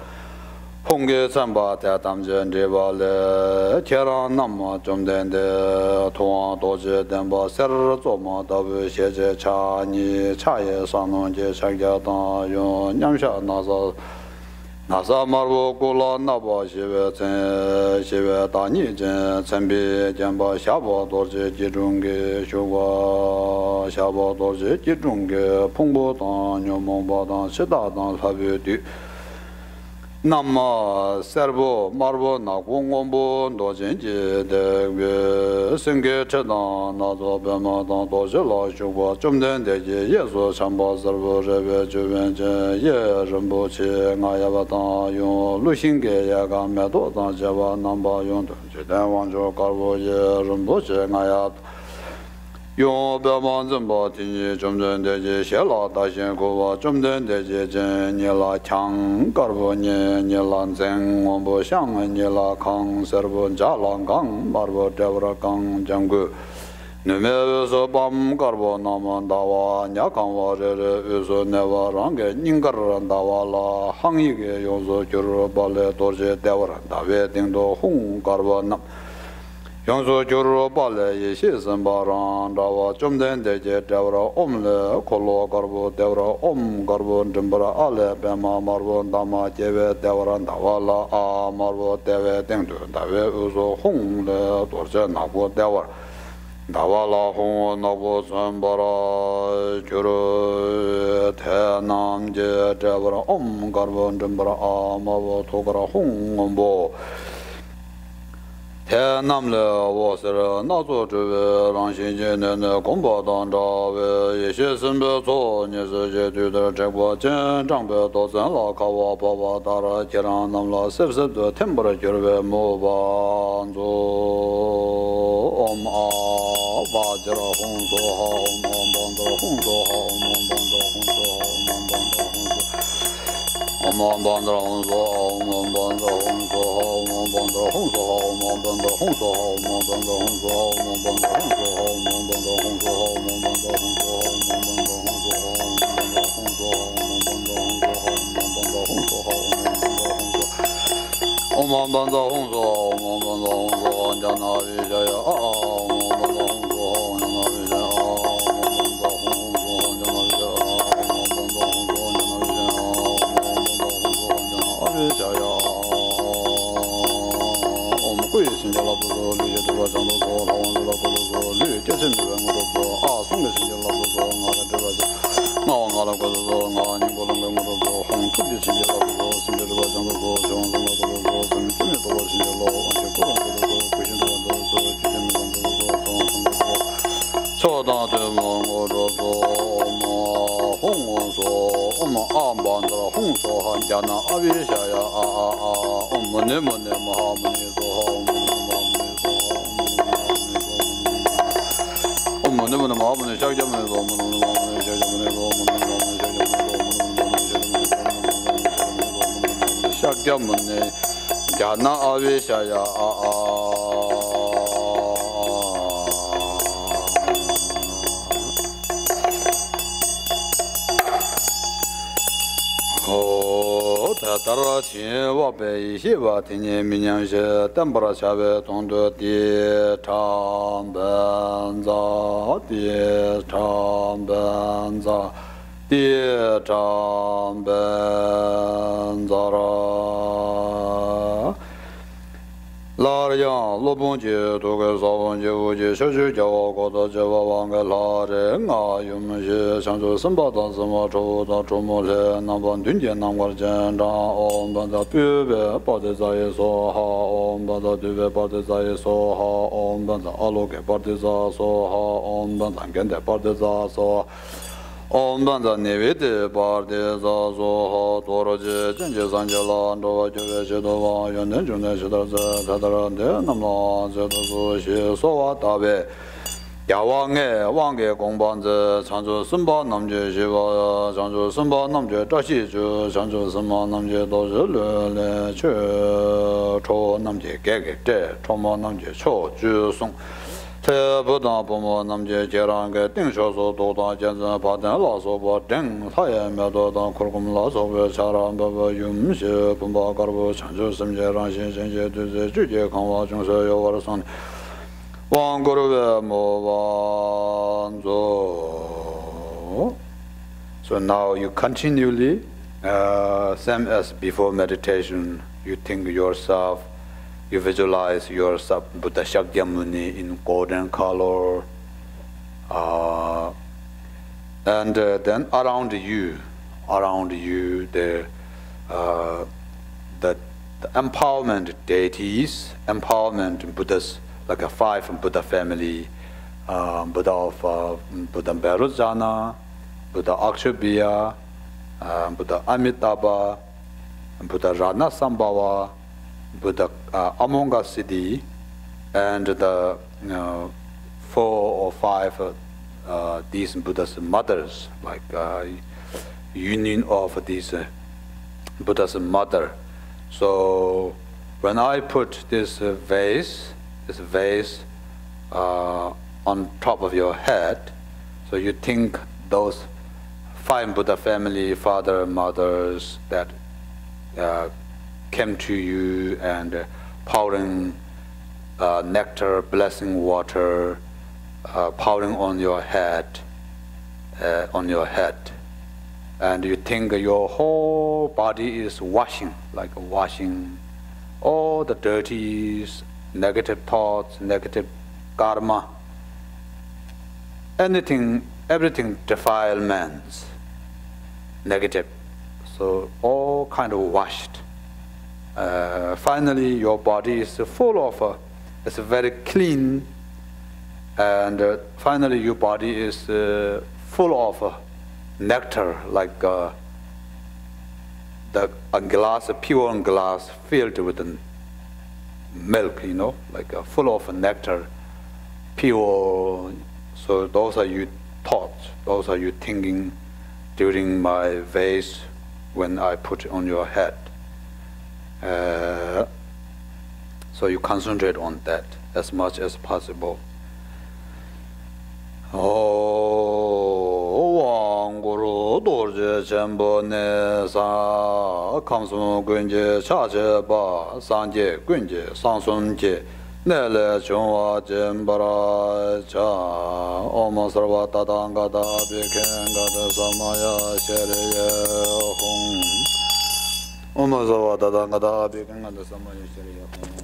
Hongge Samba Tatamjen Jebale Cheran Nama Jumdende Tuan Doje Demba Ser Zoma Dawe Sheje Chani Chaye Sanon Je Shagyata Yon Nyamsha Nasa Marvo Kula Naba Shive Chen Shive Dani Jen Tsembi Jemba Shaba Dorje Jirungi Shugwa Shaba Dorje Jirungi Pungbo Dan Nyomomba Dan Shida Dan Labi Du Nama Serbo Marbo Nakungombo Dojinji Degwe Senge Chedan Nazo Bema Dan Doje La Shugwa Jumden Deji Yeso Chamba Serbo Rebe Juvenje Ye Rambo Che Ngayaba Dan Yon Lushinge Yaga Medo Dan Jeva Namba Yon Jiden Wanjo Karbo Ye Rambo Che Ngayab Yon Bema Zimba Tinji Jumden Deji Shela Dashin Kuwa Jumden Deji Jen Nila Chang Karbo Nye Nila Zeng Wombo Shang Nila Kang Serbo Jalang Kang Marbo Devra Kang Jangu Nume Uso Bam Karbo Naman Dawa Nyakang Warere Uso Neva Range Ningaran Dawa La Hangige Yonso Juru Bale Dorje Devra Dawe Dingdo Hong Karbo Nam Yonso Juru Bale Yeshi Sambaran Dawa Jumden Deje Devra Omle Kolo Karbo Devra Om Karbo Dimbra Ale Bema Marbo Dama Jeve Devra Dawa La A Marbo Deve Dingdu Dawe Uso Hong Le Dorje Nabo Devra Davala Hong Nobu Sambara Juru Tenam Je Devara Om Garvan Jambara Amava Togara Hong Bo Tenam Le Wasser Nazo Juve Ranshin Jene Gomba Danda Yeshe Simbe So Nese Je Duder Jekwa Jen Jangbe Dozen La Kawa Baba Dara Kiran Namla Sep Sep De Tembara Jurve Mo Banzo Om A Vajra Hong So Ha Om Bandra Hong So Ha Om Bandra Hong So Ha Om Bandra Hong So Om Bandra Hong So Ha Om Bandra Hong So Ha Om Bandra Hong So Ha Om Bandra Hong So Ha Om Bandra Hong So Ha Om Bandra Hong So Ha Om Bandra Hong So Ha Om Bandra Hong So Ha Om Bandra Hong So Ha Om Bandra Hong So Ha Om Bandra Hong So Ha Om Bandra Hong So Ha Om Bandra Hong So Om Bandra Hong So Jana Vijaya Om Bandra Hong So Jana Vijaya Om Danda Nevite Barde Zazo Toroje Jenje Sanjala Dova Jove Shedova Yonen June Shedaze Tadarande Namla Zedazo She Sowa Tabe Yawange Wange Gongbanze Chanjo Sumba Namje Shiva Chanjo Sumba Namje Tashi Ju Chanjo Sumba Namje Doje Le Che Cho Namje Gege Te Choma Namje Cho Ju Song Buddha Pomo Namje Jeranga Ding Shoso Doda Jensen Paten Laso Bo Ding Taye Medoda Kurkum Laso Charan Baba Yum She Pumba Garbo Chanjo Simje Ranshin Shenje Duze Juje Kanwa Chung Se Yo Warasan Wang Guru Mo Wanzo. So now you continually, same as before meditation, you think yourself. You visualize yourself, Buddha Shakyamuni in golden color, and then around you, the empowerment deities, empowerment Buddhas, like a 5 Buddha family, Buddha of Buddha Berujana, Buddha Akshabhya, Buddha Amitabha, Buddha Ranasambhava, Buddha Amonga Siddhi, and the 4 or 5 these Buddha's mothers, like union of these Buddha's mother. So when I put this vase on top of your head, so you think those 5 Buddha family, father, mothers that came to you and pouring nectar, blessing water, pouring on your head, and you think your whole body is washing, like washing all the dirties, negative thoughts, negative karma, anything, everything defilements, negative. So all kind of washed. Finally, your body is full of, it's very clean, and finally your body is full of nectar, like a glass, a pure glass filled with milk, you know, like full of nectar, pure. So those are your thoughts, those are your thinking during my vase when I put it on your head. So you concentrate on that as much as possible. Guru Dorje Chenpo Ne Sa Kamsun Gunje Chache Ba Sanje Gunje Sansun Je Nele Chungwa Jembara Cha Om Sarva Tatanga Da Biken Gata Samaya Shereye Hong Om Sarva Tatanga Da Biken Gata Samaya Shereye Hong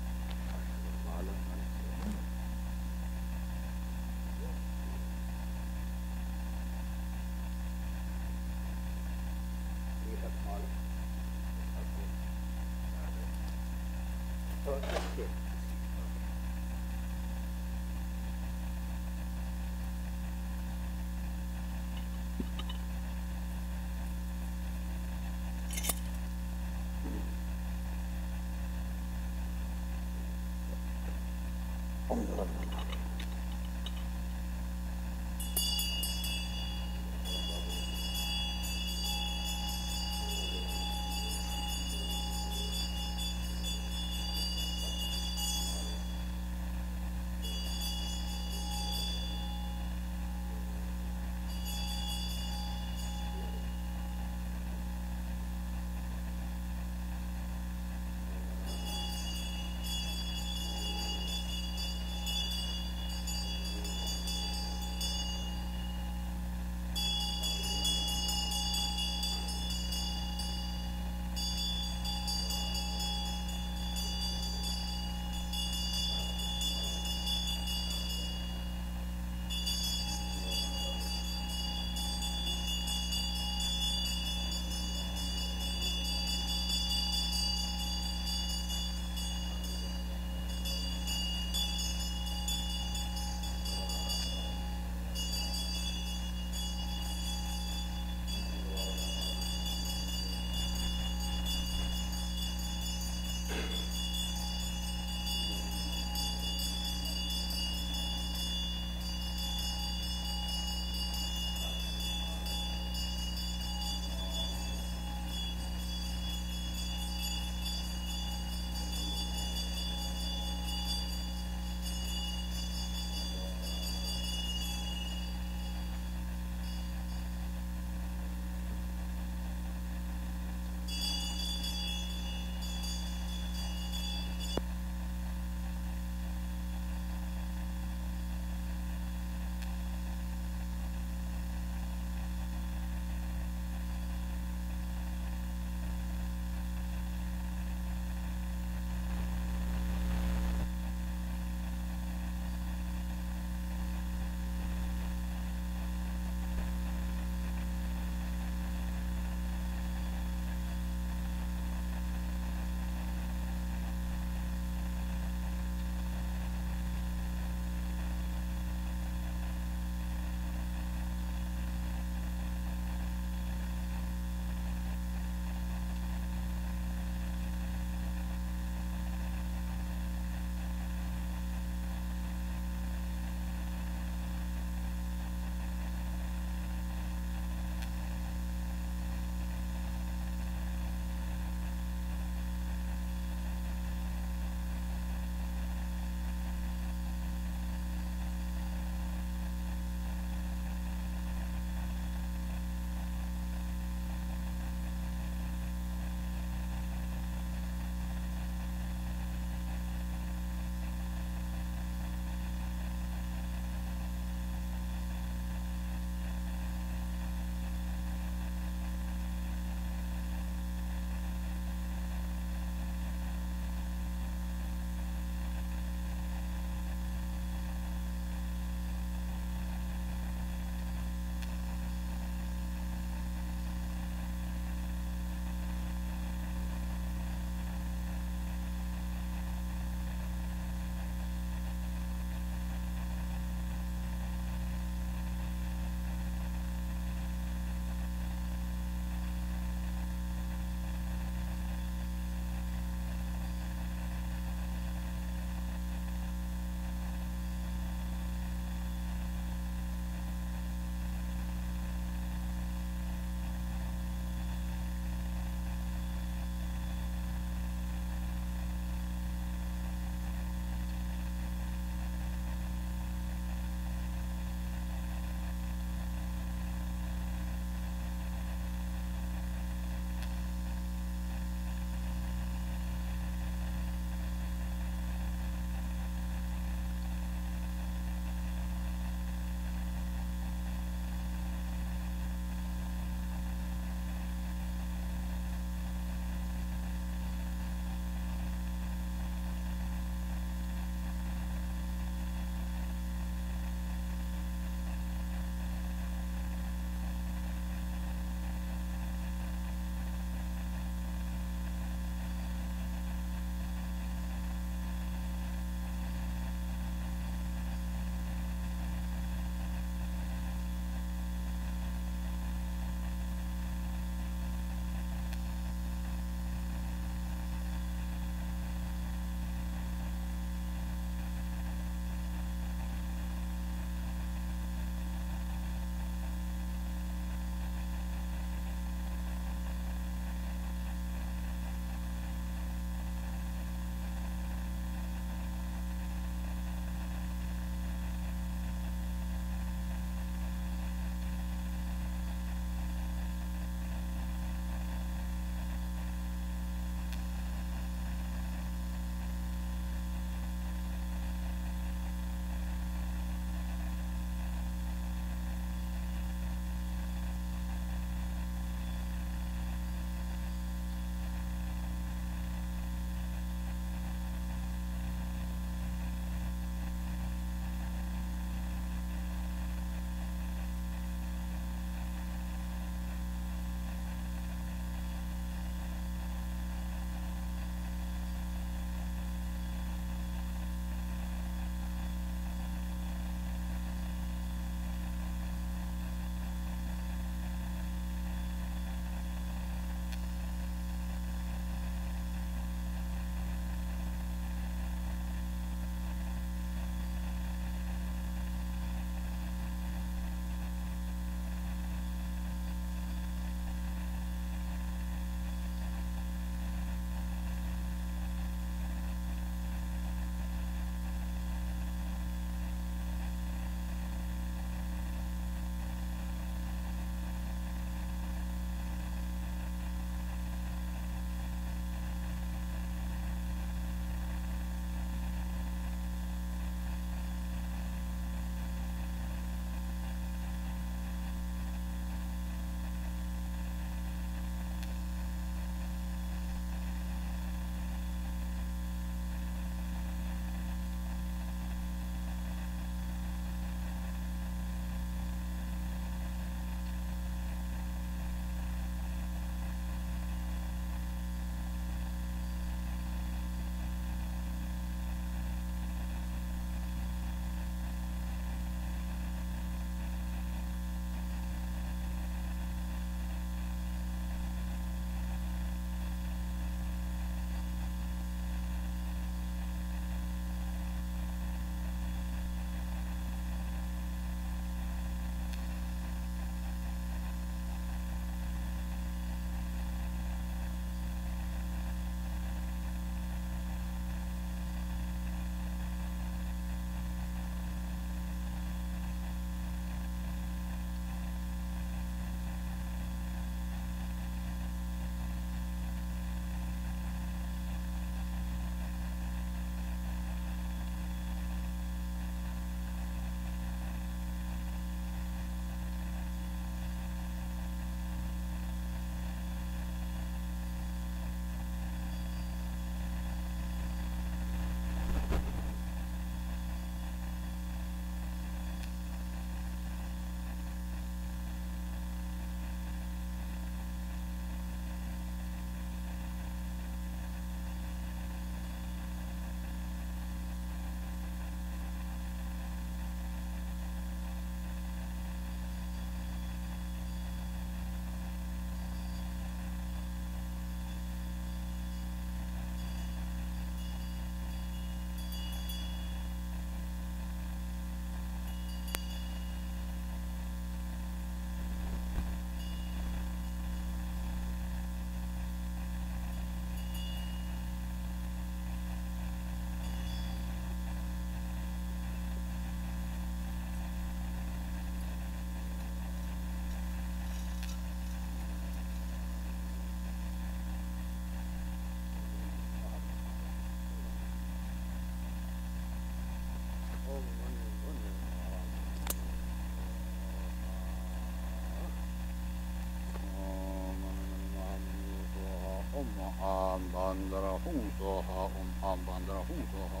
Bandara Hung Soha, Bandara Hung Soha,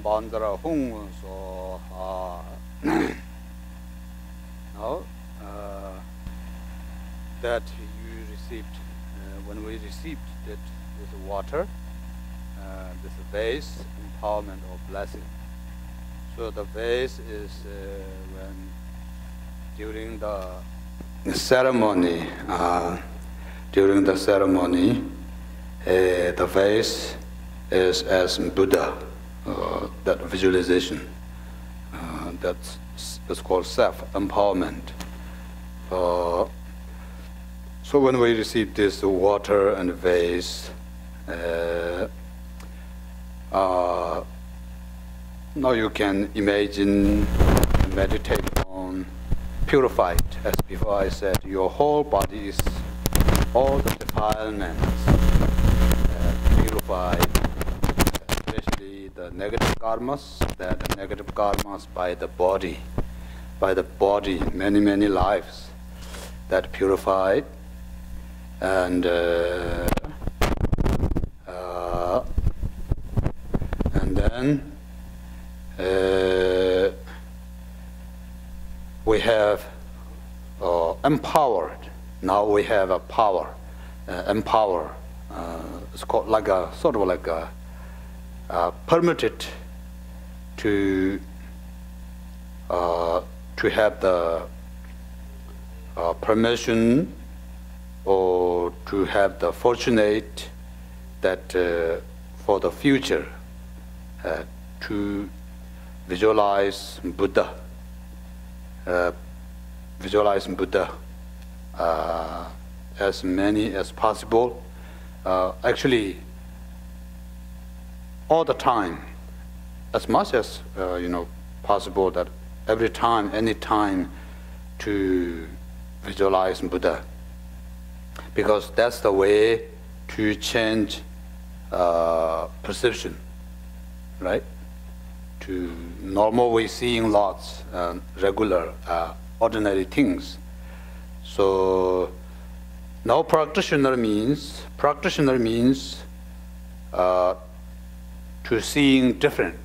Bandara Hung Soha. Now, that you received, when we received this water, this vase, empowerment or blessing. So the vase is when during the ceremony, the vase is as Buddha, that visualization. That's called self-empowerment. So when we receive this water and vase, now you can imagine, meditate on purified. As before I said, your whole body is all the defilements purified, especially the negative karmas, that negative karmas by the body, many lives that purified, and then we have empowered. Now we have a power, empower. It's called like a sort of like a permitted to have the permission or to have the fortunate that for the future to visualize Buddha, as many as possible. Actually, all the time, as much as possible. That every time, any time, to visualize Buddha, because that's the way to change perception, right? To normal way seeing lots, regular, ordinary things. So now practitioner means to seeing different,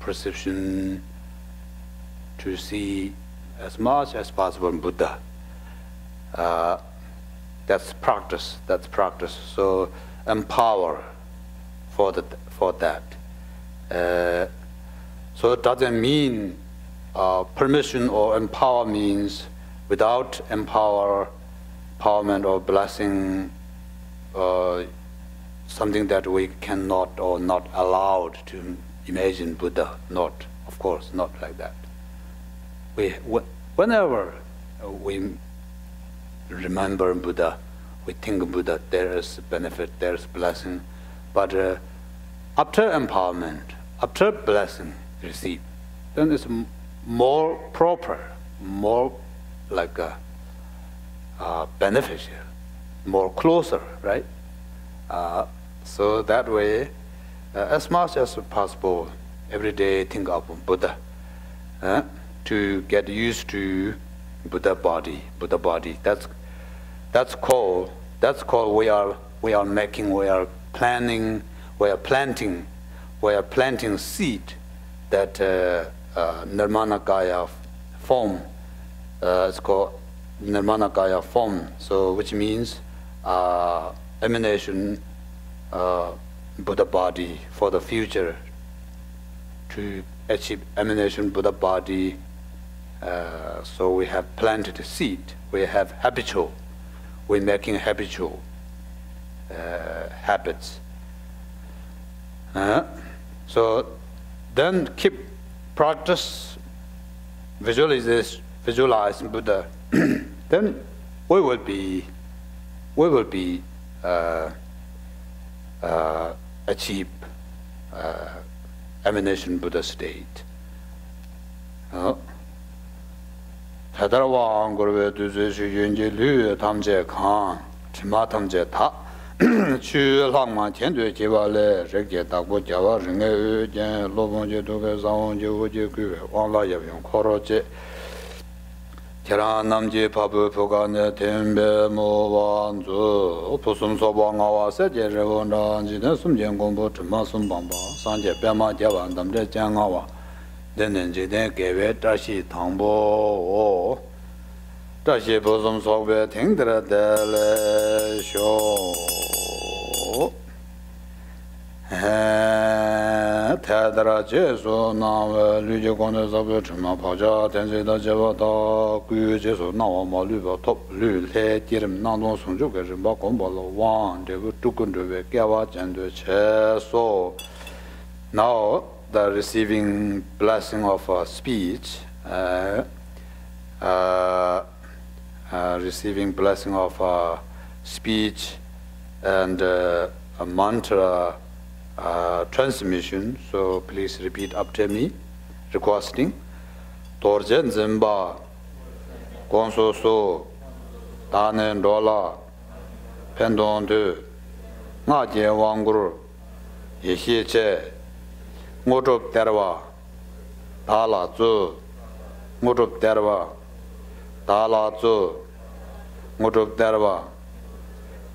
perception, to see as much as possible Buddha. That's practice. So empower for that. So it doesn't mean permission or empower means without empowerment or blessing, something that we cannot or not allowed to imagine Buddha. Not, of course, not like that. Whenever we remember Buddha, we think Buddha, there is benefit, there is blessing. But after empowerment, after blessing received, then it's more proper, more like beneficial, more closer, right? So that way, as much as possible, every day think of Buddha, to get used to Buddha body. That's called we are planting seed that Nirmanakaya form. It's called Nirmanakaya form. So which means emanation Buddha body for the future. To achieve emanation Buddha body, so we have planted a seed. We have habitual. We're making habitual habits. So then keep practice, visualize Buddha. Then we will be achieve emanation Buddha state. Tadarwa Angurve Duzi Yunji Lu Tamje Khan, Chima Tamje Ta, Chu Langma Tiandu Jivale, Rege Dabu Java, Ringe Lobonje Duga Zawonje Uji Gu, Wang La Yavion Koroje. Kiran Namji Pabu Pugane Tembe Muwanzu Pusum Sobangawa Saje Revondanji Sumjen Gombo Tumasum Bamba Sanje Pema Javan Damde Jangawa Denenji Den Geve Tashi Tangbo Tashi Pusum Sobe Tingdra Dele Sho Tadra Jesu Nawe Luji Kone Sabu Chuma Paja Tensi Da Jeva Da Gu Jesu Nawa Ma Luba Top Lu Le Tirim Nandon Sunju Ke Rimba Komba Lo Wan Devu Tukun Duwe Gyawa Jendu Che So now the receiving blessing of speech receiving blessing of speech and a mantra transmission, so please repeat after me, requesting. Torjen Zimba, Gonso So, Danen Dola, Pendon De, Naje Wangur, Yehi Che, Motup Terwa, Dala Zu, Motup Terwa, Dala Zu, Motup Terwa,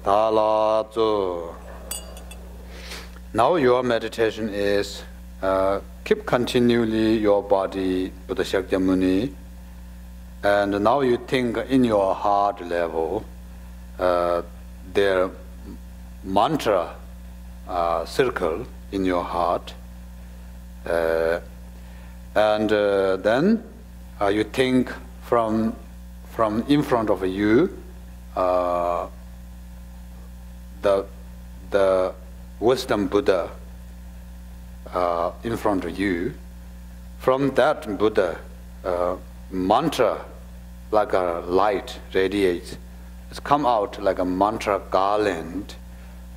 Dala Zu. Now your meditation is keep continually your body with the Shakyamuni, and now you think in your heart level their mantra circle in your heart, and then you think from in front of you the wisdom Buddha in front of you. From that Buddha, mantra like a light radiates. It's come out like a mantra garland,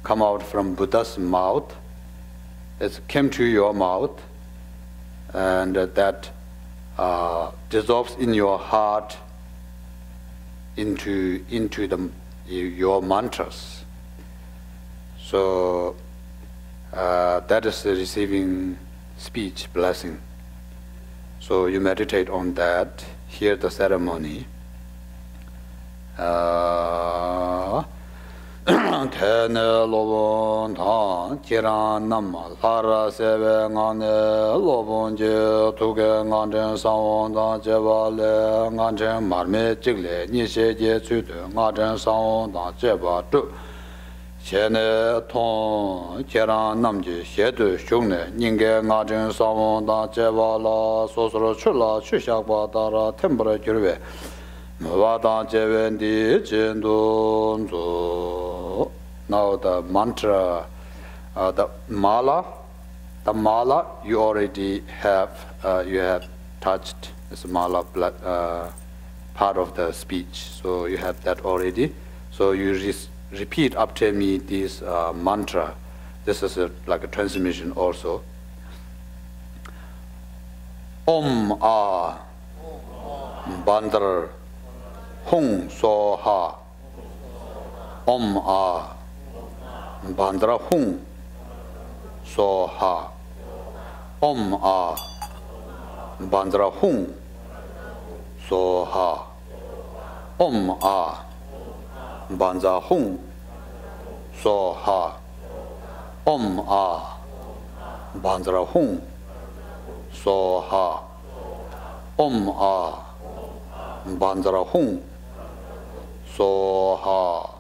come out from Buddha's mouth. It came to your mouth, and that dissolves in your heart into your mantras. So that is the receiving speech blessing. So you meditate on that, hear the ceremony. Tene lobon tan kiran nam lara sebe ngane lobon je tuge nganjen sawon dan jeba le nganjen marme jigle ni she je chu de nganjen sawon dan jeba tu Chene Tong Kiran Namji Shedu Shungne Ninge Ngajin Sawon Da Jeva La Sosro Chula Chushakwa Dara Tempura Gyurwe Mwadan Jeven Di Jindun Zu. Now the mantra, the mala you already have, you have touched this mala part of the speech, so you have that already. So you repeat after me this mantra. This is like a transmission also. Om A Bandar Hung So Ha. Om A Bandar Hung So Ha. Om A Bandar Hung So Ha. Om A Banza Hung So Ha. Om A Banza Hung So Ha. Om A Banza Hung So Ha.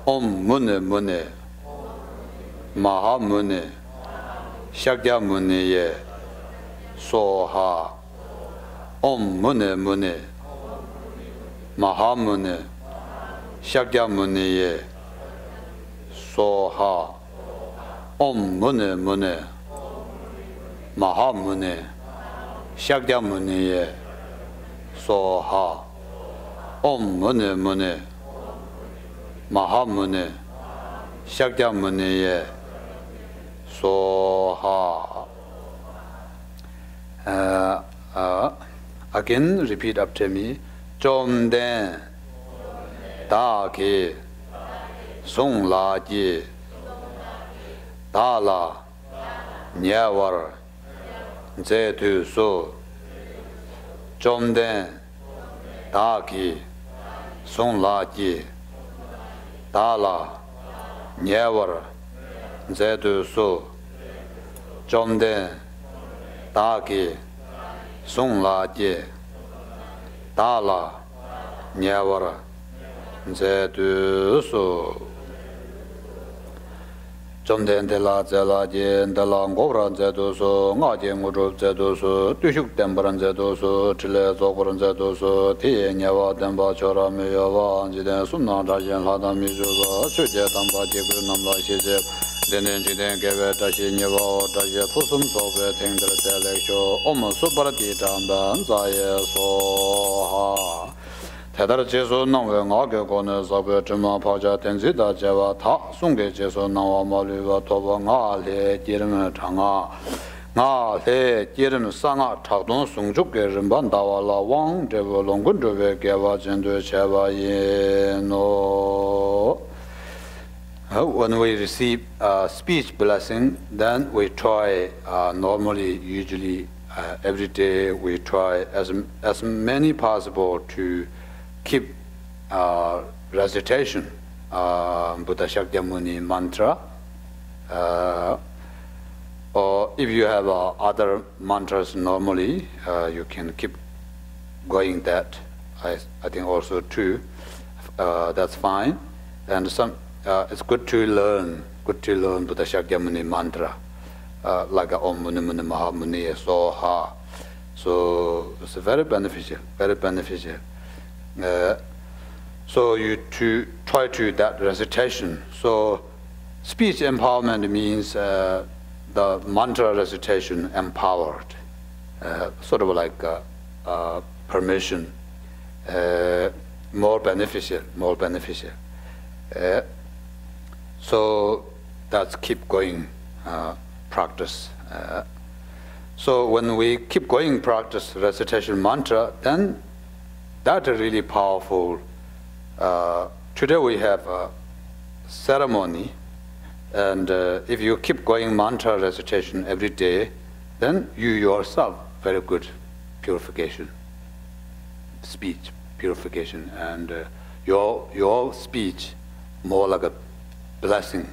Om Mune Mune Maha Mune Shakya Mune Ye So Ha. Om Mune Mune Maha Mune Shakya Mune Ye So Ha. Om Mune Mune Maha Mune Shakya Mune Ye So Ha. Om Mune Mune Maha Mune Shakya Mune Ye So Ha. Again repeat after me. Chom Den Da Ki Song La Ji Da La Nyawar Je Tu So Chom Den Daki, Sung La Ji, Dala, Nyevar, Zedu Su, Jomden, Daki, Sung La Ji, Dala, Nyevar, Zedu Su. Jomden de la Zela Jen de la Gobran Zedoso, Najem Udrup Zedoso, Dushuk Dembran Zedoso, Chile Zogoran Zedoso, Tieneva Demba Chora Miyava, Jiden Sumna Rajan Lada Mizuba, Suje Tamba Jibu Namla Shizep, Denen Jiden Geve Tashi Neva, Tashi Pusum Sobe, Tengdra Seleksho, Om Subarati Tamban, Zaye Soha. Tedar Jesu Nangwe Ngage Gone Zabe Jima Paja Tenzida Jeva Ta Sunge Jesu Nangwa Maliwa Toba Nga Le Jirim Changa Nga Le Jirim Sanga Chakdun Sungchuk Rimban Dawa La Wang Jevu Longun Juve Geva Jendu Cheva Yeno. When we receive speech blessing, then we try normally, usually every day we try as many possible to keep recitation, Buddha Shakyamuni mantra, or if you have other mantras normally, you can keep going that. I think also too, that's fine. And it's good to learn Buddha Shakyamuni mantra, like Om Muni Muni Maha Muni Soha. So it's very beneficial, very beneficial. So you to try to that recitation. So speech empowerment means the mantra recitation empowered, sort of like permission, more beneficial. So that's keep going practice. So when we keep going practice recitation mantra, then that's really powerful. Today we have a ceremony, and if you keep going mantra recitation every day, then you yourself very good purification, speech purification, and your speech more like a blessing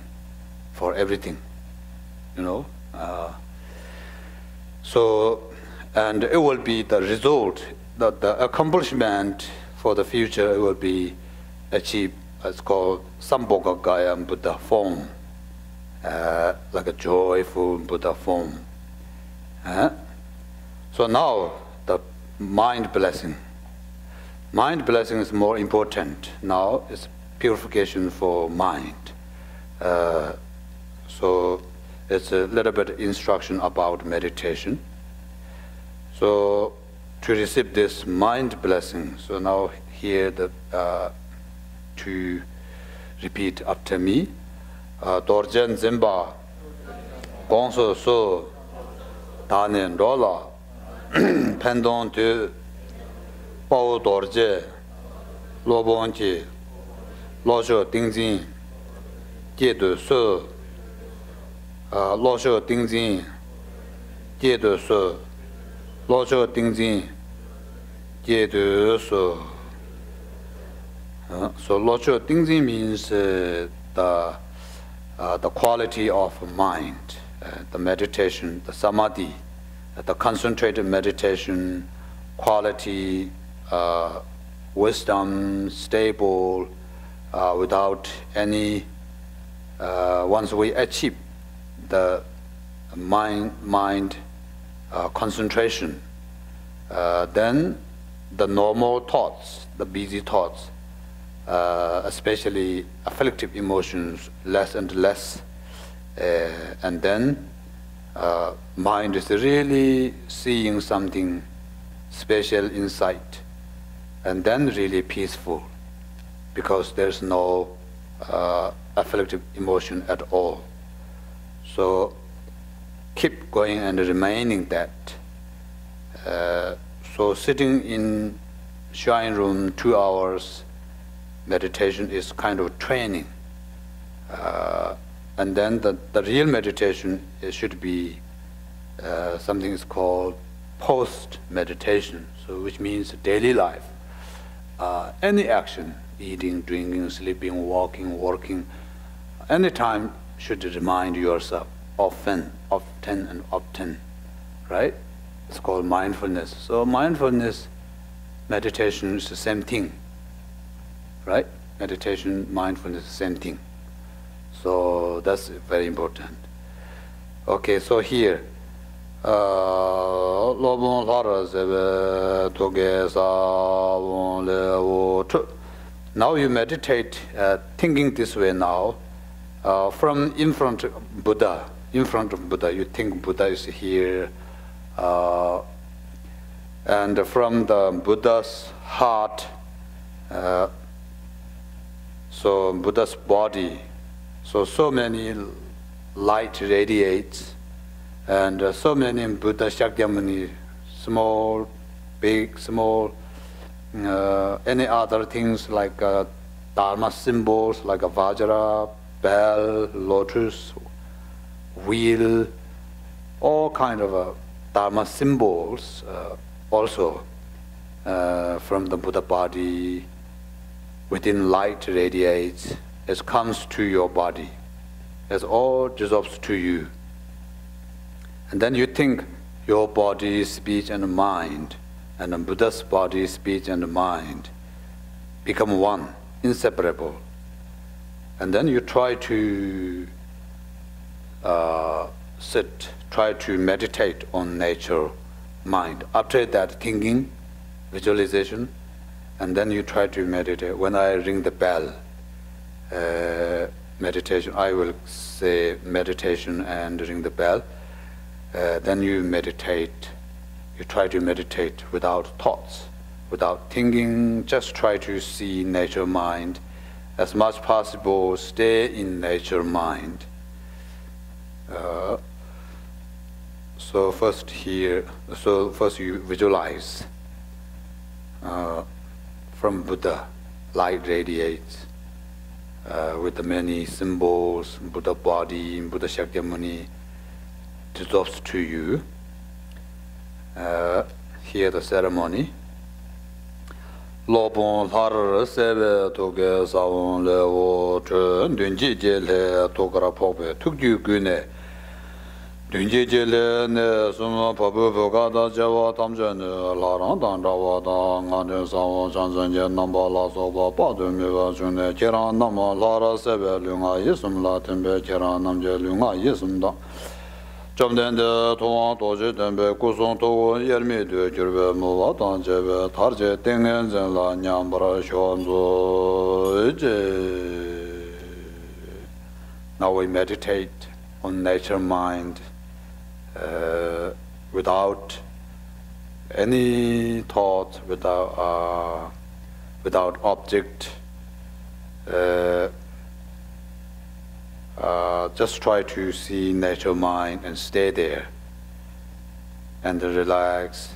for everything, you know. So, and it will be the result. The accomplishment for the future will be achieved. It's called Sambhogakaya Buddha form, like a joyful Buddha form. So now the mind blessing. Mind blessing is more important. Now it's purification for mind. So it's a little bit instruction about meditation. So to receive this mind blessing, so now here to repeat after me. Dorjen Zimba, Gongso So, Danen Rola, Pendon Tu, Bao Dorje, Lobonji, Lojo Dingjin, Jiedu So, Lojo Dingjin, Jiedu So, Lojo Dingjin, Jiedu So. So Lojo Dingjin means the quality of mind, the meditation, the samadhi, the concentrated meditation, quality, wisdom, stable, without any. Once we achieve the mind concentration, then the normal thoughts, the busy thoughts, especially afflictive emotions, less and less, and then mind is really seeing something special insight, and then really peaceful, because there's no afflictive emotion at all. So keep going and remaining that. So sitting in shrine room 2 hours meditation is kind of training, and then the real meditation should be something is called post meditation, so which means daily life. any action, eating, drinking, sleeping, walking, working, anytime should remind yourself often, and often, right? It's called mindfulness. So mindfulness, meditation is the same thing, right? Meditation, mindfulness, same thing. So that's very important. Okay, so here, now you meditate thinking this way now. From in front of Buddha, you think Buddha is here, and from the Buddha's heart, so Buddha's body, so many light radiates, and so many Buddha Shakyamuni, small, big, small, any other things like Dharma symbols like a Vajra, bell, lotus, wheel, all kind of Dharma symbols also from the Buddha body within light radiates, it comes to your body, it all dissolves to you. And then you think your body, speech and mind, and the Buddha's body, speech and mind become one, inseparable. And then you try to sit, try to meditate on nature, mind. After that, thinking, visualization, and then you try to meditate. When I ring the bell, meditation, I will say meditation and ring the bell. Then you meditate. You try to meditate without thoughts, without thinking. Just try to see nature, mind. As much possible, stay in nature, mind. So first you visualize from Buddha, light radiates with the many symbols, Buddha body, Buddha Shakyamuni dissolves to you. Here the ceremony. Lobon har sebe toge savon le o chen dunji je le tokara pobe tukju gune dunji je le ne suma pabu boga da jawa tamje ne la ran dan jawa da ngane savon chanzen je namba la so ba pa de me wa june keran nama la ra sebe lunga yisum la tembe keran nam je lunga yisum da 점된데 동안 도지 된배 구송 도고 열미도 줄배 모와 단제배 tarje 땡엔전라 냠바라 쇼안조 이제. Now we meditate on nature mind without any thought, without object. Just try to see nature mind and stay there and relax.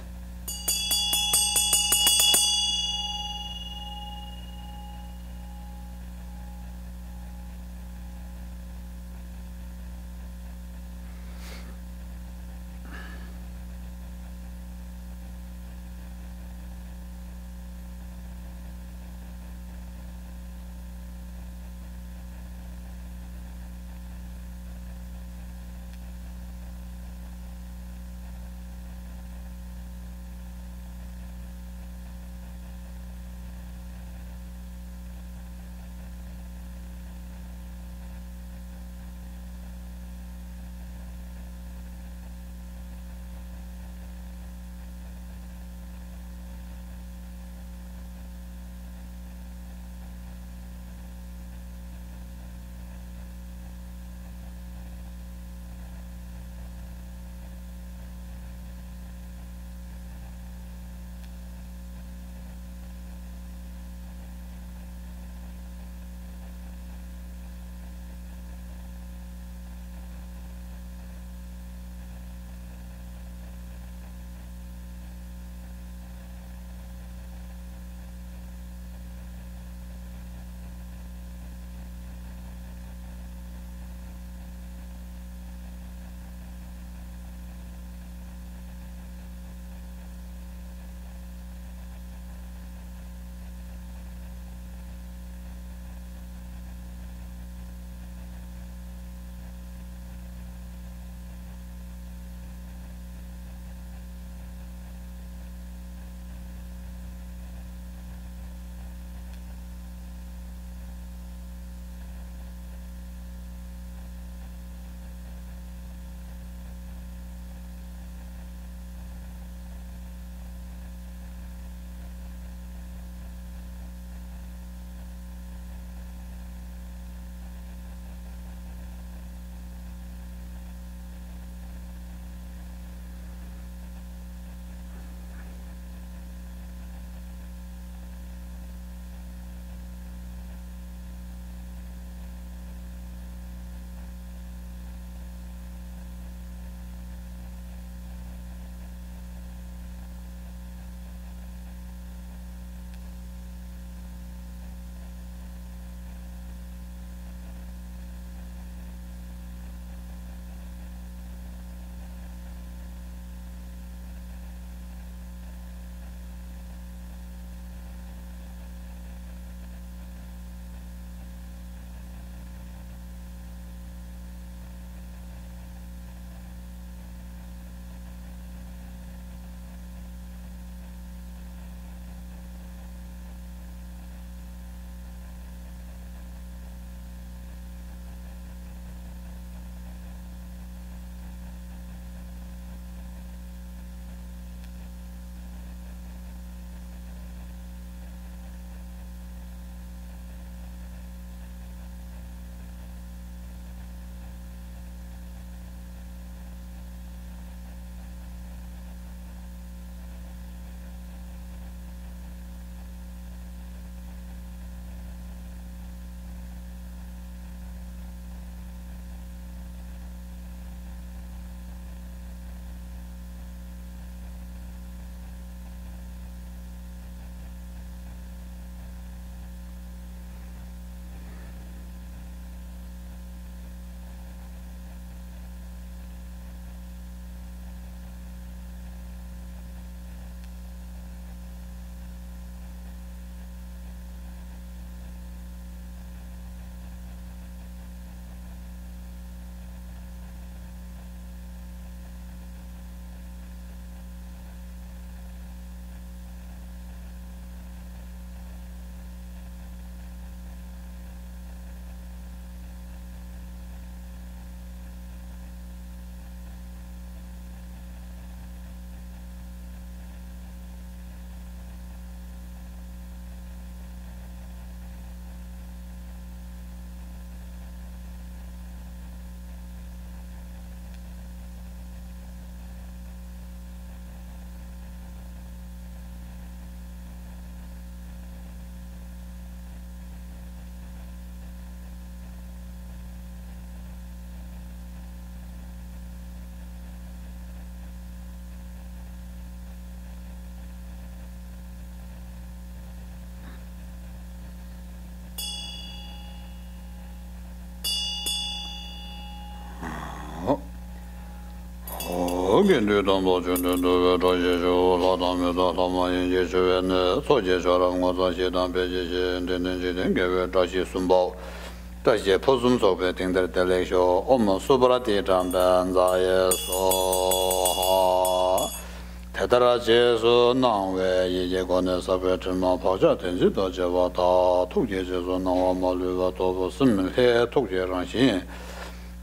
Tedara Jesu Nangwe Ye Gone Sabe Chima Paja Tenji Doja Wata Tukje Jesu Nangwa Maluwa Tobo Sim He Tukje Ranshin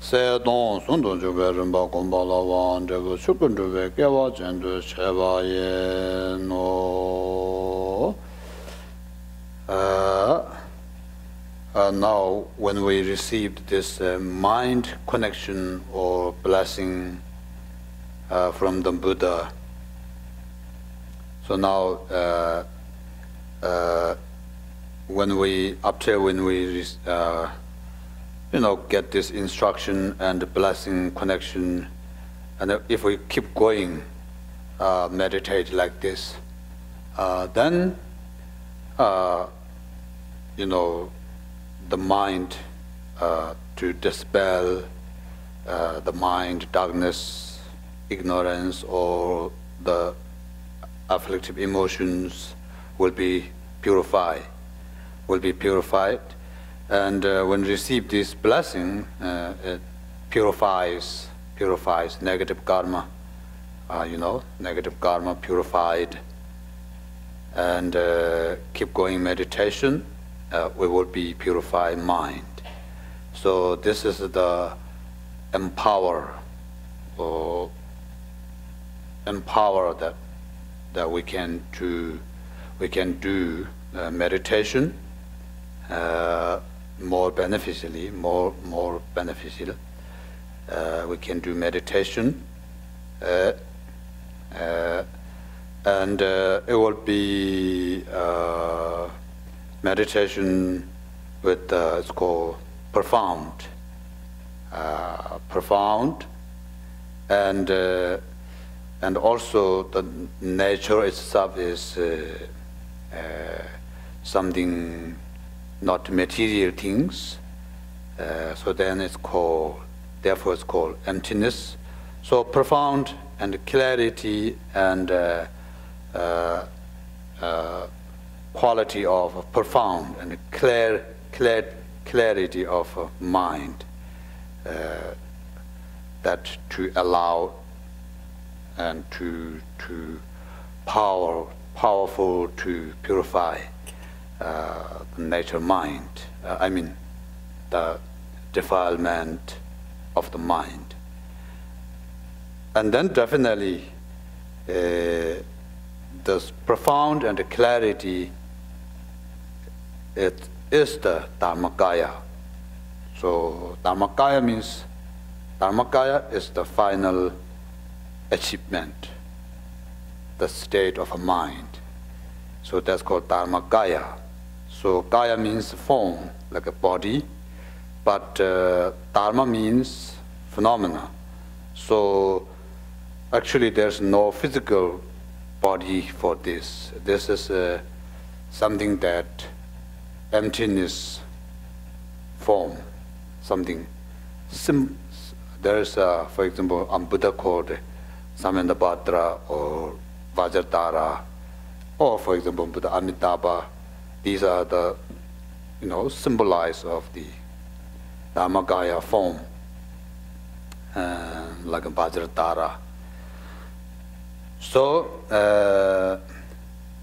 Se Don Sundon Jube Rimba Kumbala Wan Jebu Shukun Jube Kewa Jendu Sheba Ye No Now when we received this mind connection or blessing from the Buddha, so now, when we get this instruction and blessing connection, and if we keep going, meditate like this, then the mind to dispel the mind darkness, ignorance, or the afflictive emotions will be purified, and when receive this blessing, it purifies negative karma, negative karma purified, and keep going meditation, we will be purified mind. So this is the empower that we can do meditation more beneficially, more beneficial. We can do meditation, and it will be meditation with it's called profound, and also the nature itself is something not material things, so then therefore it's called emptiness. So profound and clarity and quality of profound and clarity of mind, that to allow and to powerful to purify the nature mind, the defilement of the mind. And then definitely this profound and the clarity, it is the Dharmakaya. So Dharmakaya is the final achievement, the state of a mind. So that's called Dharmakaya. So Kaya means form, like a body, but Dharma means phenomena. So actually there's no physical body for this. This is something that emptiness form, something. There's, for example, a Buddha called Samendabhadra or Vajradhara, or for example, Buddha Amitabha. These are the, symbolize of the Dharmakaya form, like a Vajradhara. So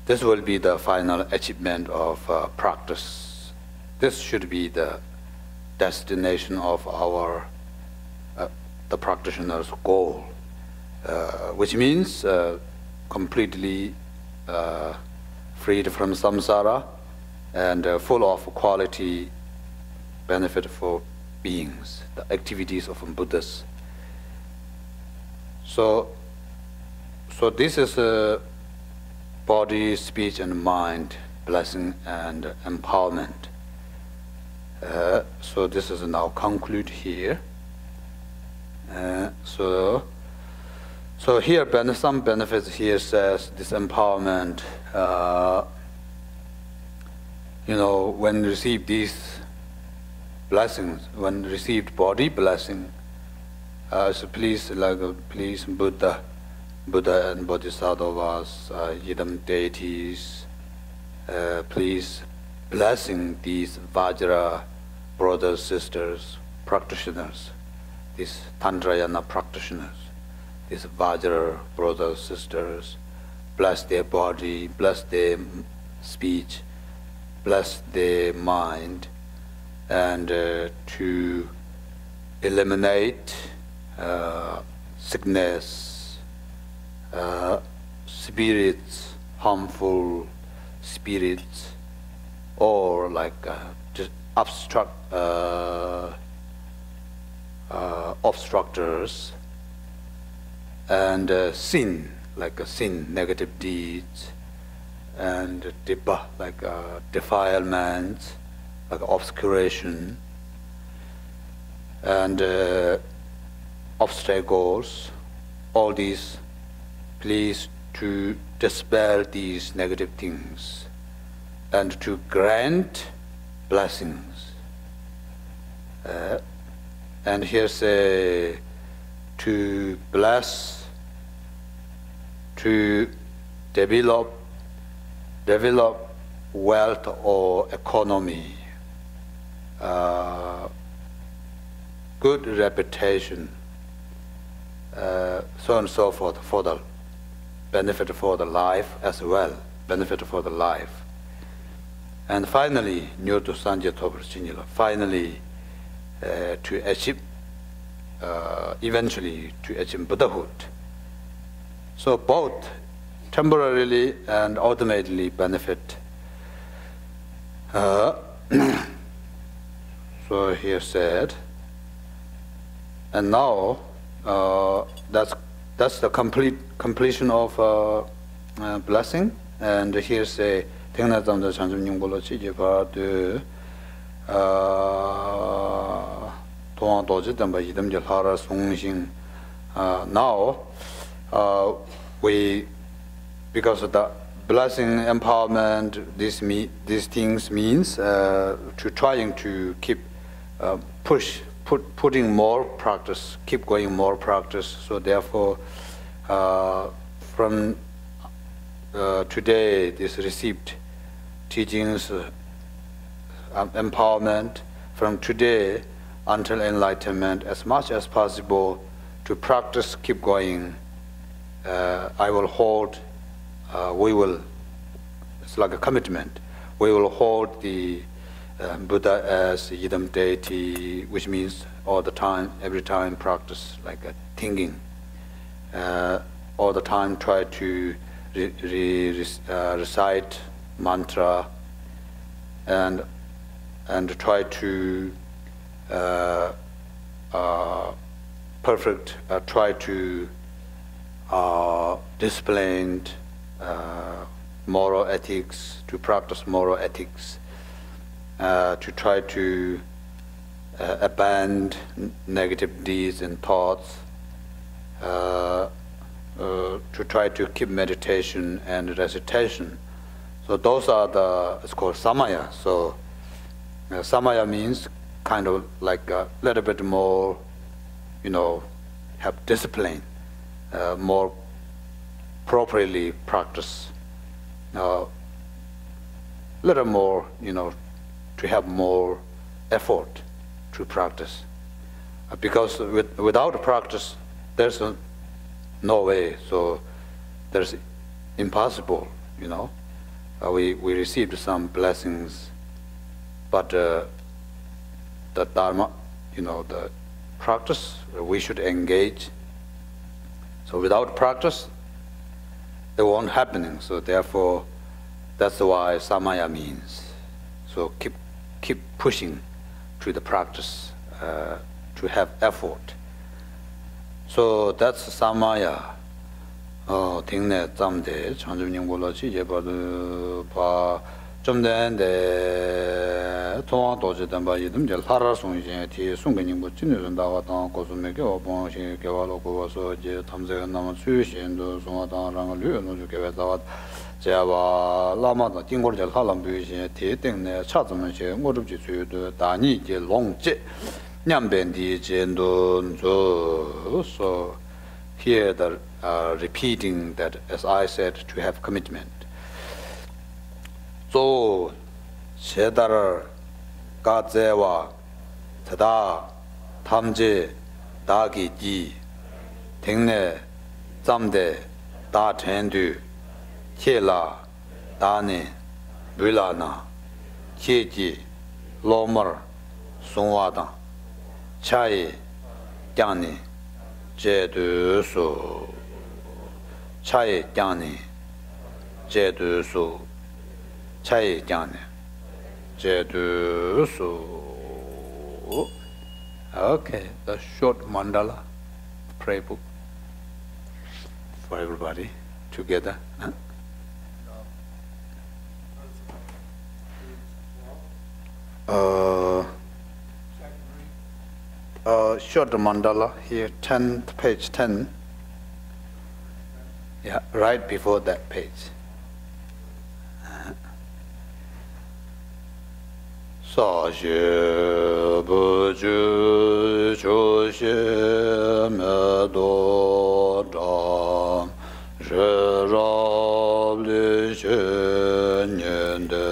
this will be the final achievement of practice. This should be the destination of our the practitioner's goal, which means completely freed from samsara and full of quality benefit for beings, the activities of Buddhas. So this is body, speech, and mind blessing and empowerment. So this is now conclude here. So here some benefits here says this empowerment. When receive these blessings, when received body blessing, So please, please, Buddha and Bodhisattvas, Yidam deities, please blessing these Vajra brothers, sisters, practitioners, these Tantrayana practitioners, these Vajra brothers, sisters, bless their body, bless their speech, bless their mind, and to eliminate sickness, spirits, harmful spirits, or like just obstructors, and sin, like sin, negative deeds, and dibba, like defilement, like obscuration, and obstacles, all these, please to dispel these negative things and to grant blessings. And here say to bless, to develop wealth or economy, good reputation, so on and so forth, for the benefit for the life as well, benefit for the life. And finally, Nyoto Sanje Topar Chinila, finally to achieve, eventually to achieve Buddhahood. So both temporarily and ultimately benefit. So here said, and now that's the completion of blessing. And here say, now we, because of the blessing, empowerment, these things means to trying to keep putting more practice, keep going more practice. So therefore, from today, this received teachings, empowerment, from today until enlightenment, as much as possible to practice, keep going. I will hold, we will, it's like a commitment, we will hold the Buddha as Yidam deity, which means all the time, every time practice like a thinking. All the time try to recite mantra and try to try to discipline moral ethics, to practice moral ethics, to try to abandon negative deeds and thoughts, to try to keep meditation and recitation. So those are it's called samaya. So samaya means kind of like a little bit more, have discipline, more properly practice, little more, to have more effort to practice. Because without practice, there's no way. So there's impossible, we received some blessings, but the Dharma, the practice, we should engage. So without practice, it won't happen. So therefore, that's why samaya means. So keep pushing to the practice, to have effort. So that's samaya. 딩내 짬데 chanjumning bolachi jebadu pa 점된데 통화 도저된 바 이듬 절 하라 송이제 뒤 송근님 뭐 진료전 나왔다 고수메게 어봉시 개발로 고와서 이제 탐색에 남은 수신도 송화당랑을 류노주 개발 나왔 제가 라마다 띵고를 잘 하람 비시 뒤 땡내 찾으면 제 모르지 수요도 다니 이제 롱제 Nyambendi Jendun Zo. So here the repeating that, as I said, to have commitment. So Shedar Gadzewa Tada Tamje Dagi Ji Tengne Zamde Da Tendu Kela Dane Bulana Keji Lomar Songwada Chai Jani Jedu Su Chai Jani Jedu Su Chai Jani Jedu Su. Okay, the short mandala prayer book for everybody together. Huh? Short mandala here, page 10. Yeah, right before that page. Sa xie bu ju chu xie me do zhang zhi ra li xie nian de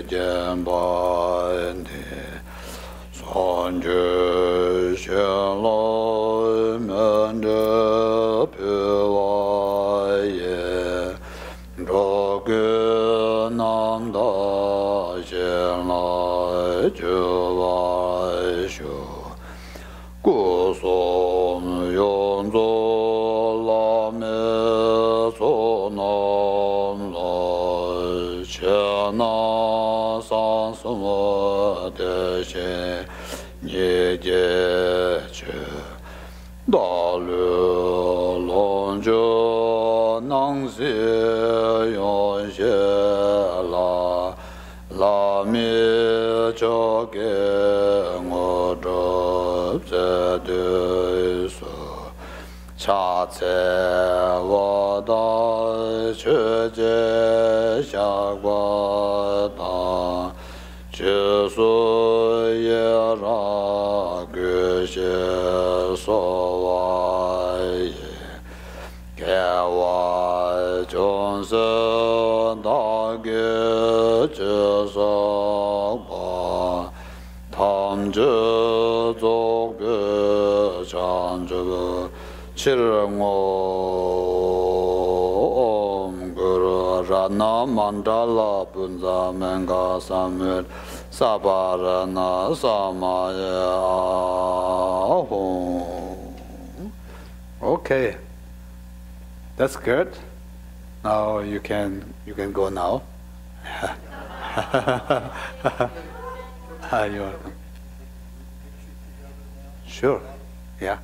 jian ba ni san ju xian lai men de pi wa ye zhe ge nam da xian lai Gu song yong zo la me so nam la che na san sum de xe ye je che da lu long jo nang si yong xe la mi cho ge ngo zhe zhe de su cha ce wa da che je xia gua da che su ye ra ge xie so wa ye ge wa zhong se da ge che so ba tam zhe zog ge chan zhe ge qir ngo om guru rana mandala bunza menga samyut sabarana samaya hong. Okay, that's good. Now you can go now. You're welcome. Sure. Yeah.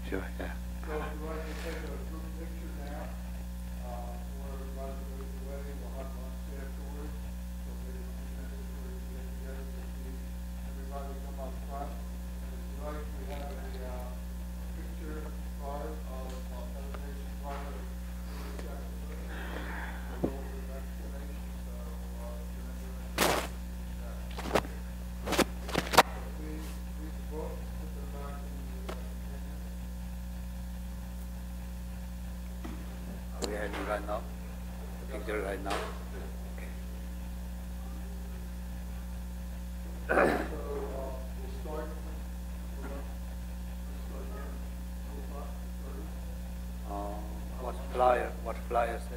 Sure. Yeah. So if you want to take a group picture now, or everybody goes to the wedding, we'll have lunch afterwards. So maybe 2 minutes where we get together to see everybody come up front. And if you like, we have a picture card of presentation card of the second person. Go over the explanation, so if you're interested in that. So please read the book, put them back in the container. Are we having right now? The picture right now? Okay. So we'll start. What flyer says?